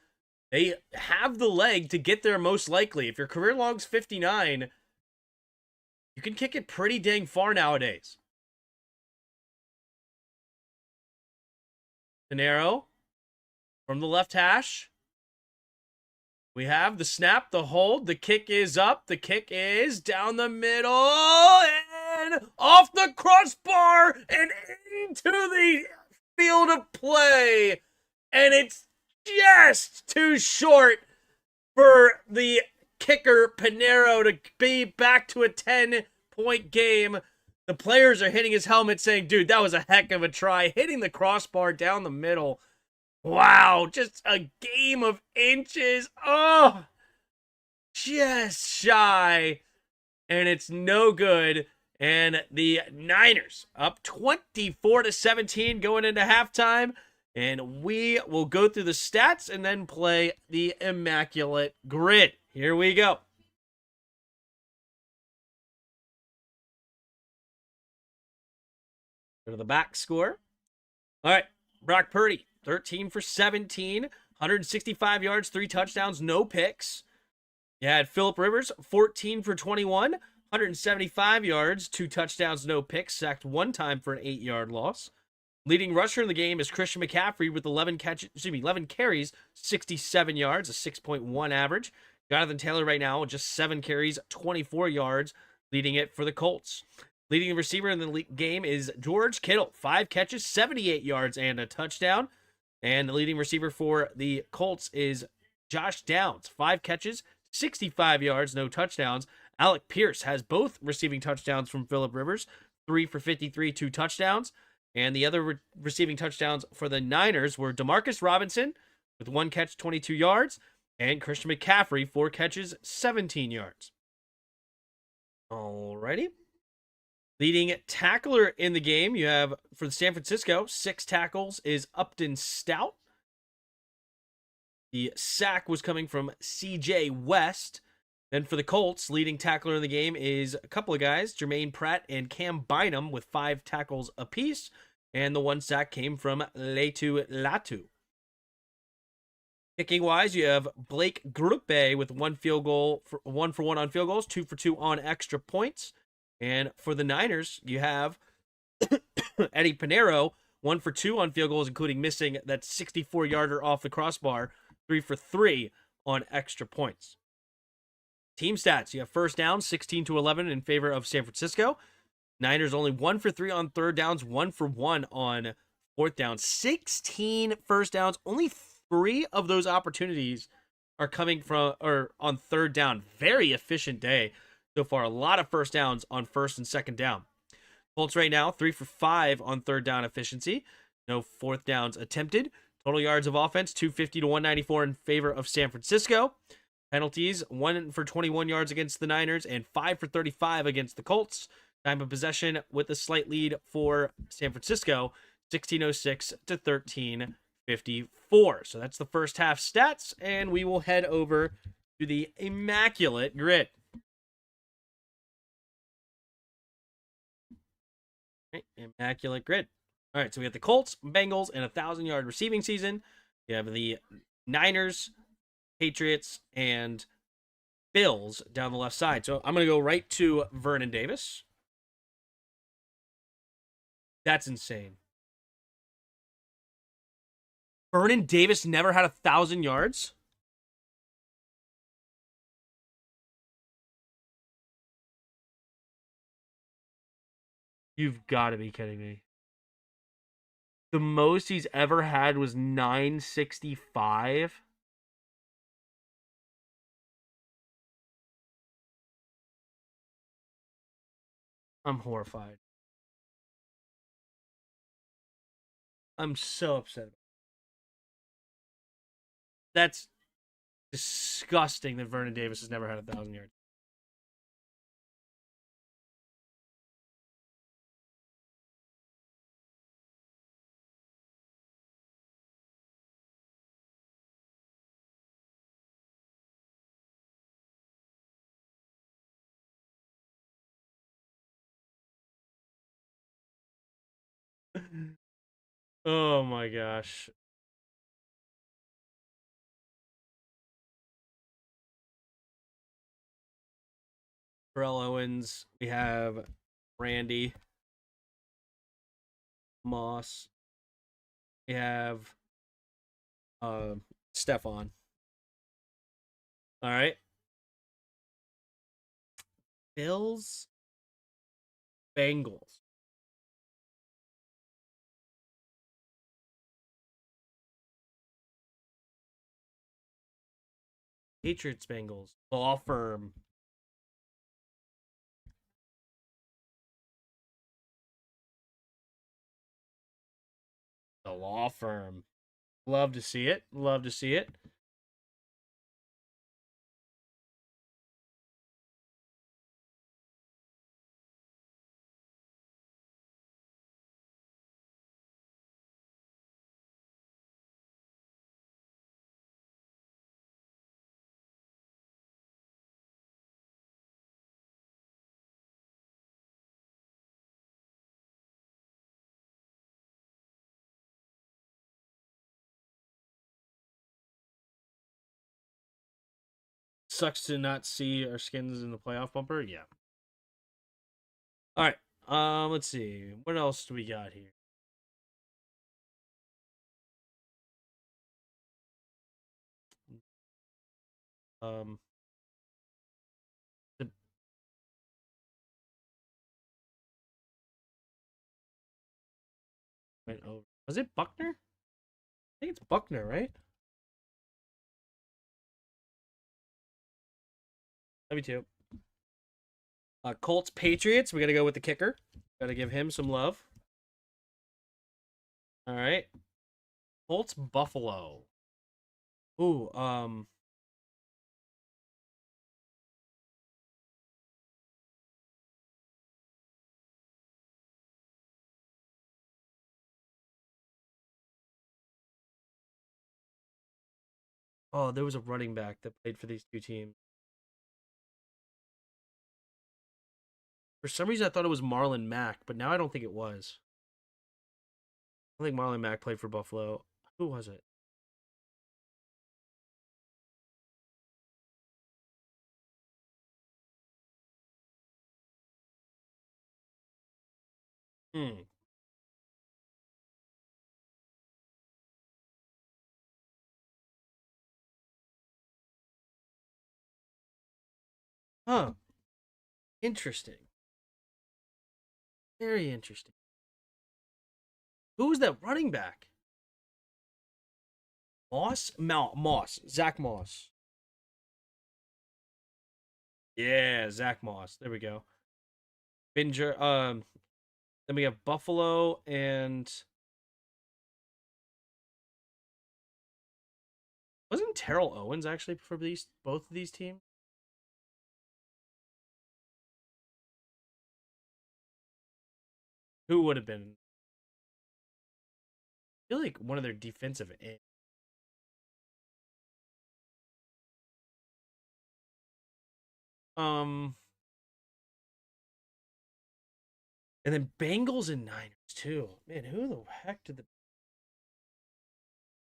they have the leg to get there most likely. If your career long's 59, you can kick it pretty dang far nowadays. Pinheiro from the left hash. We have the snap, the hold, the kick is up, the kick is down the middle, and off the crossbar, and into the field of play. And it's just too short for the kicker, Pinheiro, to be back to a 10-point game. The players are hitting his helmet saying, dude, that was a heck of a try. Hitting the crossbar down the middle. Wow, just a game of inches. Oh, just shy. And it's no good. And the Niners up 24-17 going into halftime. And we will go through the stats and then play the Immaculate Grid. Here we go. Go to the back score. All right, Brock Purdy, 13 for 17, 165 yards, 3 touchdowns, no picks. You had Phillip Rivers, 14 for 21, 175 yards, 2 touchdowns, no picks, sacked 1 time for an 8-yard loss. Leading rusher in the game is Christian McCaffrey with 11 carries, 67 yards, a 6.1 average. Jonathan Taylor right now, just 7 carries, 24 yards, leading it for the Colts. Leading the receiver in the game is George Kittle, 5 catches, 78 yards, and a touchdown. And the leading receiver for the Colts is Josh Downs, 5 catches, 65 yards, no touchdowns. Alec Pierce has both receiving touchdowns from Phillip Rivers, 3 for 53, 2 touchdowns. And the other receiving touchdowns for the Niners were Demarcus Robinson with 1 catch, 22 yards, and Christian McCaffrey, 4 catches, 17 yards. Alrighty. Leading tackler in the game, you have for San Francisco, 6 tackles is Upton Stout. The sack was coming from CJ West. Then for the Colts, leading tackler in the game is a couple of guys, Jermaine Pratt and Cam Bynum with 5 tackles apiece. And the 1 sack came from Letu Latu. Kicking wise, you have Blake Grupe with 1 field goal, 1 for 1 on field goals, 2 for 2 on extra points. And for the Niners, you have Eddie Pinheiro, 1 for 2 on field goals, including missing that 64-yarder off the crossbar, 3 for 3 on extra points. Team stats, you have first down, 16-11 in favor of San Francisco. Niners only 1 for 3 on third downs, 1 for 1 on fourth down. 16 first downs, only 3 of those opportunities are coming from or on third down. Very efficient day so far. A lot of first downs on first and second down. Colts right now, 3 for 5 on third down efficiency. No fourth downs attempted. Total yards of offense, 250 to 194 in favor of San Francisco. Penalties, 1 for 21 yards against the Niners and 5 for 35 against the Colts. Time of possession with a slight lead for San Francisco, 16:06 to 13:54. So that's the first half stats, and we will head over to the Immaculate Grid. Immaculate Grid. All right, so we have the Colts, Bengals, and 1,000-yard receiving season. You have the Niners, Patriots, and Bills down the left side. So I'm going to go right to Vernon Davis. That's insane. Vernon Davis never had 1,000 yards? You've got to be kidding me. The most he's ever had was 965. I'm horrified. I'm so upset. That's disgusting that Vernon Davis has never had 1,000 yards. Oh my gosh. Terrell Owens. We have Randy Moss. We have uh, Stefan. All right. Bills, Bengals. Patriots, Bengals. Law firm. The law firm. Love to see it. Love to see it. Sucks to not see our skins in the playoff bumper. Yeah. All right. Let's see. What else do we got here? Um, the, went over. Was it Buckner? I think it's Buckner, right? Me too. Colts Patriots. We got to go with the kicker. Got to give him some love. All right. Colts Buffalo. Ooh. Oh, there was a running back that played for these two teams. For some reason, I thought it was Marlon Mack, but now I don't think it was. I think Marlon Mack played for Buffalo. Who was it? Hmm. Huh. Interesting. Very interesting. Who was that running back? Moss? Moss. Zach Moss. Yeah, Zach Moss. There we go. Binger. Then we have Buffalo and wasn't Terrell Owens actually for these both of these teams? Who would have been? I feel like one of their defensive ends. Um, and then Bengals and Niners too. Man, who the heck did the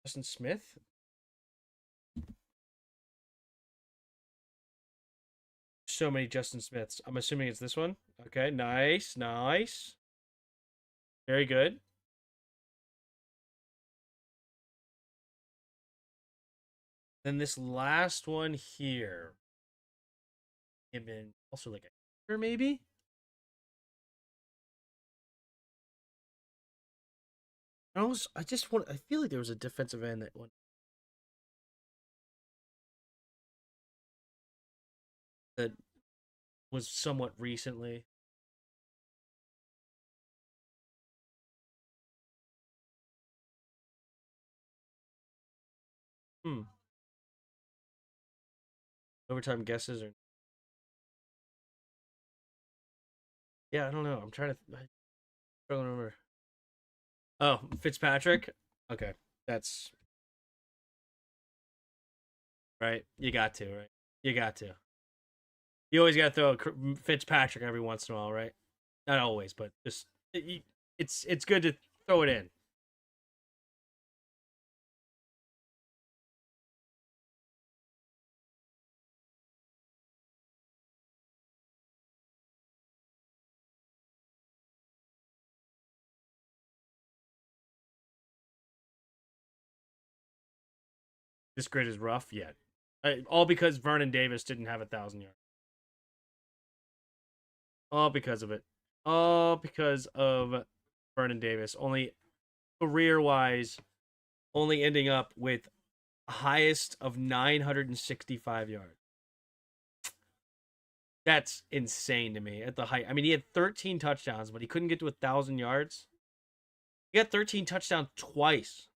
Justin Smith? So many Justin Smiths. I'm assuming it's this one. Okay, nice, nice. Very good. Then this last one here. Him in also like a kicker, maybe? I just want I feel like there was a defensive end that one that was somewhat recently. Hmm. Overtime guesses or yeah, I don't know. I'm trying to. I don't remember. Oh, Fitzpatrick. Okay, that's right. You got to right. You got to. You always got to throw a Fitzpatrick every once in a while, right? Not always, but just it's good to throw it in. This grid is rough yet. All because Vernon Davis didn't have 1,000 yards. All because of it. All because of Vernon Davis. Only career wise, only ending up with a highest of 965 yards. That's insane to me at the height. I mean, he had 13 touchdowns, but he couldn't get to 1,000 yards. He got 13 touchdowns twice.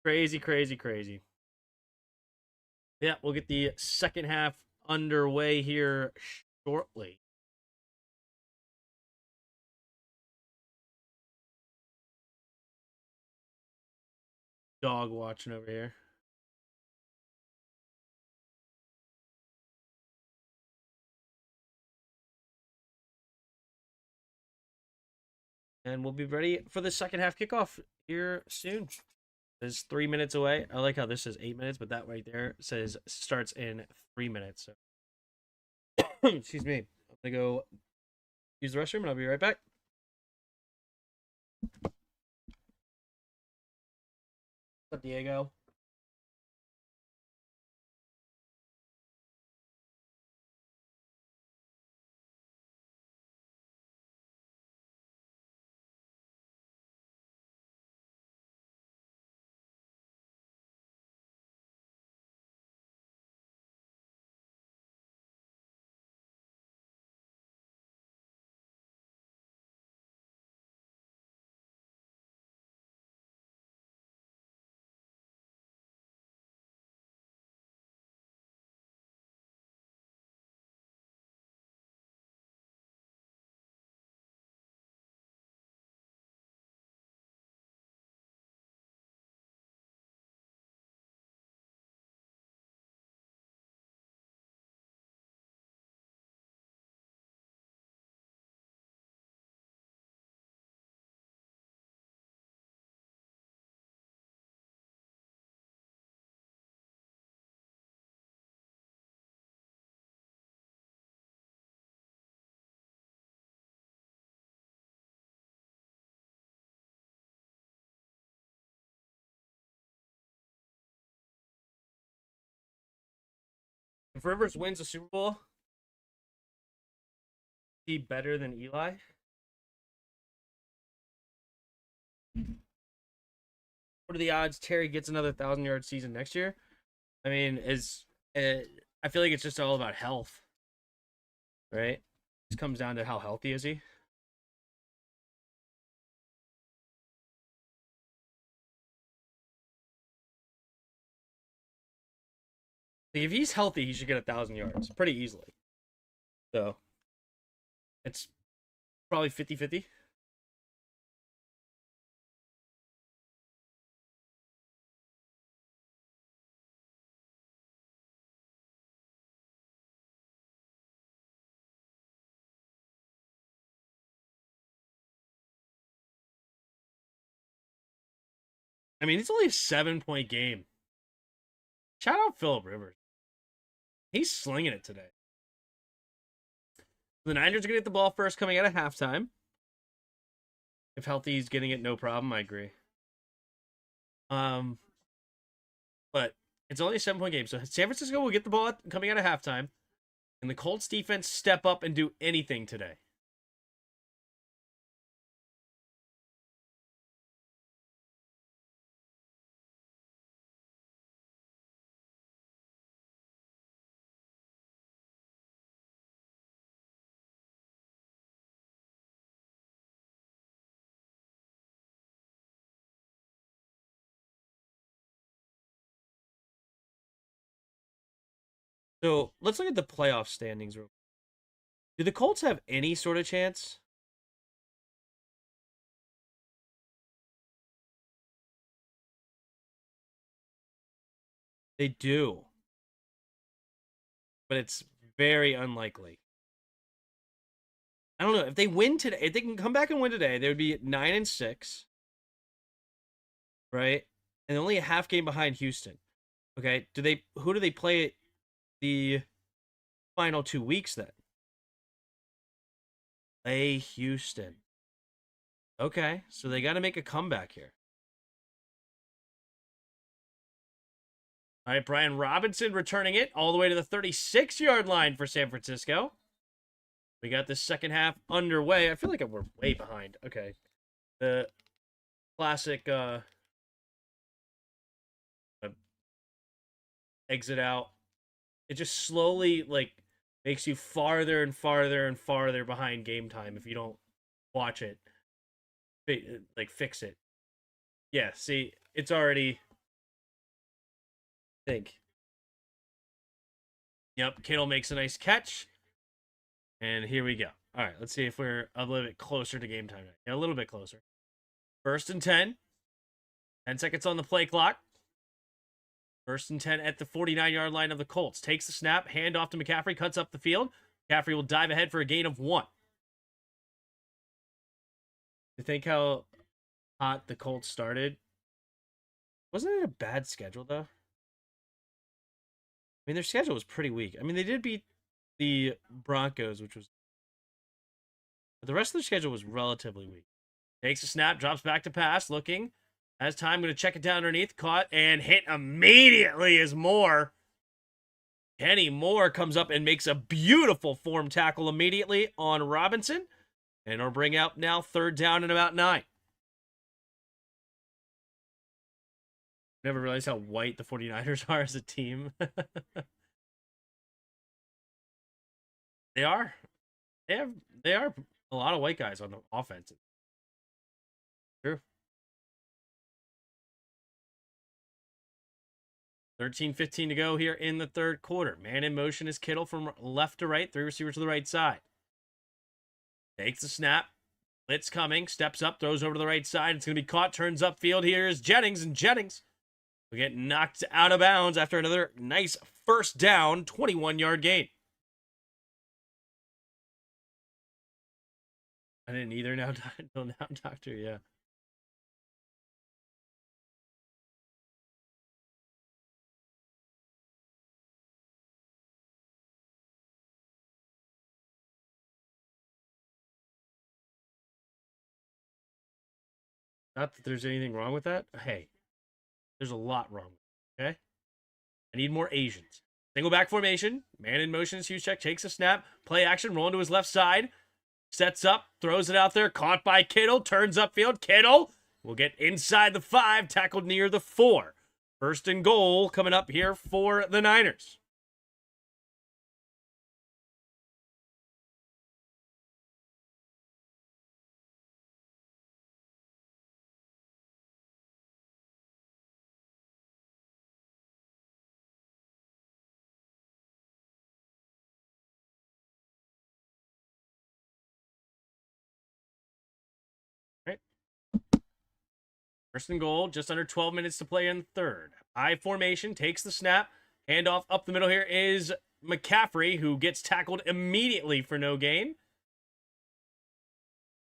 Crazy, crazy, crazy. Yeah, we'll get the second half underway here shortly. Dog watching over here. And we'll be ready for the second half kickoff here soon. It's 3 minutes away. I like how this says 8 minutes, but that right there says starts in 3 minutes. So, excuse me. I'm gonna go use the restroom, and I'll be right back. What's up, Diego? If Rivers wins the Super Bowl, is he better than Eli? What are the odds Terry gets another 1,000 yard season next year? I mean, I feel like it's just all about health, right? It comes down to how healthy is he. Like if he's healthy, he should get 1,000 yards pretty easily. So it's probably 50-50. I mean, it's only a 7 point game. Shout out Philip Rivers. He's slinging it today. The Niners are going to get the ball first coming out of halftime. If healthy, he's getting it no problem. I agree. Um, but it's only a 7 point game. So San Francisco will get the ball coming out of halftime. And the Colts defense step up and do anything today. So let's look at the playoff standings. Do the Colts have any sort of chance? They do, but it's very unlikely. I don't know if they win today. If they can come back and win today, they would be 9-6, right? And only a half game behind Houston. Okay, who do they play the final 2 weeks then? Play Houston. Okay, so they got to make a comeback here. All right, Brian Robinson returning it all the way to the 36-yard line for San Francisco. We got the second half underway. I feel like we're way behind. Okay. The classic exit out. It just slowly makes you farther and farther and farther behind game time if you don't watch it. Fix it. Yeah, see, it's already think. Yep, Kittle makes a nice catch. And here we go. All right, let's see if we're a little bit closer to game time. Yeah, a little bit closer. 1st and 10. 10 seconds on the play clock. 1st and 10 at the 49-yard line of the Colts. Takes the snap, hand off to McCaffrey, cuts up the field. McCaffrey will dive ahead for a gain of 1. You think how hot the Colts started? Wasn't it a bad schedule, though? I mean, their schedule was pretty weak. I mean, they did beat the Broncos, which was... But the rest of their schedule was relatively weak. Takes a snap, drops back to pass, looking. Has time, going to check it down underneath. Caught and hit immediately is Moore. Kenny Moore comes up and makes a beautiful form tackle immediately on Robinson. And it'll bring out now 3rd down and about 9. Never realized how white the 49ers are as a team. They are. They are a lot of white guys on the offense. True. 13:15 to go here in the 3rd quarter. Man in motion is Kittle from left to right. 3 receivers to the right side. Takes the snap. Blitz coming. Steps up. Throws over to the right side. It's going to be caught. Turns upfield. Here's Jennings. And Jennings will get knocked out of bounds after another nice 1st down, 21-yard gain. I didn't either now until now, Doctor. Yeah. Not that there's anything wrong with that. Hey, there's a lot wrong. Okay? I need more Asians. Single back formation. Man in motion is Juszczyk. Takes a snap. Play action. Rolling to his left side. Sets up. Throws it out there. Caught by Kittle. Turns upfield. Kittle will get inside the 5. Tackled near the 4. 1st and goal coming up here for the Niners. Right. 1st and goal, just under 12 minutes to play in the 3rd. I formation, takes the snap. Handoff up the middle here is McCaffrey, who gets tackled immediately for no gain.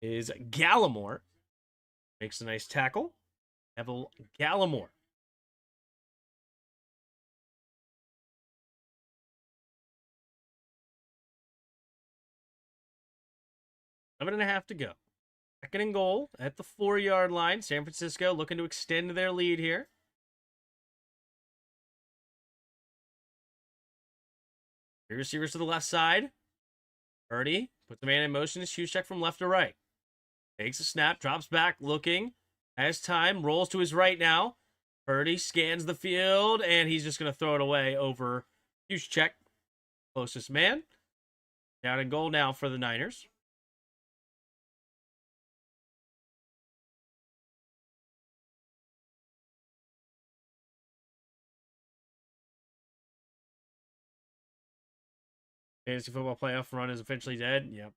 Is Gallimore. Makes a nice tackle. Neville Gallimore. 11.5 to go. 2nd and goal at the 4-yard line. San Francisco looking to extend their lead here. Three receivers to the left side. Purdy puts the man in motion. It's Juszczyk from left to right. Takes a snap, drops back, looking. Has time, rolls to his right now. Purdy scans the field, and he's just going to throw it away over Juszczyk, closest man. Down and goal now for the Niners. Fantasy football playoff run is officially dead. Yep.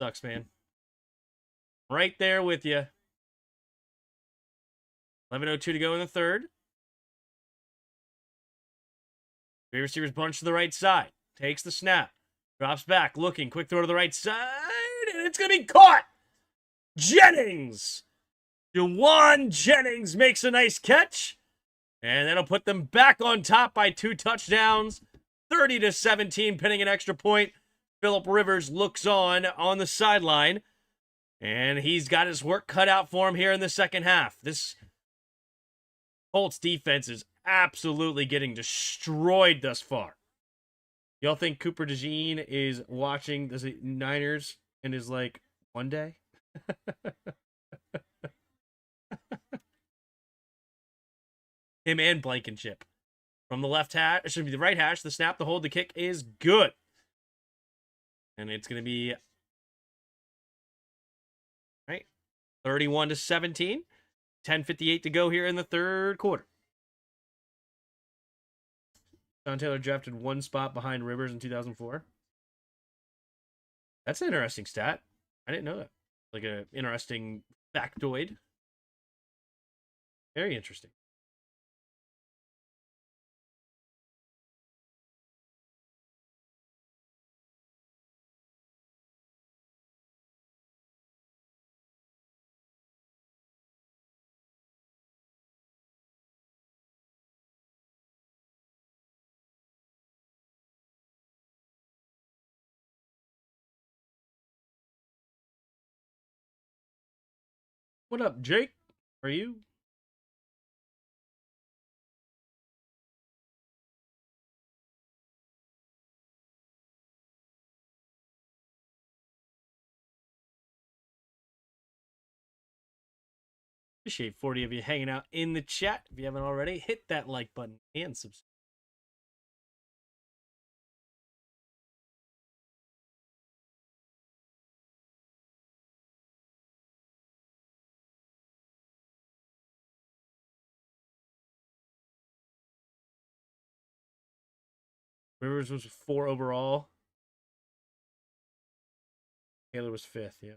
Sucks, man. Right there with you. 11:02 to go in the third. Three receivers bunch to the right side. Takes the snap. Drops back. Looking. Quick throw to the right side. And it's going to be caught. Jennings. Juwan Jennings makes a nice catch. And that'll put them back on top by 2 touchdowns. 30-17, pinning an extra point. Philip Rivers looks on the sideline. And he's got his work cut out for him here in the second half. This Colts defense is absolutely getting destroyed thus far. Y'all think Cooper DeJean is watching the Niners and is like, one day? Him and Blankenship. From the left hash, it should be the right hash. The snap, the hold, the kick is good. And it's going to be 31-17. 10:58 to go here in the third quarter. Sean Taylor drafted 1 spot behind Rivers in 2004. That's an interesting stat. I didn't know that. Like an interesting factoid. Very interesting. What up, Jake? How are you? Appreciate 40 of you hanging out in the chat. If you haven't already, hit that like button and subscribe. Rivers was 4 overall. Taylor was 5th, yeah.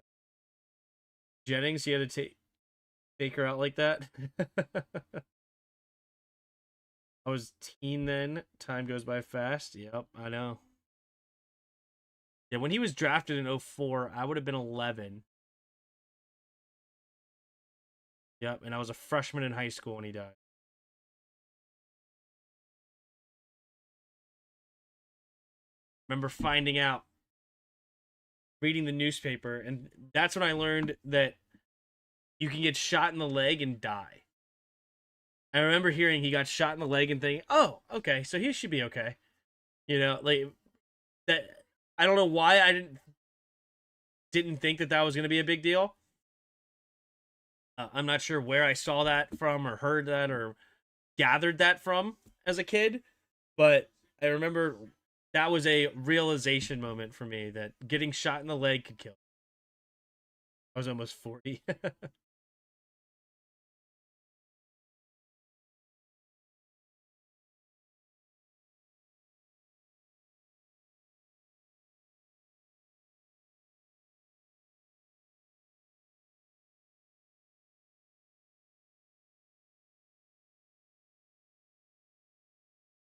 Jennings, you had to take her out like that. I was teen then. Time goes by fast. Yep, I know. Yeah, when he was drafted in 04, I would have been 11. Yep, and I was a freshman in high school when he died. Remember finding out, reading the newspaper, and that's when I learned that you can get shot in the leg and die. I remember hearing he got shot in the leg and thinking, oh, okay, so he should be okay. You know, like, that. I don't know why I didn't think that was going to be a big deal. I'm not sure where I saw that from or heard that or gathered that from as a kid, but I remember that was a realization moment for me that getting shot in the leg could kill. I was almost 40.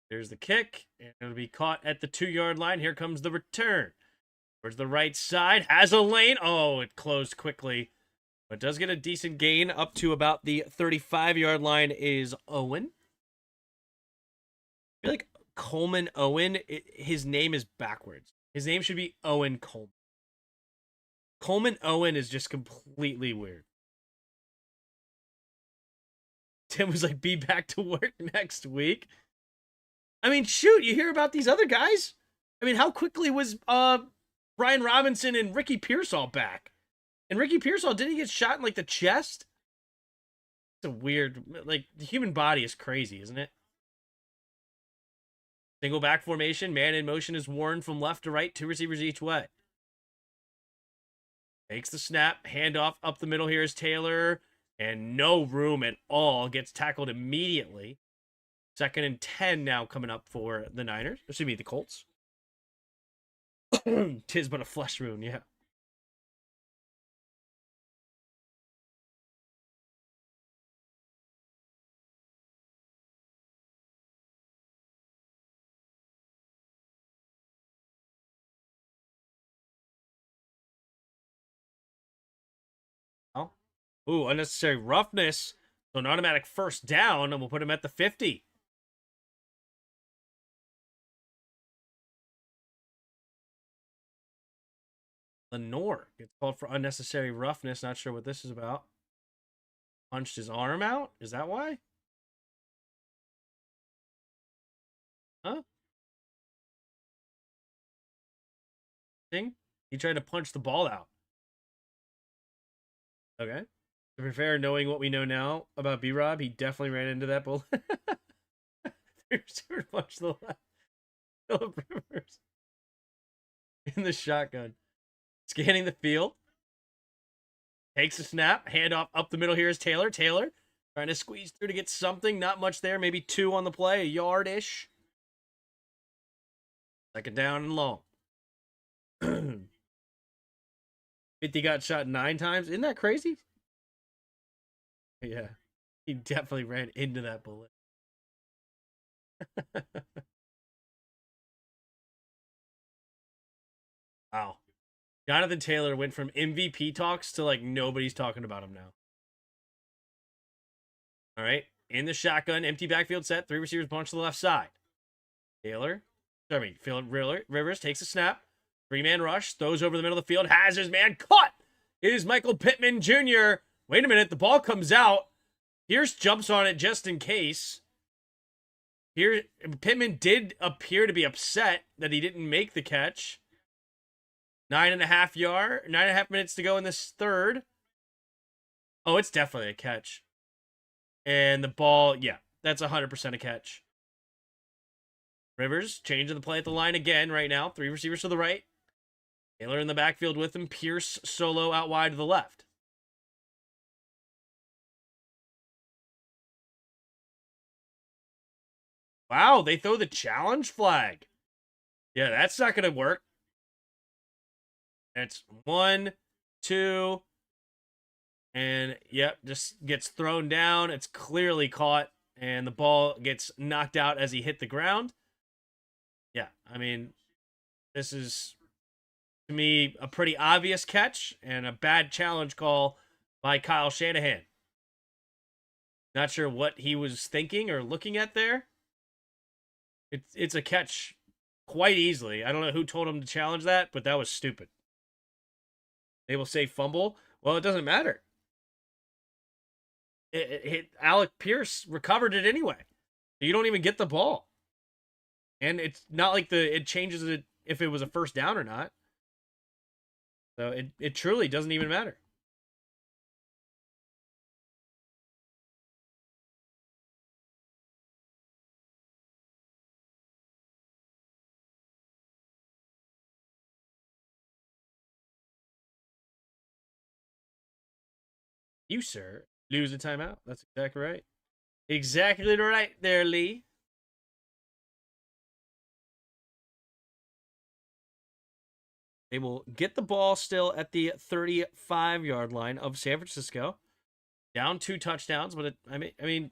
There's the kick, and it'll be caught at the 2-yard line. Here comes the return. Towards the right side, has a lane. Oh, it closed quickly. But does get a decent gain up to about the 35-yard line is Owen. I feel like Coleman Owen, his name is backwards. His name should be Owen Coleman. Coleman Owen is just completely weird. Tim was like, be back to work next week. I mean, shoot, you hear about these other guys? I mean, how quickly was Brian Robinson and Ricky Pearsall back? And Ricky Pearsall, didn't he get shot in, like, the chest? It's a weird, like, the human body is crazy, isn't it? Single back formation, man in motion is Warren from left to right, 2 receivers each way. Takes the snap, handoff up the middle here is Taylor, and no room at all, gets tackled immediately. 2nd and 10 now coming up for the Niners. Excuse me, the Colts. 'Tis but a flesh wound, yeah. Oh. Ooh, unnecessary roughness. So an automatic first down, and we'll put him at the 50. Lenore gets called for unnecessary roughness. Not sure what this is about. Punched his arm out? Is that why? Huh? Thing? He tried to punch the ball out. Okay. To be fair, knowing what we know now about B-Rob, he definitely ran into that bullet. Receiver punched the left. Philip Rivers in the shotgun. Scanning the field. Takes a snap. Handoff up the middle here is Taylor. Taylor trying to squeeze through to get something. Not much there. Maybe 2 on the play. A yard-ish. Second down and long. 50 got shot 9 times. Isn't that crazy? Yeah. He definitely ran into that bullet. Wow. Jonathan Taylor went from MVP talks to like nobody's talking about him now. All right. In the shotgun, empty backfield set, 3 receivers bunch to the left side. Taylor, Philip Rivers takes a snap. 3-man rush, throws over the middle of the field, has his man caught. It is Michael Pittman Jr. Wait a minute, the ball comes out. Pierce jumps on it just in case. Here, Pittman did appear to be upset that he didn't make the catch. 9.5 minutes to go in this third. Oh, it's definitely a catch. And the ball, yeah, that's 100% a catch. Rivers changing the play at the line again right now. 3 receivers to the right. Taylor in the backfield with him. Pierce solo out wide to the left. Wow, they throw the challenge flag. Yeah, that's not going to work. It's 1, 2, and yep, just gets thrown down. It's clearly caught, and the ball gets knocked out as he hit the ground. Yeah, I mean, this is, to me, a pretty obvious catch and a bad challenge call by Kyle Shanahan. Not sure what he was thinking or looking at there. It's a catch quite easily. I don't know who told him to challenge that, but that was stupid. They will say fumble. Well, it doesn't matter. Alec Pierce recovered it anyway. You don't even get the ball. And it's not like it changes it if it was a first down or not. So it truly doesn't even matter. You, sir, lose a timeout. That's exactly right. Exactly right there, Lee. They will get the ball still at the 35-yard line of San Francisco. Down 2 touchdowns, but I mean,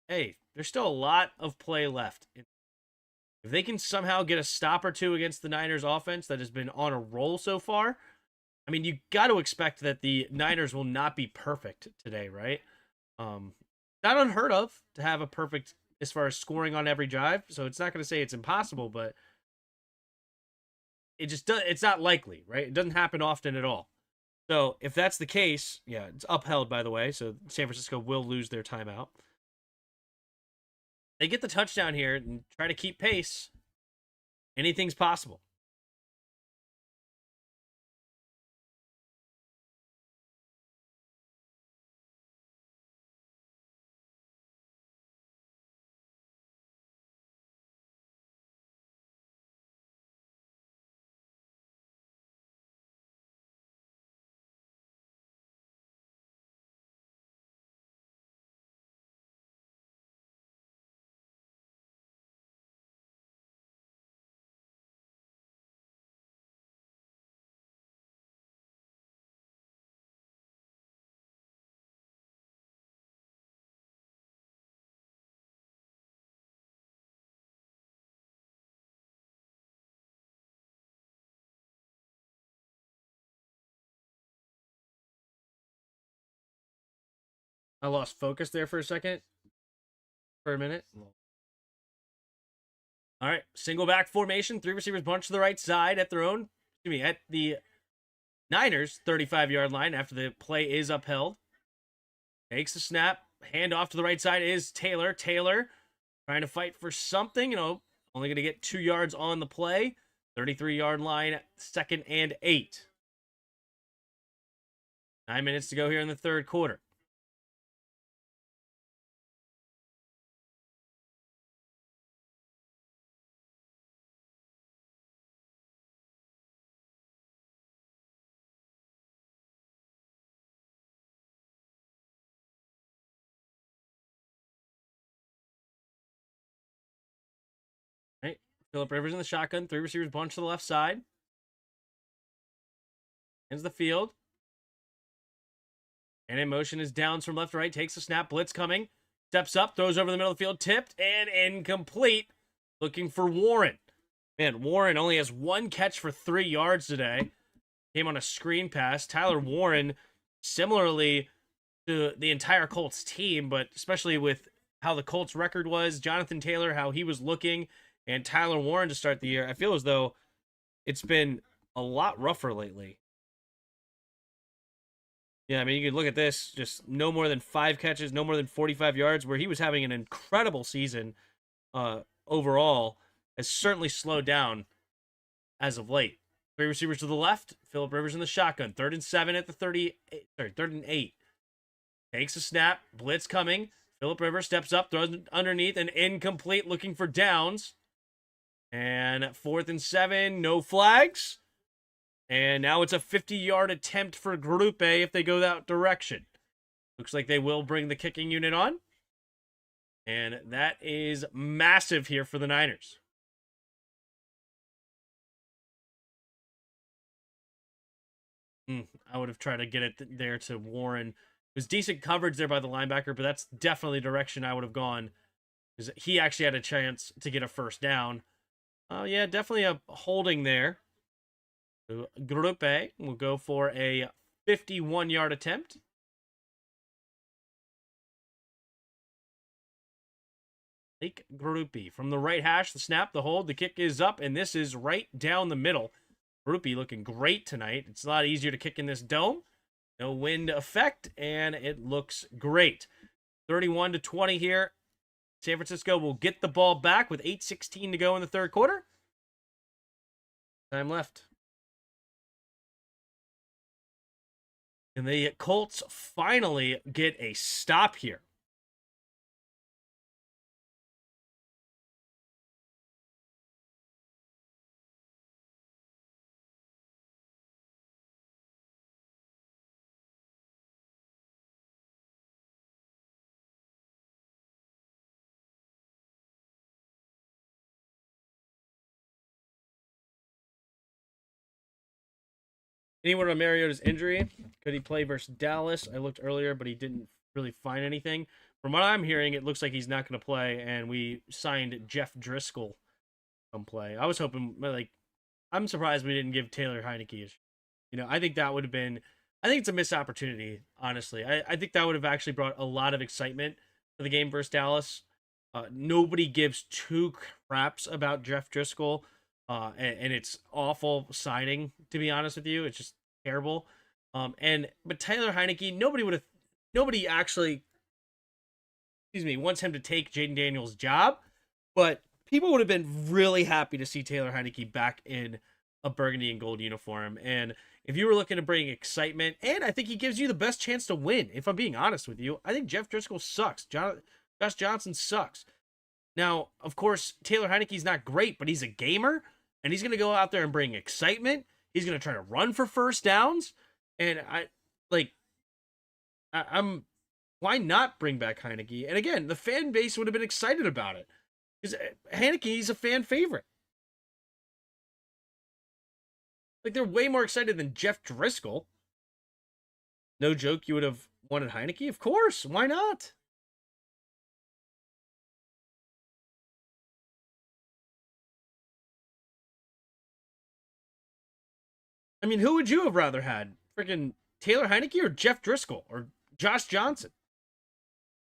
hey, there's still a lot of play left. If they can somehow get a stop or 2 against the Niners offense that has been on a roll so far, I mean, you got to expect that the Niners will not be perfect today, right? Not unheard of to have a perfect as far as scoring on every drive. So it's not going to say it's impossible, but it's not likely, right? It doesn't happen often at all. So if that's the case, yeah, it's upheld, by the way. So San Francisco will lose their timeout. They get the touchdown here and try to keep pace. Anything's possible. I lost focus there for a second. For a minute. All right. Single back formation. 3 receivers bunch to the right side at their own. Excuse me, at the Niners' 35-yard line after the play is upheld. Takes the snap. Hand off to the right side is Taylor. Taylor trying to fight for something. Only going to get 2 yards on the play. 33-yard line, 2nd and 8. 9 minutes to go here in the third quarter. Right. Philip Rivers in the shotgun. 3 receivers bunch to the left side. Ends the field. And in motion is downs from left to right. Takes the snap. Blitz coming. Steps up. Throws over the middle of the field. Tipped and incomplete. Looking for Warren. Man, Warren only has 1 catch for 3 yards today. Came on a screen pass. Tyler Warren, similarly to the entire Colts team, but especially with how the Colts record was, Jonathan Taylor, how he was looking, and Tyler Warren to start the year, I feel as though it's been a lot rougher lately. Yeah, I mean, you could look at this, just no more than 5 catches, no more than 45 yards, where he was having an incredible season overall, has certainly slowed down as of late. 3 receivers to the left, Philip Rivers in the shotgun. 3rd and 7 at the 38, 3rd and 8. Takes a snap, blitz coming. Philip Rivers steps up, throws underneath, and incomplete, looking for downs. And 4th and 7, no flags. And now it's a 50-yard attempt for Group A if they go that direction. Looks like they will bring the kicking unit on. And that is massive here for the Niners. I would have tried to get it there to Warren. It was decent coverage there by the linebacker, but that's definitely the direction I would have gone. Because he actually had a chance to get a first down. Yeah, definitely a holding there. So Group A will go for a 51-yard attempt. Take Group B. From the right hash, the snap, the hold, the kick is up, and this is right down the middle. Group B looking great tonight. It's a lot easier to kick in this dome. No wind effect, and it looks great. 31-20 here. San Francisco will get the ball back with 8:16 to go in the third quarter. Time left. And the Colts finally get a stop here. Any word on Mariota's injury? Could he play versus Dallas? I looked earlier, but he didn't really find anything. From what I'm hearing, it looks like he's not going to play, and we signed Jeff Driscoll to play. I was hoping, I'm surprised we didn't give Taylor Heineke. I think that would have been, I think it's a missed opportunity, honestly. I think that would have actually brought a lot of excitement for the game versus Dallas. Nobody gives 2 craps about Jeff Driscoll. And it's awful signing, to be honest with you. It's just terrible. But Tyler Heineke, nobody actually, wants him to take Jaden Daniels' job. But people would have been really happy to see Taylor Heineke back in a burgundy and gold uniform. And if you were looking to bring excitement, and I think he gives you the best chance to win, if I'm being honest with you, I think Jeff Driscoll sucks. Josh Johnson sucks. Now, of course, Taylor Heineke's not great, but he's a gamer. And he's going to go out there and bring excitement. He's going to try to run for first downs. And why not bring back Heineke? And again, the fan base would have been excited about it. Because Heineke's a fan favorite. They're way more excited than Jeff Driscoll. No joke, you would have wanted Heineke? Of course. Why not? I mean, who would you have rather had? Freaking Taylor Heineke or Jeff Driscoll or Josh Johnson?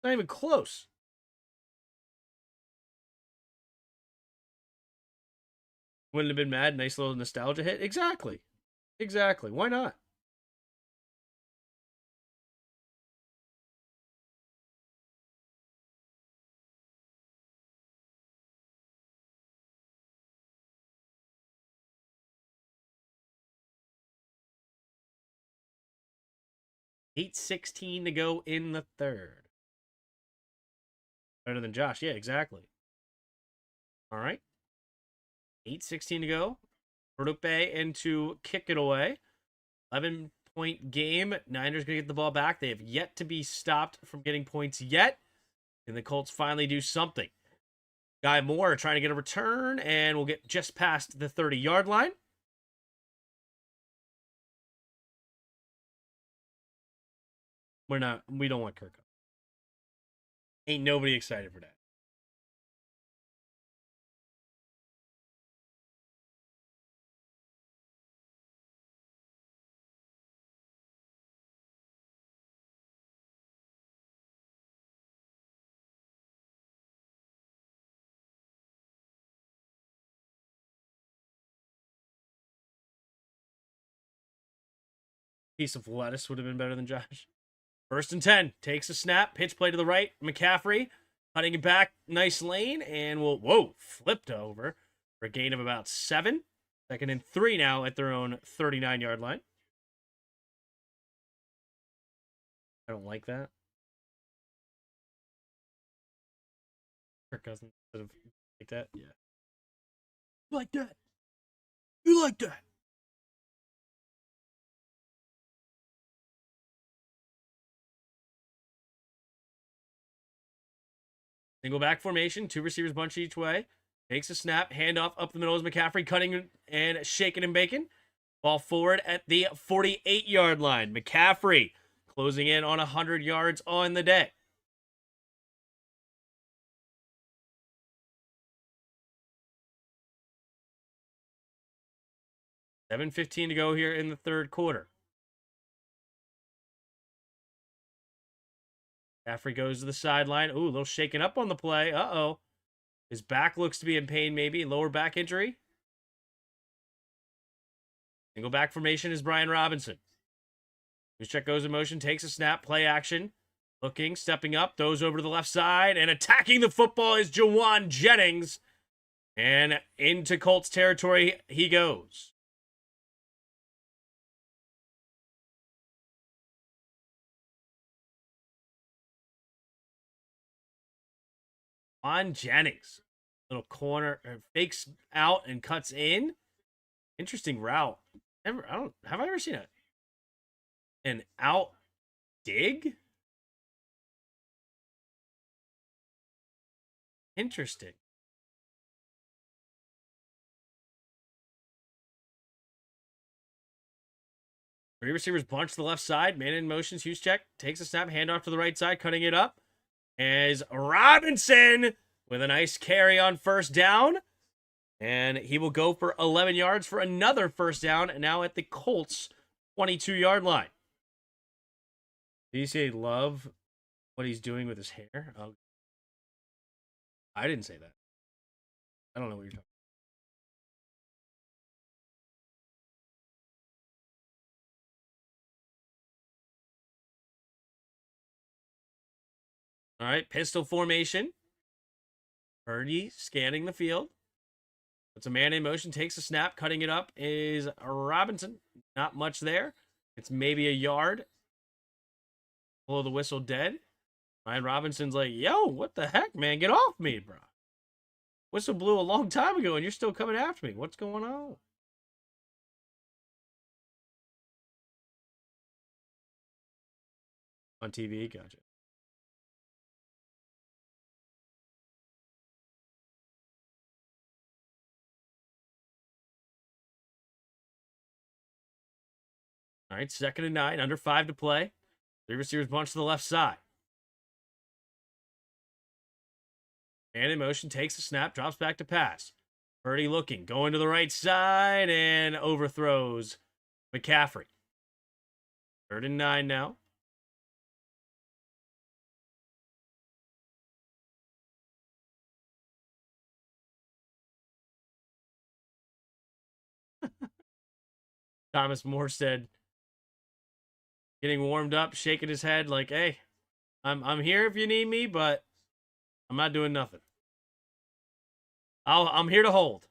Not even close. Wouldn't have been mad. Nice little nostalgia hit. Exactly. Exactly. Why not? $8:16 to go in the third. Better than Josh. Yeah, exactly. All right. 8:16 to go. Verdupe in to kick it away. 11-point game. Niners going to get the ball back. They have yet to be stopped from getting points yet. And the Colts finally do something. Guy Moore trying to get a return, and we'll get just past the 30-yard line. We don't want Kirk. Ain't nobody excited for that. Piece of lettuce would have been better than Josh. 1st and 10. Takes a snap. Pitch play to the right. McCaffrey cutting it back. Nice lane. And flipped over for a gain of about 7. 2nd and 3 now at their own 39-yard line. I don't like that. Kirk Cousins sort of like that. Yeah. Like that. You like that. Single back formation, 2 receivers bunch each way. Takes a snap, handoff up the middle is McCaffrey, cutting and shaking and baking. Ball forward at the 48-yard line. McCaffrey closing in on 100 yards on the day. $7:15 to go here in the third quarter. McCaffrey goes to the sideline. Ooh, a little shaken up on the play. Uh-oh. His back looks to be in pain, maybe. Lower back injury. Single back formation is Brian Robinson. Juszczyk goes in motion, takes a snap, play action. Looking, stepping up, throws over to the left side, and attacking the football is Jawan Jennings. And into Colts territory he goes. Jawan Jennings. Little corner, fakes out and cuts in. Interesting route. Have I ever seen an out dig? Interesting. Three receivers bunch to the left side. Man in motion. Juszczyk takes a snap. Handoff to the right side. Cutting it up. As Robinson with a nice carry on 1st down. And he will go for 11 yards for another 1st down. And now at the Colts 22-yard line. Did you say love what he's doing with his hair? Oh, I didn't say that. I don't know what you're talking about. All right, pistol formation. Purdy scanning the field. It's a man in motion, takes a snap, cutting it up is Robinson. Not much there. It's maybe a yard. Blow the whistle dead. Ryan Robinson's like, yo, what the heck, man? Get off me, bro. Whistle blew a long time ago, and you're still coming after me. What's going on? On TV, gotcha. All right, 2nd and 9, under 5 to play. 3 receivers bunch to the left side. Man in motion, takes a snap, drops back to pass. Purdy looking, going to the right side, and overthrows McCaffrey. 3rd and 9 now. Thomas Morstead getting warmed up, shaking his head like, hey, I'm here if you need me, but I'm not doing nothing. I'm here to hold.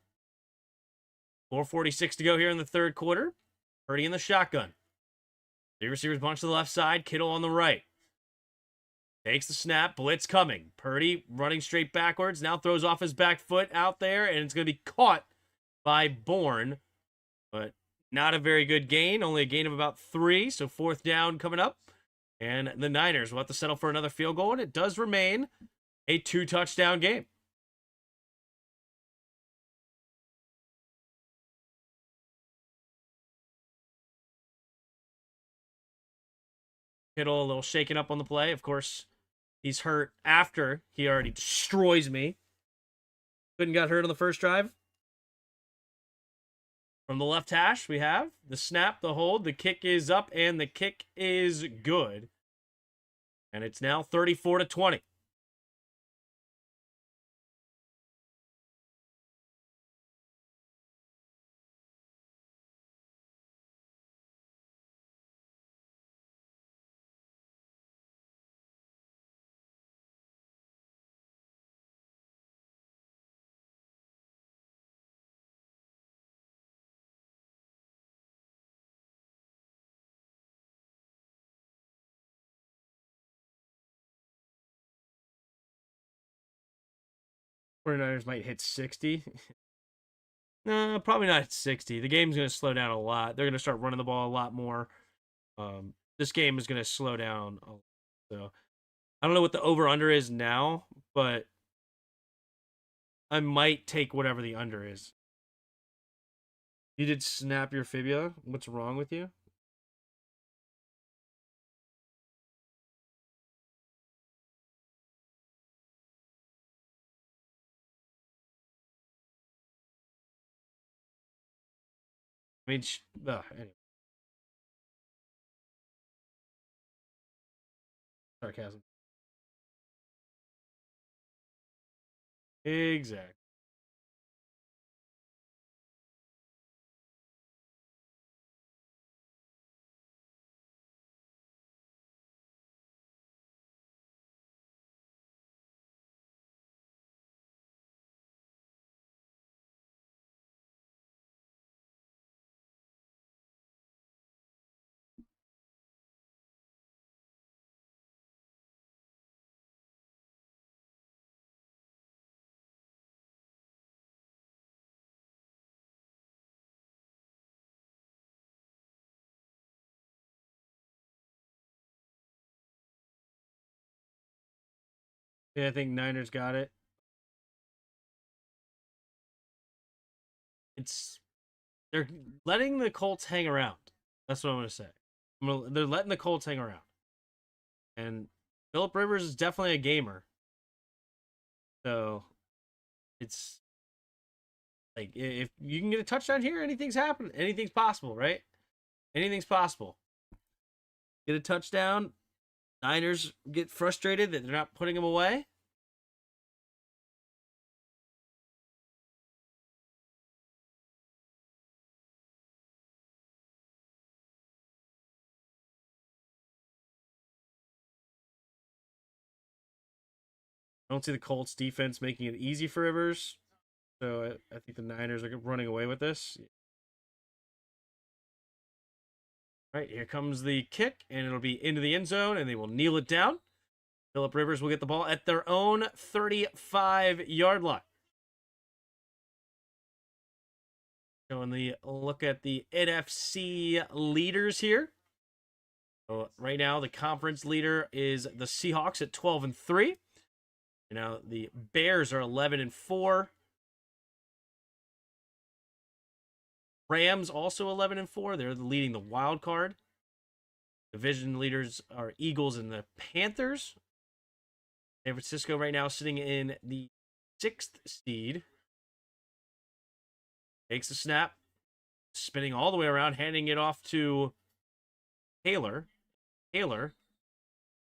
4:46 to go here in the third quarter. Purdy in the shotgun. The receivers bunch to the left side, Kittle on the right. Takes the snap, blitz coming. Purdy running straight backwards, now throws off his back foot out there, and it's going to be caught by Bourne. But not a very good gain, only a gain of about 3, so fourth down coming up. And the Niners will have to settle for another field goal, and it does remain a 2-touchdown game. Kittle a little shaken up on the play. Of course, he's hurt after he already destroys me. Couldn't got hurt on the first drive. From the left hash, we have the snap, the hold, the kick is up, and the kick is good. And it's now 34-20. Niners might hit 60. No, probably not 60. The game's going to slow down a lot. They're going to start running the ball a lot more. This game is going to slow down. So I don't know what the over-under is now, but I might take whatever the under is. You did snap your fibula? What's wrong with you? I mean, anyway. Sarcasm. Exactly. Yeah, I think Niners got it. They're letting the Colts hang around. That's what I'm going to say. They're letting the Colts hang around. And Philip Rivers is definitely a gamer. So it's like if you can get a touchdown here, anything's happening. Anything's possible, right? Anything's possible. Get a touchdown. Niners get frustrated that they're not putting them away. I don't see the Colts defense making it easy for Rivers. So I think the Niners are running away with this. All right, here comes the kick, and it'll be into the end zone, and they will kneel it down. Philip Rivers will get the ball at their own 35-yard line. Showing the look at the NFC leaders here. So right now, the conference leader is the Seahawks at 12-3. Now the Bears are 11-4. Rams also 11-4. They're leading the wild card. Division leaders are Eagles and the Panthers. San Francisco right now sitting in the 6th seed. Takes the snap, spinning all the way around, handing it off to Taylor. Taylor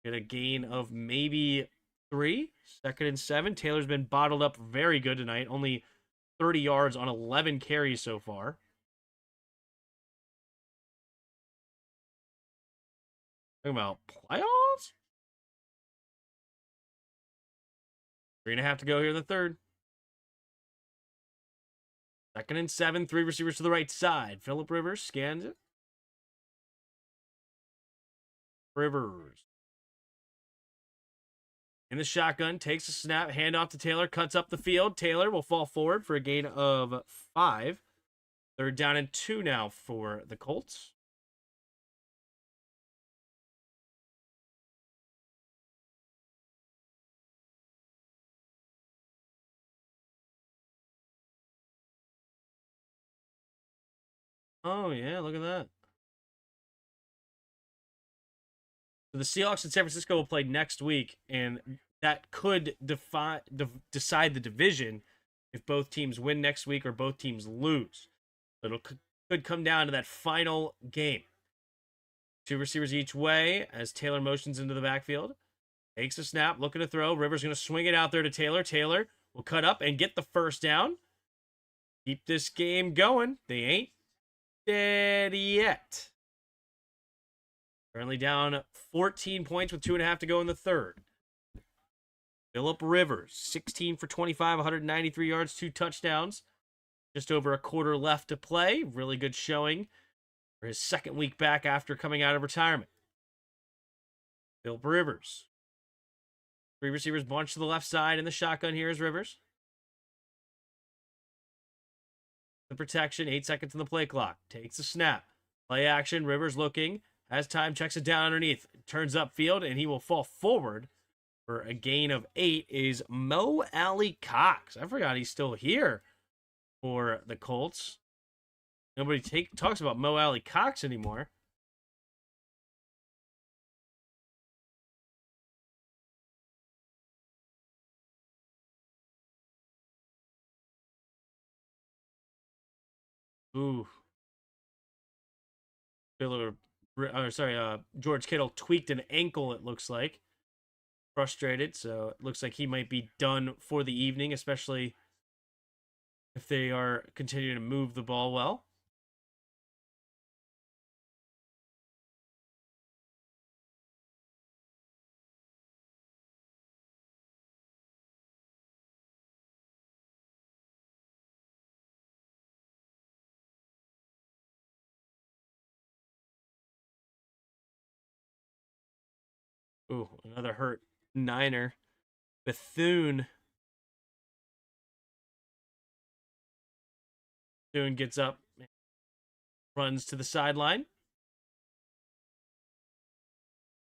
get a gain of maybe 3. 2nd and 7. Taylor's been bottled up very good tonight. Only 30 yards on 11 carries so far. Talking about playoffs? 3.5 to go here in the third. 2nd and 7, 3 receivers to the right side. Philip Rivers scans it. Rivers. In the shotgun, takes a snap, handoff to Taylor, cuts up the field. Taylor will fall forward for a gain of 5. 3rd down and 2 now for the Colts. Oh, yeah, look at that. So the Seahawks and San Francisco will play next week, and that could decide the division if both teams win next week or both teams lose. It could come down to that final game. 2 receivers each way as Taylor motions into the backfield. Takes a snap, looking to throw. Rivers going to swing it out there to Taylor. Taylor will cut up and get the first down. Keep this game going. They ain't dead yet. Currently down 14 points with 2.5 to go in the third. Philip Rivers, 16 for 25, 193 yards, 2 touchdowns. Just over a quarter left to play. Really good showing for his second week back after coming out of retirement. Philip Rivers. 3 receivers bunch to the left side in the shotgun here is Rivers. The protection, 8 seconds on the play clock. Takes a snap. Play action, Rivers looking. Has time, checks it down underneath. Turns upfield, and he will fall forward for a gain of 8 is Mo Alley Cox. I forgot he's still here for the Colts. Nobody talks about Mo Alley Cox anymore. Ooh. George Kittle tweaked an ankle, it looks like. Frustrated, so it looks like he might be done for the evening, especially if they are continuing to move the ball well. Ooh, another hurt Niner. Bethune. Bethune gets up, runs to the sideline.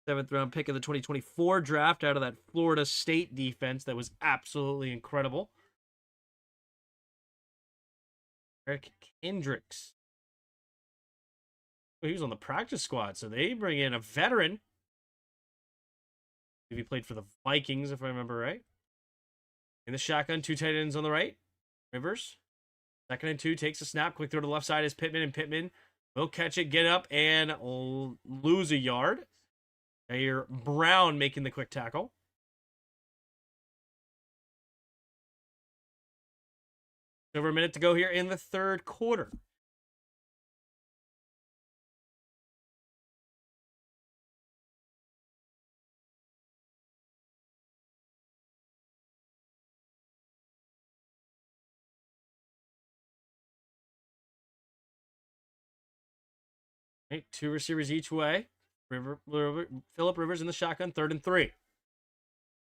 7th round pick of the 2024 draft out of that Florida State defense that was absolutely incredible. Eric Kendricks. He was on the practice squad, so they bring in a veteran. He played for the Vikings, if I remember right. In the shotgun, 2 tight ends on the right. Rivers. 2nd and 2, takes a snap. Quick throw to the left side is Pittman, and Pittman will catch it, get up, and lose a yard. Jair Brown making the quick tackle. Over a minute to go here in the third quarter. Right, 2 receivers each way. Philip Rivers in the shotgun, 3rd and 3.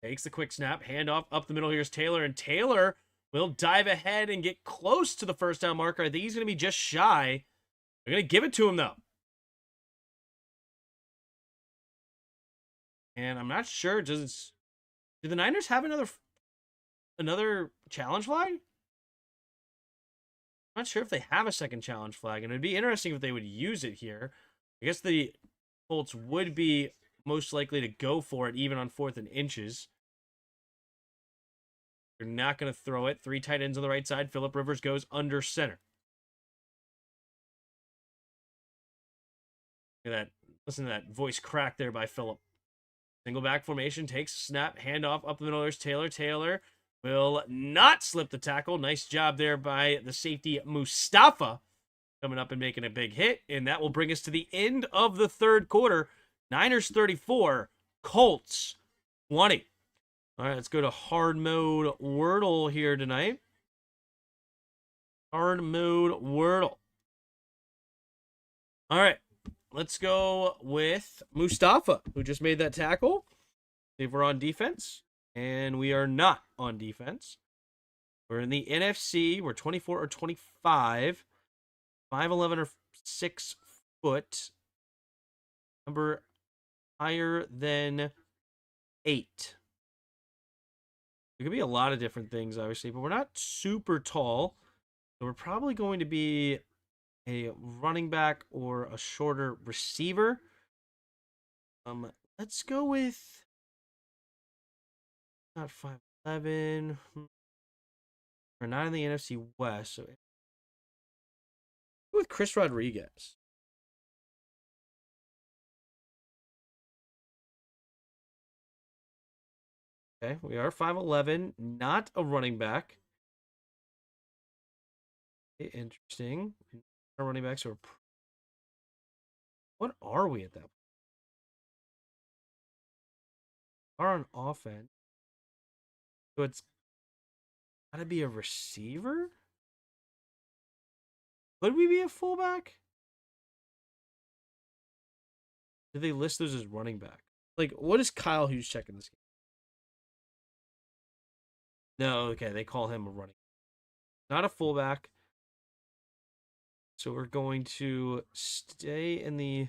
Takes the quick snap, handoff up the middle. Here's Taylor, and Taylor will dive ahead and get close to the first down marker. I think he's going to be just shy. They're going to give it to him, though. And I'm not sure, do the Niners have another challenge flag? I'm not sure if they have a second challenge flag, and it'd be interesting if they would use it here. I guess the Colts would be most likely to go for it, even on 4th and inches. They're not going to throw it. 3 tight ends on the right side. Philip Rivers goes under center. Look at that. Listen to that voice crack there by Philip. Single back formation, takes a snap, handoff up the middle. There's Taylor. Taylor will not slip the tackle. Nice job there by the safety Mustafa coming up and making a big hit. And that will bring us to the end of the third quarter. Niners 34, Colts 20. All right, let's go to hard mode Wordle here tonight. Hard mode Wordle. All right, let's go with Mustafa, who just made that tackle. See if we're on defense. And we are not on defense. We're in the NFC. We're 24 or 25. 5'11 or 6 foot. Number higher than 8. It could be a lot of different things, obviously, but we're not super tall. So we're probably going to be a running back or a shorter receiver. Let's go with not 5'11. We're not in the NFC West, so with Chris Rodriguez. Okay, we are 5'11, not a running back. Okay, interesting. Our running backs are. What are we at that point? Are on offense. So it's gotta be a receiver? Could we be a fullback? Did they list those as running back? Like, what is Kyle Hughes checking this game? No, okay, they call him a running back. Not a fullback. So we're going to stay in the.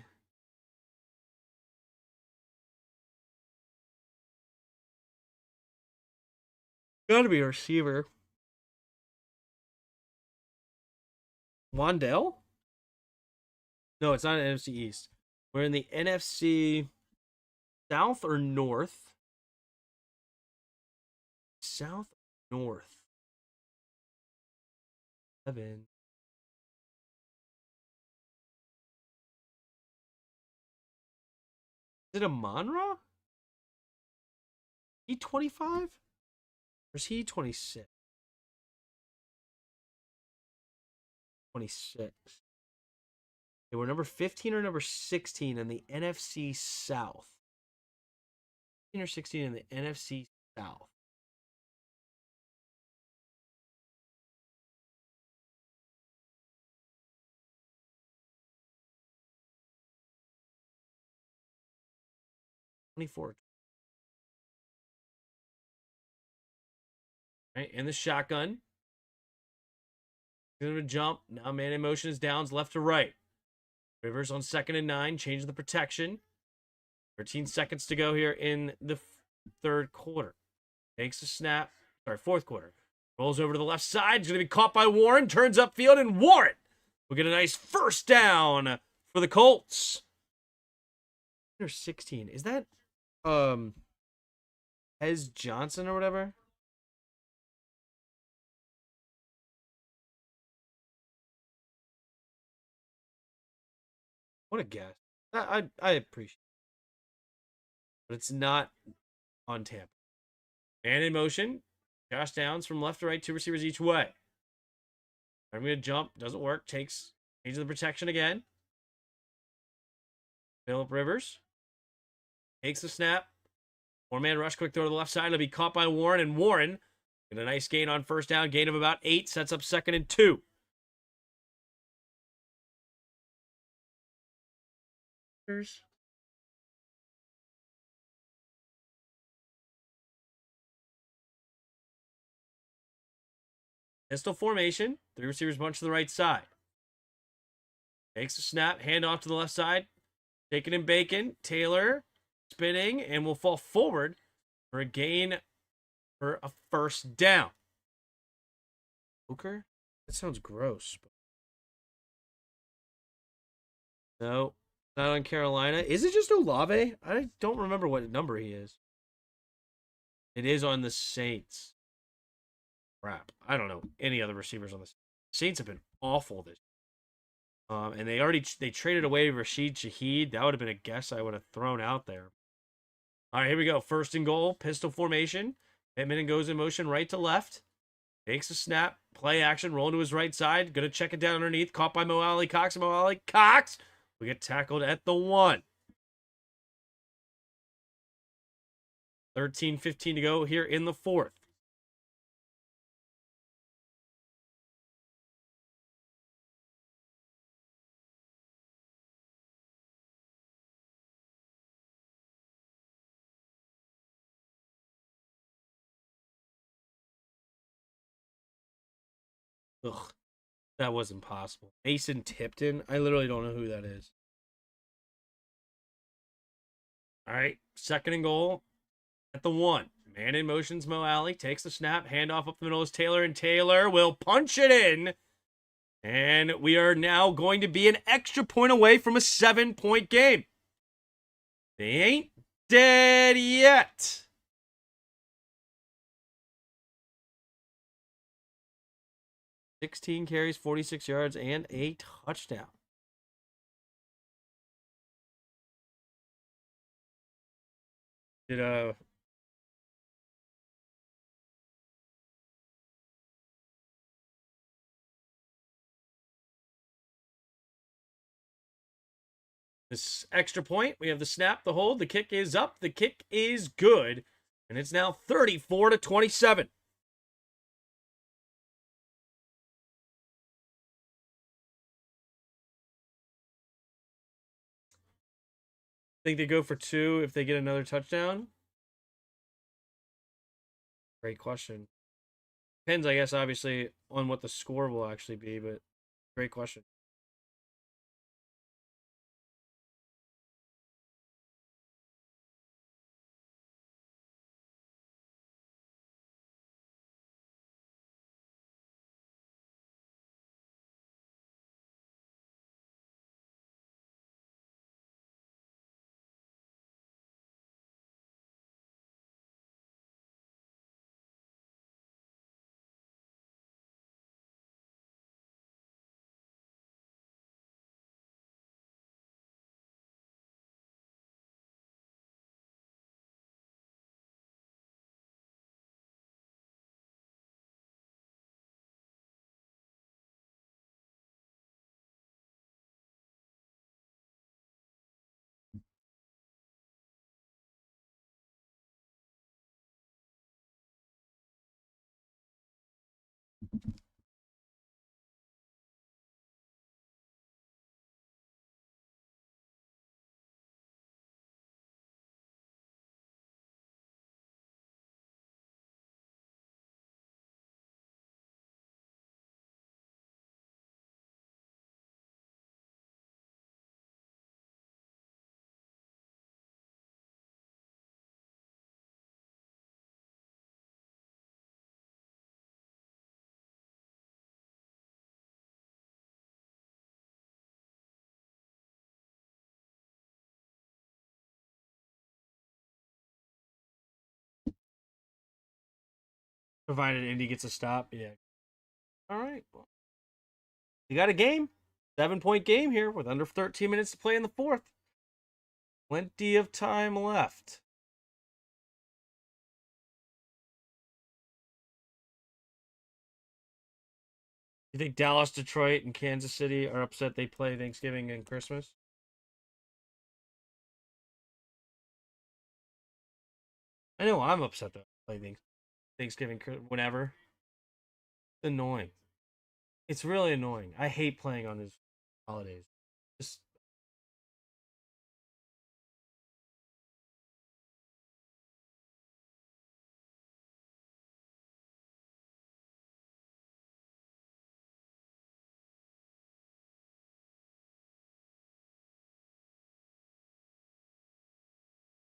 Gotta be a receiver. Wandell? No, it's not an NFC East. We're in the NFC South or North? South, North. 7. Is it a Monra? He 25? Or is he 26? 26. They were number 15 or number 16 in the NFC South. 15 or 16 in the NFC South. All right, in the shotgun. Going to jump. Now man in motion is downs left to right. Rivers on 2nd and 9. Change the protection. 13 seconds to go here in the third quarter. Takes a snap. Sorry, fourth quarter. Rolls over to the left side. He's going to be caught by Warren. Turns upfield, and Warren will get a nice first down for the Colts. 16. Is that Hez Johnson or whatever? What a guess. I appreciate it. But it's not on Tampa. Man in motion. Josh Downs from left to right, 2 receivers each way. I'm going to jump. Doesn't work. Change the protection again. Phillip Rivers. Takes the snap. 4-man rush. Quick throw to the left side. It'll be caught by Warren. And Warren get a nice gain on first down. Gain of about 8. Sets up 2nd and 2. Pistol formation. 3 receivers bunch to the right side. Takes a snap. Hand off to the left side. Taken in bacon. Taylor spinning and will fall forward for a gain for a first down. Booker? That sounds gross. No, not on Carolina. Is it just Olave? I don't remember what number he is. It is on the Saints. Crap. I don't know any other receivers on the Saints have been awful this year. And they traded away Rashid Shaheed. That would have been a guess I would have thrown out there. All right, here we go. 1st and goal. Pistol formation. Pittman goes in motion right to left. Takes a snap. Play action. Rolling to his right side. Going to check it down underneath. Caught by Mo Alley Cox. Mo Alley Cox. We get tackled at the 1. 13:15 to go here in the fourth. Ugh, that was impossible. Mason Tipton. I literally don't know who that is. All right, second and goal at the 1. Man in motions, Mo Alley takes the snap, handoff up the middle is Taylor, and Taylor will punch it in. And we are now going to be an extra point away from a 7-point game. They ain't dead yet. "16 carries, 46 yards, and a touchdown." Did this extra point, we have the snap, the hold, the kick is up, the kick is good, and it's now 34-27. Think they go for 2 if they get another touchdown? Great question. Depends, I guess, obviously, on what the score will actually be, but great question. Provided Indy gets a stop, yeah. All right. Well, you got a game. 7-point game here with under 13 minutes to play in the fourth. Plenty of time left. You think Dallas, Detroit, and Kansas City are upset they play Thanksgiving and Christmas? I know I'm upset that I play Thanksgiving whenever. It's annoying. It's really annoying. I hate playing on these holidays. Just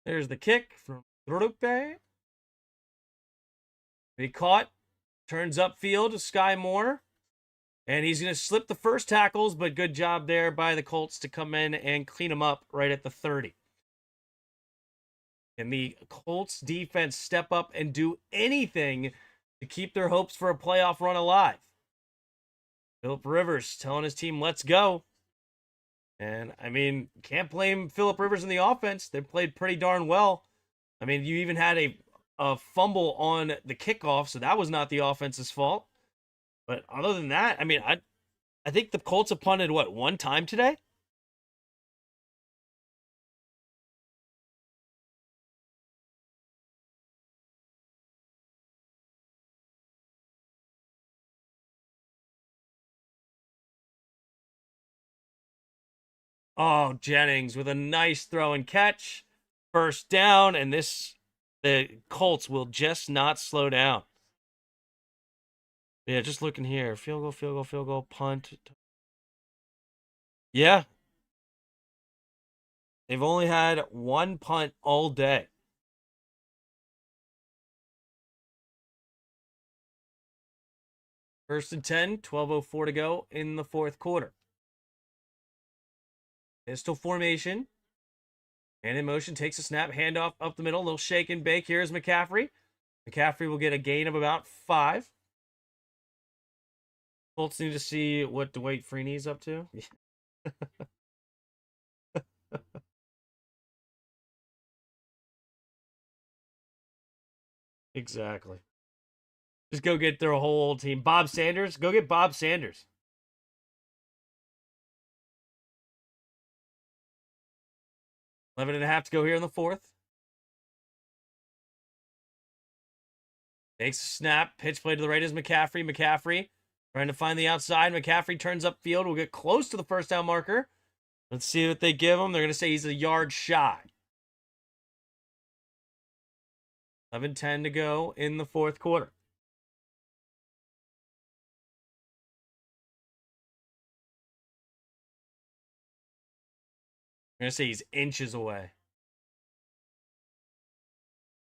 there's the kick from Rupe. He caught, turns upfield to Sky Moore. And he's going to slip the first tackles, but good job there by the Colts to come in and clean him up right at the 30. And the Colts defense step up and do anything to keep their hopes for a playoff run alive. Philip Rivers telling his team, let's go. And, I mean, can't blame Philip Rivers in the offense. They played pretty darn well. I mean, you even had a fumble on the kickoff, so that was not the offense's fault. But other than that, I mean, I think the Colts have punted, what, 1 time today? Oh, Jennings with a nice throw and catch. First down, and the Colts will just not slow down. Yeah, just looking here. Field goal, field goal, field goal, punt. Yeah, they've only had one punt all day. First and 10, 12:04 to go in the fourth quarter. Pistol formation. And in motion, takes a snap, handoff up the middle, little shake and bake. Here's McCaffrey. McCaffrey will get a gain of about 5. Colts need to see what Dwight Freeney's up to. Exactly. Just go get their whole team. Bob Sanders, go get Bob Sanders. 11.5 to go here in the fourth. Takes a snap. Pitch play to the right is McCaffrey. McCaffrey trying to find the outside. McCaffrey turns upfield. Will get close to the first down marker. Let's see what they give him. They're going to say he's a yard shy. 11:10 to go in the fourth quarter. I'm going to say he's inches away.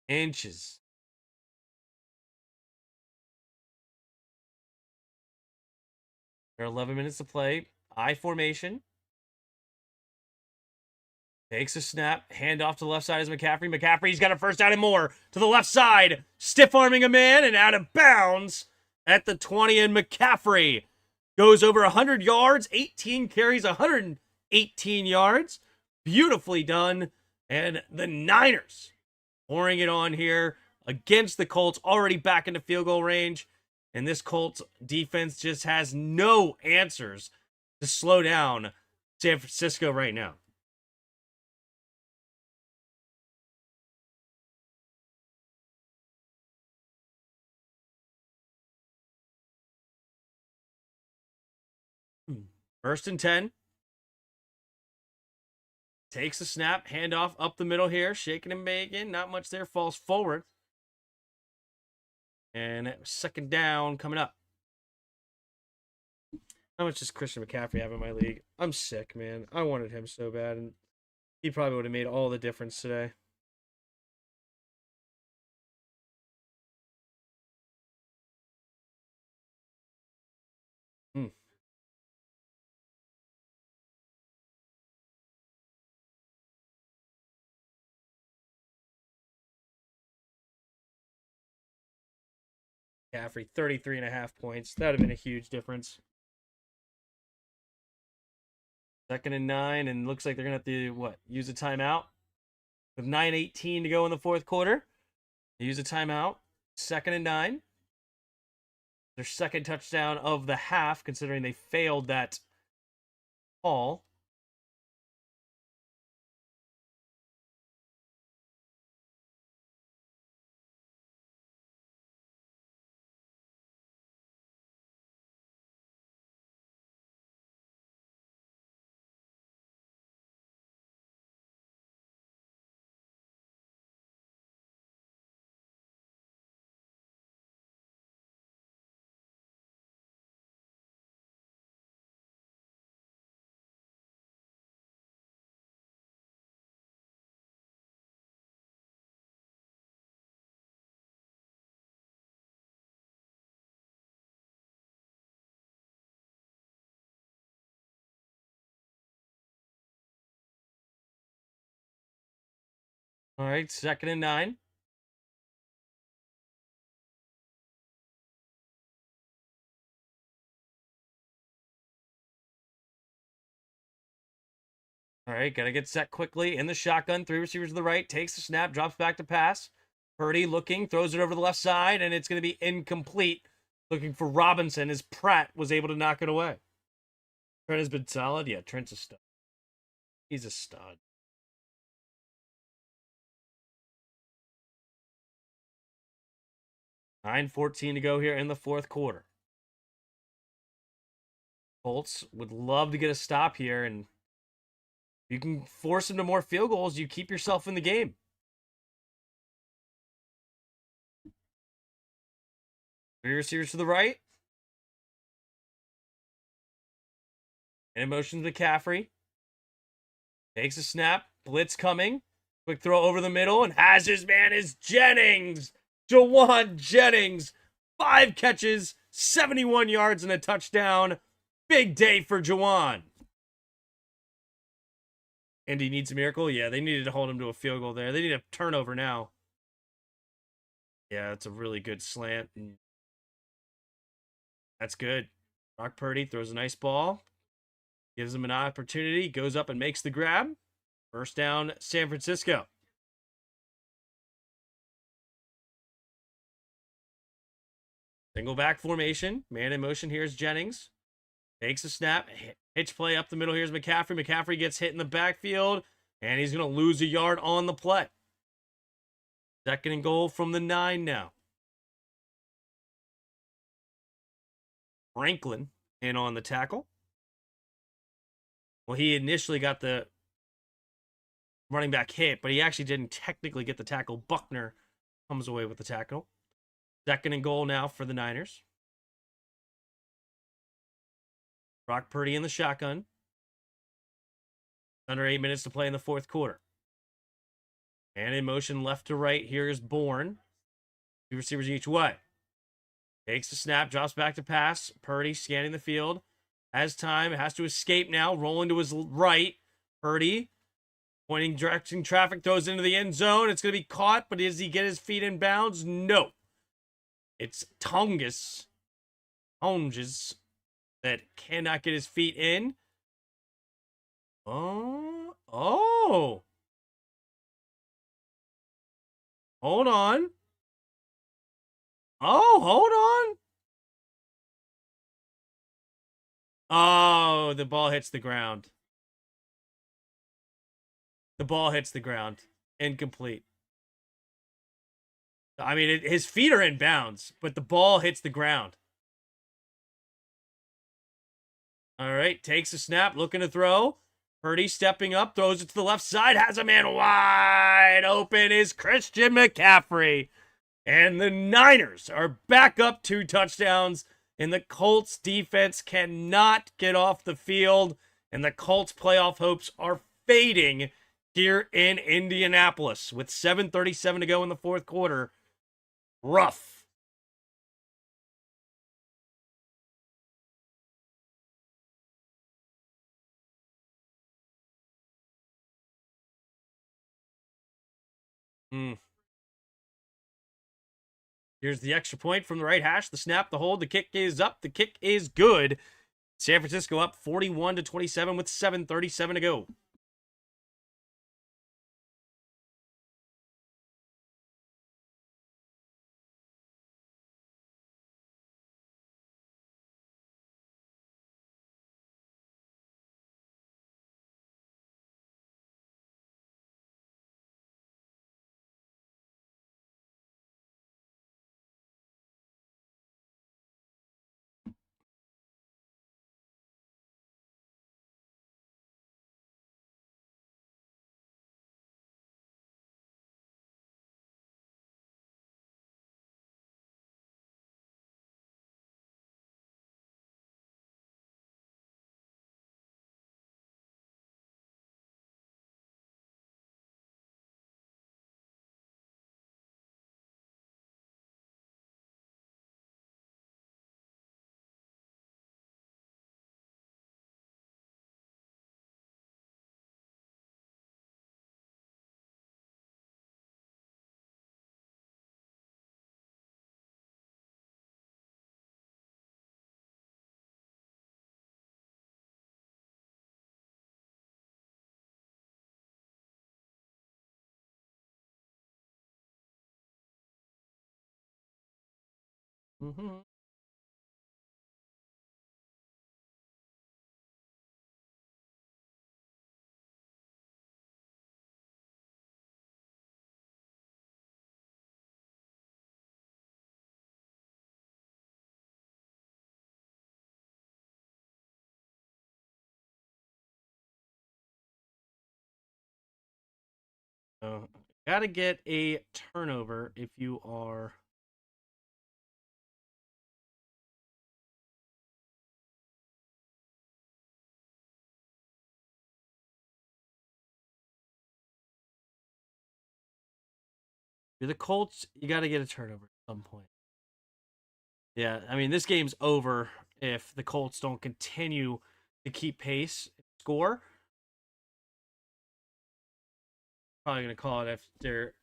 Inches. There are 11 minutes to play. I formation. Takes a snap. Hand off to the left side is McCaffrey. McCaffrey's got a first down and more to the left side. Stiff arming a man and out of bounds at the 20. And McCaffrey goes over 100 yards, 18 carries, 118 yards. Beautifully done. And the Niners pouring it on here against the Colts, already back into field goal range. And this Colts defense just has no answers to slow down San Francisco right now. First and 10. Takes a snap, handoff up the middle here, shaking and baking. Not much there, falls forward. And second down coming up. How much does Christian McCaffrey have in my league? I'm sick, man. I wanted him so bad, and he probably would have made all the difference today. Hmm. McCaffrey, 33.5 points. That would have been a huge difference. Second and 9, and looks like they're going to have to, use a timeout? With 9:18 to go in the fourth quarter. They use a timeout. Second and 9. Their second touchdown of the half, considering they failed that call. All right, second and 9. All right, got to get set quickly in the shotgun. 3 receivers to the right, takes the snap, drops back to pass. Purdy looking, throws it over the left side, and it's going to be incomplete. Looking for Robinson as Pratt was able to knock it away. Trent has been solid. Yeah, Trent's a stud. He's a stud. 9:14 to go here in the fourth quarter. Colts would love to get a stop here, and You can force them to more field goals. You keep yourself in the game. Three receivers to the right. And in motion McCaffrey. Takes a snap. Blitz coming. Quick throw over the middle. And has his man is Jennings. Jawan Jennings. 5 catches, 71 yards, and a touchdown. Big day for Jawan. Indy needs a miracle. Yeah, they needed to hold him to a field goal there. They need a turnover now. Yeah, it's a really good slant. And that's good. Brock Purdy throws a nice ball. Gives him an opportunity. Goes up and makes the grab. First down, San Francisco. Single back formation. Man in motion. Here's Jennings. Takes a snap. Hitch play up the middle. Here's McCaffrey. McCaffrey gets hit in the backfield. And he's going to lose a yard on the play. Second and goal from the 9 now. Franklin in on the tackle. Well, he initially got the running back hit, but he actually didn't technically get the tackle. Buckner comes away with the tackle. Second and goal now for the Niners. Brock Purdy in the shotgun. Under 8 minutes to play in the fourth quarter. And in motion left to right, here is Bourne. 2 receivers each way. Takes the snap, drops back to pass. Purdy scanning the field. Has time, has to escape now. Rolling to his right. Purdy pointing, directing traffic, throws into the end zone. It's going to be caught, but does he get his feet in bounds? No. It's Tonges that cannot get his feet in. Oh. Hold on. Oh, hold on. Oh, the ball hits the ground. The ball hits the ground. Incomplete. I mean, his feet are in bounds, but the ball hits the ground. All right, takes a snap, looking to throw. Purdy stepping up, throws it to the left side, has a man wide open, is Christian McCaffrey. And the Niners are back up 2 touchdowns, and the Colts defense cannot get off the field, and the Colts playoff hopes are fading here in Indianapolis with 7:37 to go in the fourth quarter. Rough. Here's the extra point from the right hash. The snap, the hold, the kick is up. The kick is good. San Francisco up 41-27 with 7:37 to go. Mm-hmm. Got to get a turnover if you are. You're the Colts. You got to get a turnover at some point. Yeah, I mean, this game's over if the Colts don't continue to keep pace, score. Probably gonna call it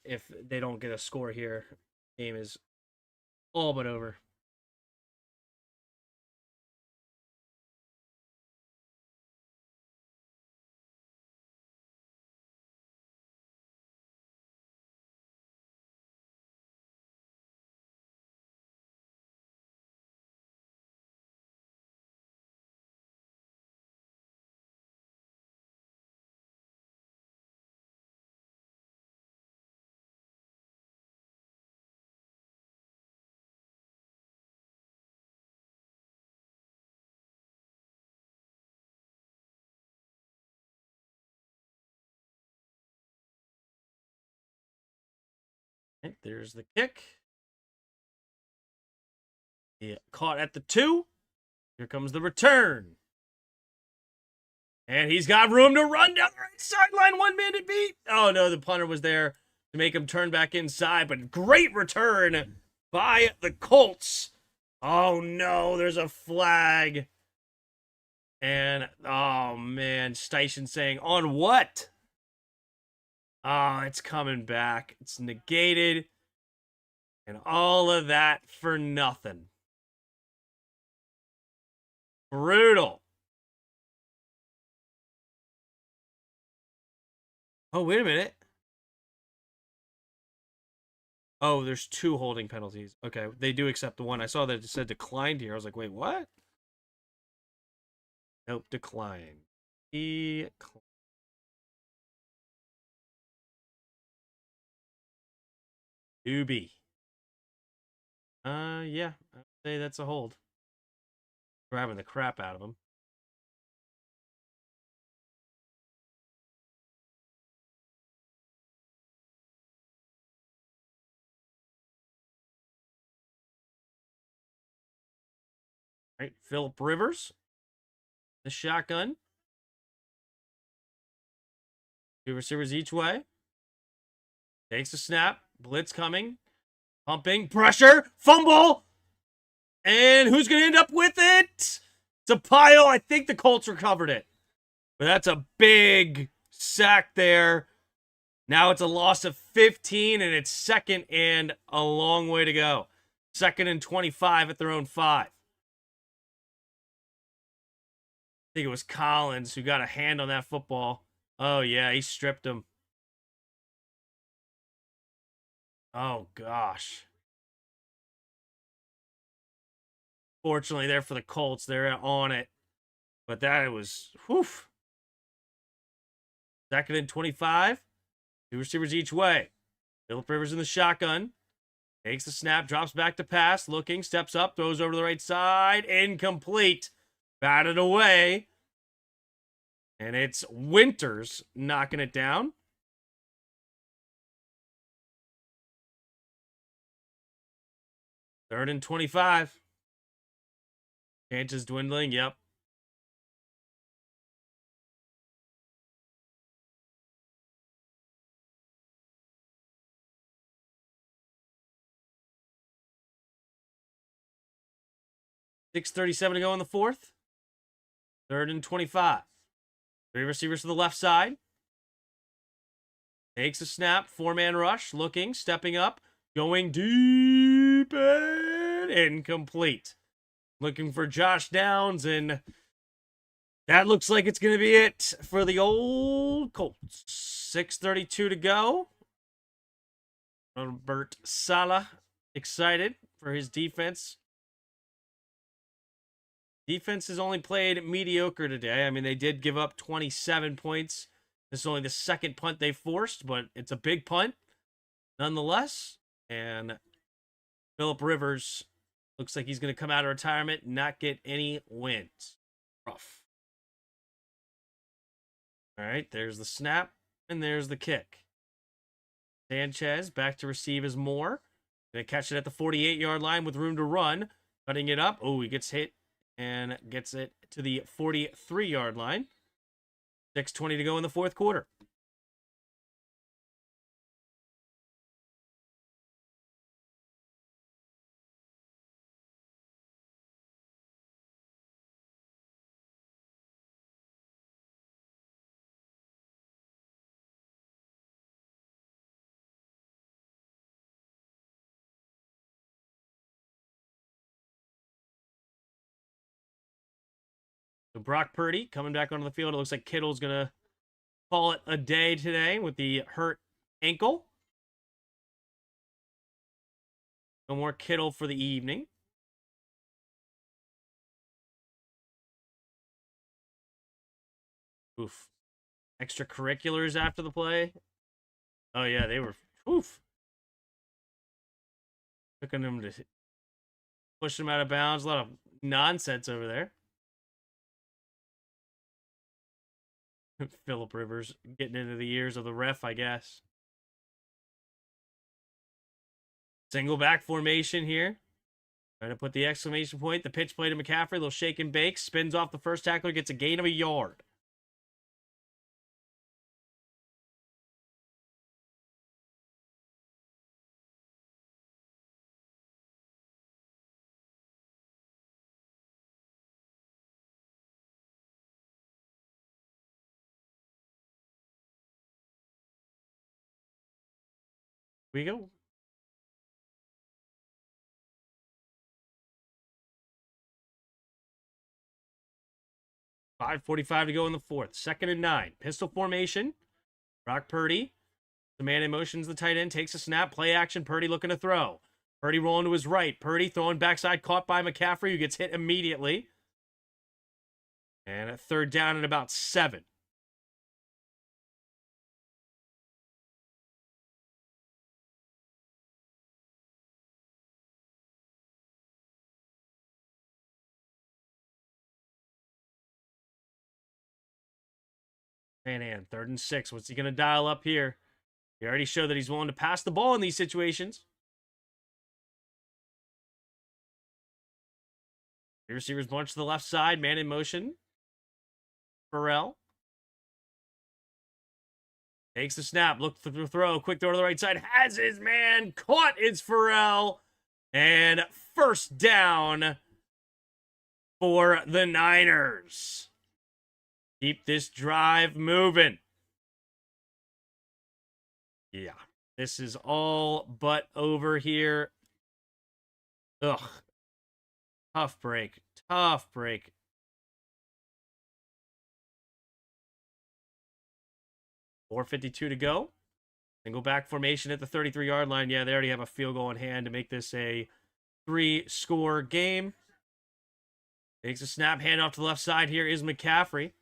if they don't get a score here. Game is all but over. Okay, there's the kick. Yeah, caught at the 2. Here comes the return. And he's got room to run down the right sideline. 1 minute beat. Oh, no, the punter was there to make him turn back inside. But great return by the Colts. Oh, no, there's a flag. And, oh, man, Station saying, on what? Oh, it's coming back. It's negated. And all of that for nothing. Brutal. Oh, wait a minute. Oh, there's 2 holding penalties. Okay, they do accept the one. I saw that it said declined here. I was like, wait, what? Nope, decline. Decline. Doobie. Yeah, I'd say that's a hold. Grabbing the crap out of him. All right, Philip Rivers. The shotgun. 2 receivers each way. Takes a snap. Blitz coming. Pumping. Pressure. Fumble. And who's going to end up with it? It's a pile. I think the Colts recovered it. But that's a big sack there. Now it's a loss of 15, and it's 2nd and a long way to go. 2nd and 25 at their own 5. I think it was Collins who got a hand on that football. Oh, yeah, he stripped him. Oh, gosh. Fortunately, there for the Colts. They're on it. But that was, whew. 2nd and 25. 2 receivers each way. Philip Rivers in the shotgun. Takes the snap, drops back to pass, looking, steps up, throws over to the right side. Incomplete. Batted away. And it's Winters knocking it down. Third and 25. Chances dwindling, yep. .637 to go in the 4th. 3rd and 25. 3 receivers to the left side. Takes a snap. 4-man rush. Looking. Stepping up. Going deep and incomplete. Looking for Josh Downs, and that looks like it's going to be it for the old Colts. 6:32 to go. Robert Saleh excited for his defense. Defense has only played mediocre today. I mean, they did give up 27 points. This is only the 2nd punt they forced, but it's a big punt nonetheless. And Philip Rivers looks like he's going to come out of retirement and not get any wins. Rough. All right, there's the snap, and there's the kick. Sanchez back to receive is Moore. Gonna catch it at the 48-yard line with room to run. Cutting it up. Oh, he gets hit and gets it to the 43-yard line. 6:20 to go in the fourth quarter. So Brock Purdy coming back onto the field. It looks like Kittle's going to call it a day today with the hurt ankle. No more Kittle for the evening. Oof. Extracurriculars after the play. Oh, yeah, they were. Oof. Looking them to push them out of bounds. A lot of nonsense over there. Philip Rivers getting into the ears of the ref, I guess. Single back formation here. Trying to put the exclamation point. The pitch play to McCaffrey. Little shake and bake. Spins off the first tackler. Gets a gain of a yard. Here we go. .5:45 to go in the fourth. 2nd and 9. Pistol formation. Brock Purdy. The man in motion's the tight end. Takes a snap. Play action. Purdy looking to throw. Purdy rolling to his right. Purdy throwing backside. Caught by McCaffrey, who gets hit immediately. And a 3rd down and about 7. And 3rd and 6. What's he going to dial up here? He already showed that he's willing to pass the ball in these situations. The receivers bunch to the left side. Man in motion. Farrell. Takes the snap. Look for the throw. Quick throw to the right side. Has his man caught. It's Farrell. And 1st down for the Niners. Keep this drive moving. Yeah, this is all but over here. Ugh. Tough break. Tough break. .452 to go. Single back formation at the 33-yard line. Yeah, they already have a field goal in hand to make this a 3-score game. Takes a snap. Hand off to the left side. Here is McCaffrey.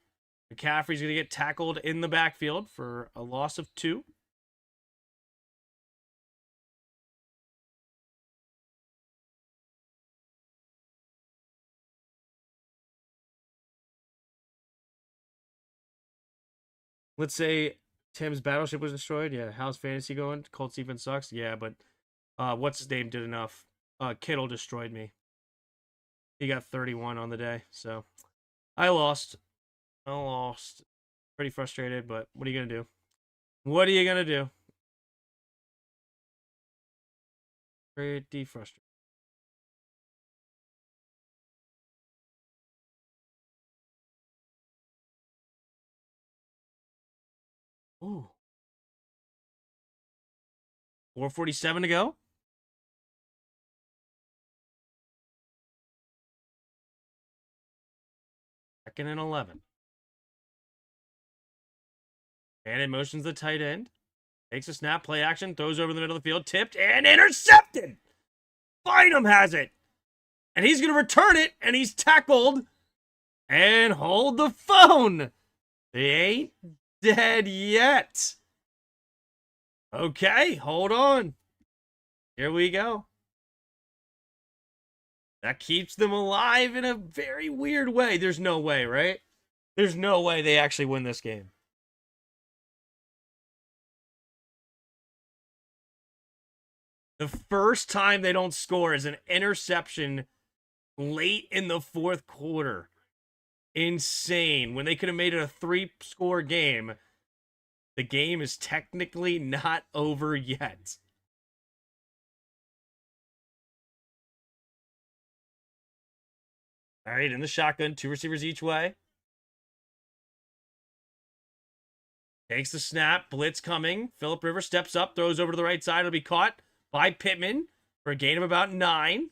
McCaffrey's going to get tackled in the backfield for a loss of 2. Let's say Tim's battleship was destroyed. Yeah, how's fantasy going? Colts defense sucks. Yeah, but what's his name did enough. Kittle destroyed me. He got 31 on the day, so I lost. Pretty frustrated, but what are you gonna do? What are you gonna do? Pretty frustrated. Ooh. 4:47 to go. Second and 11. And in motion's the tight end. Takes a snap, play action, throws over the middle of the field, tipped and intercepted. Bynum has it. And he's going to return it, and he's tackled. And hold the phone. They ain't dead yet. Okay, hold on. Here we go. That keeps them alive in a very weird way. There's no way, right? There's no way they actually win this game. The first time they don't score is an interception late in the fourth quarter. Insane. When they could have made it a 3-score game, the game is technically not over yet. All right, in the shotgun, 2 receivers each way. Takes the snap, blitz coming. Philip Rivers steps up, throws over to the right side. It'll be caught by Pittman for a gain of about 9.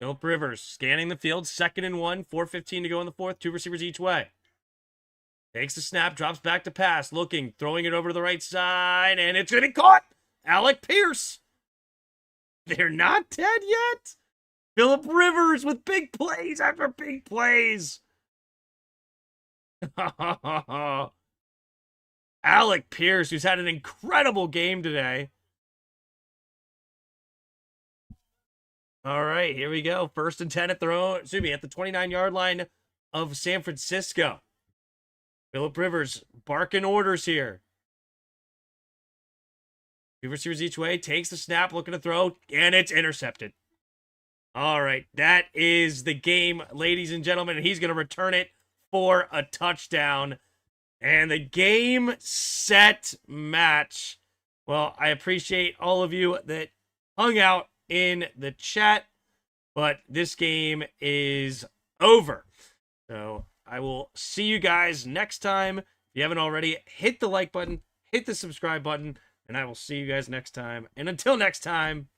Philip Rivers scanning the field, 2nd and 1, 4:15 to go in the fourth, 2 receivers each way. Takes the snap, drops back to pass, looking, throwing it over to the right side, and it's going to be caught. Alec Pierce. They're not dead yet. Philip Rivers with big plays after big plays. Alec Pierce, who's had an incredible game today. All right, here we go. 1st and 10 at the 29-yard line of San Francisco. Philip Rivers barking orders here. 2 receivers each way, takes the snap, looking to throw, and it's intercepted. All right, that is the game, ladies and gentlemen, and he's going to return it for a touchdown. And the game, set, match. Well, I appreciate all of you that hung out in the chat, but this game is over. So I will see you guys next time. If you haven't already, hit the like button, hit the subscribe button, and I will see you guys next time. And until next time,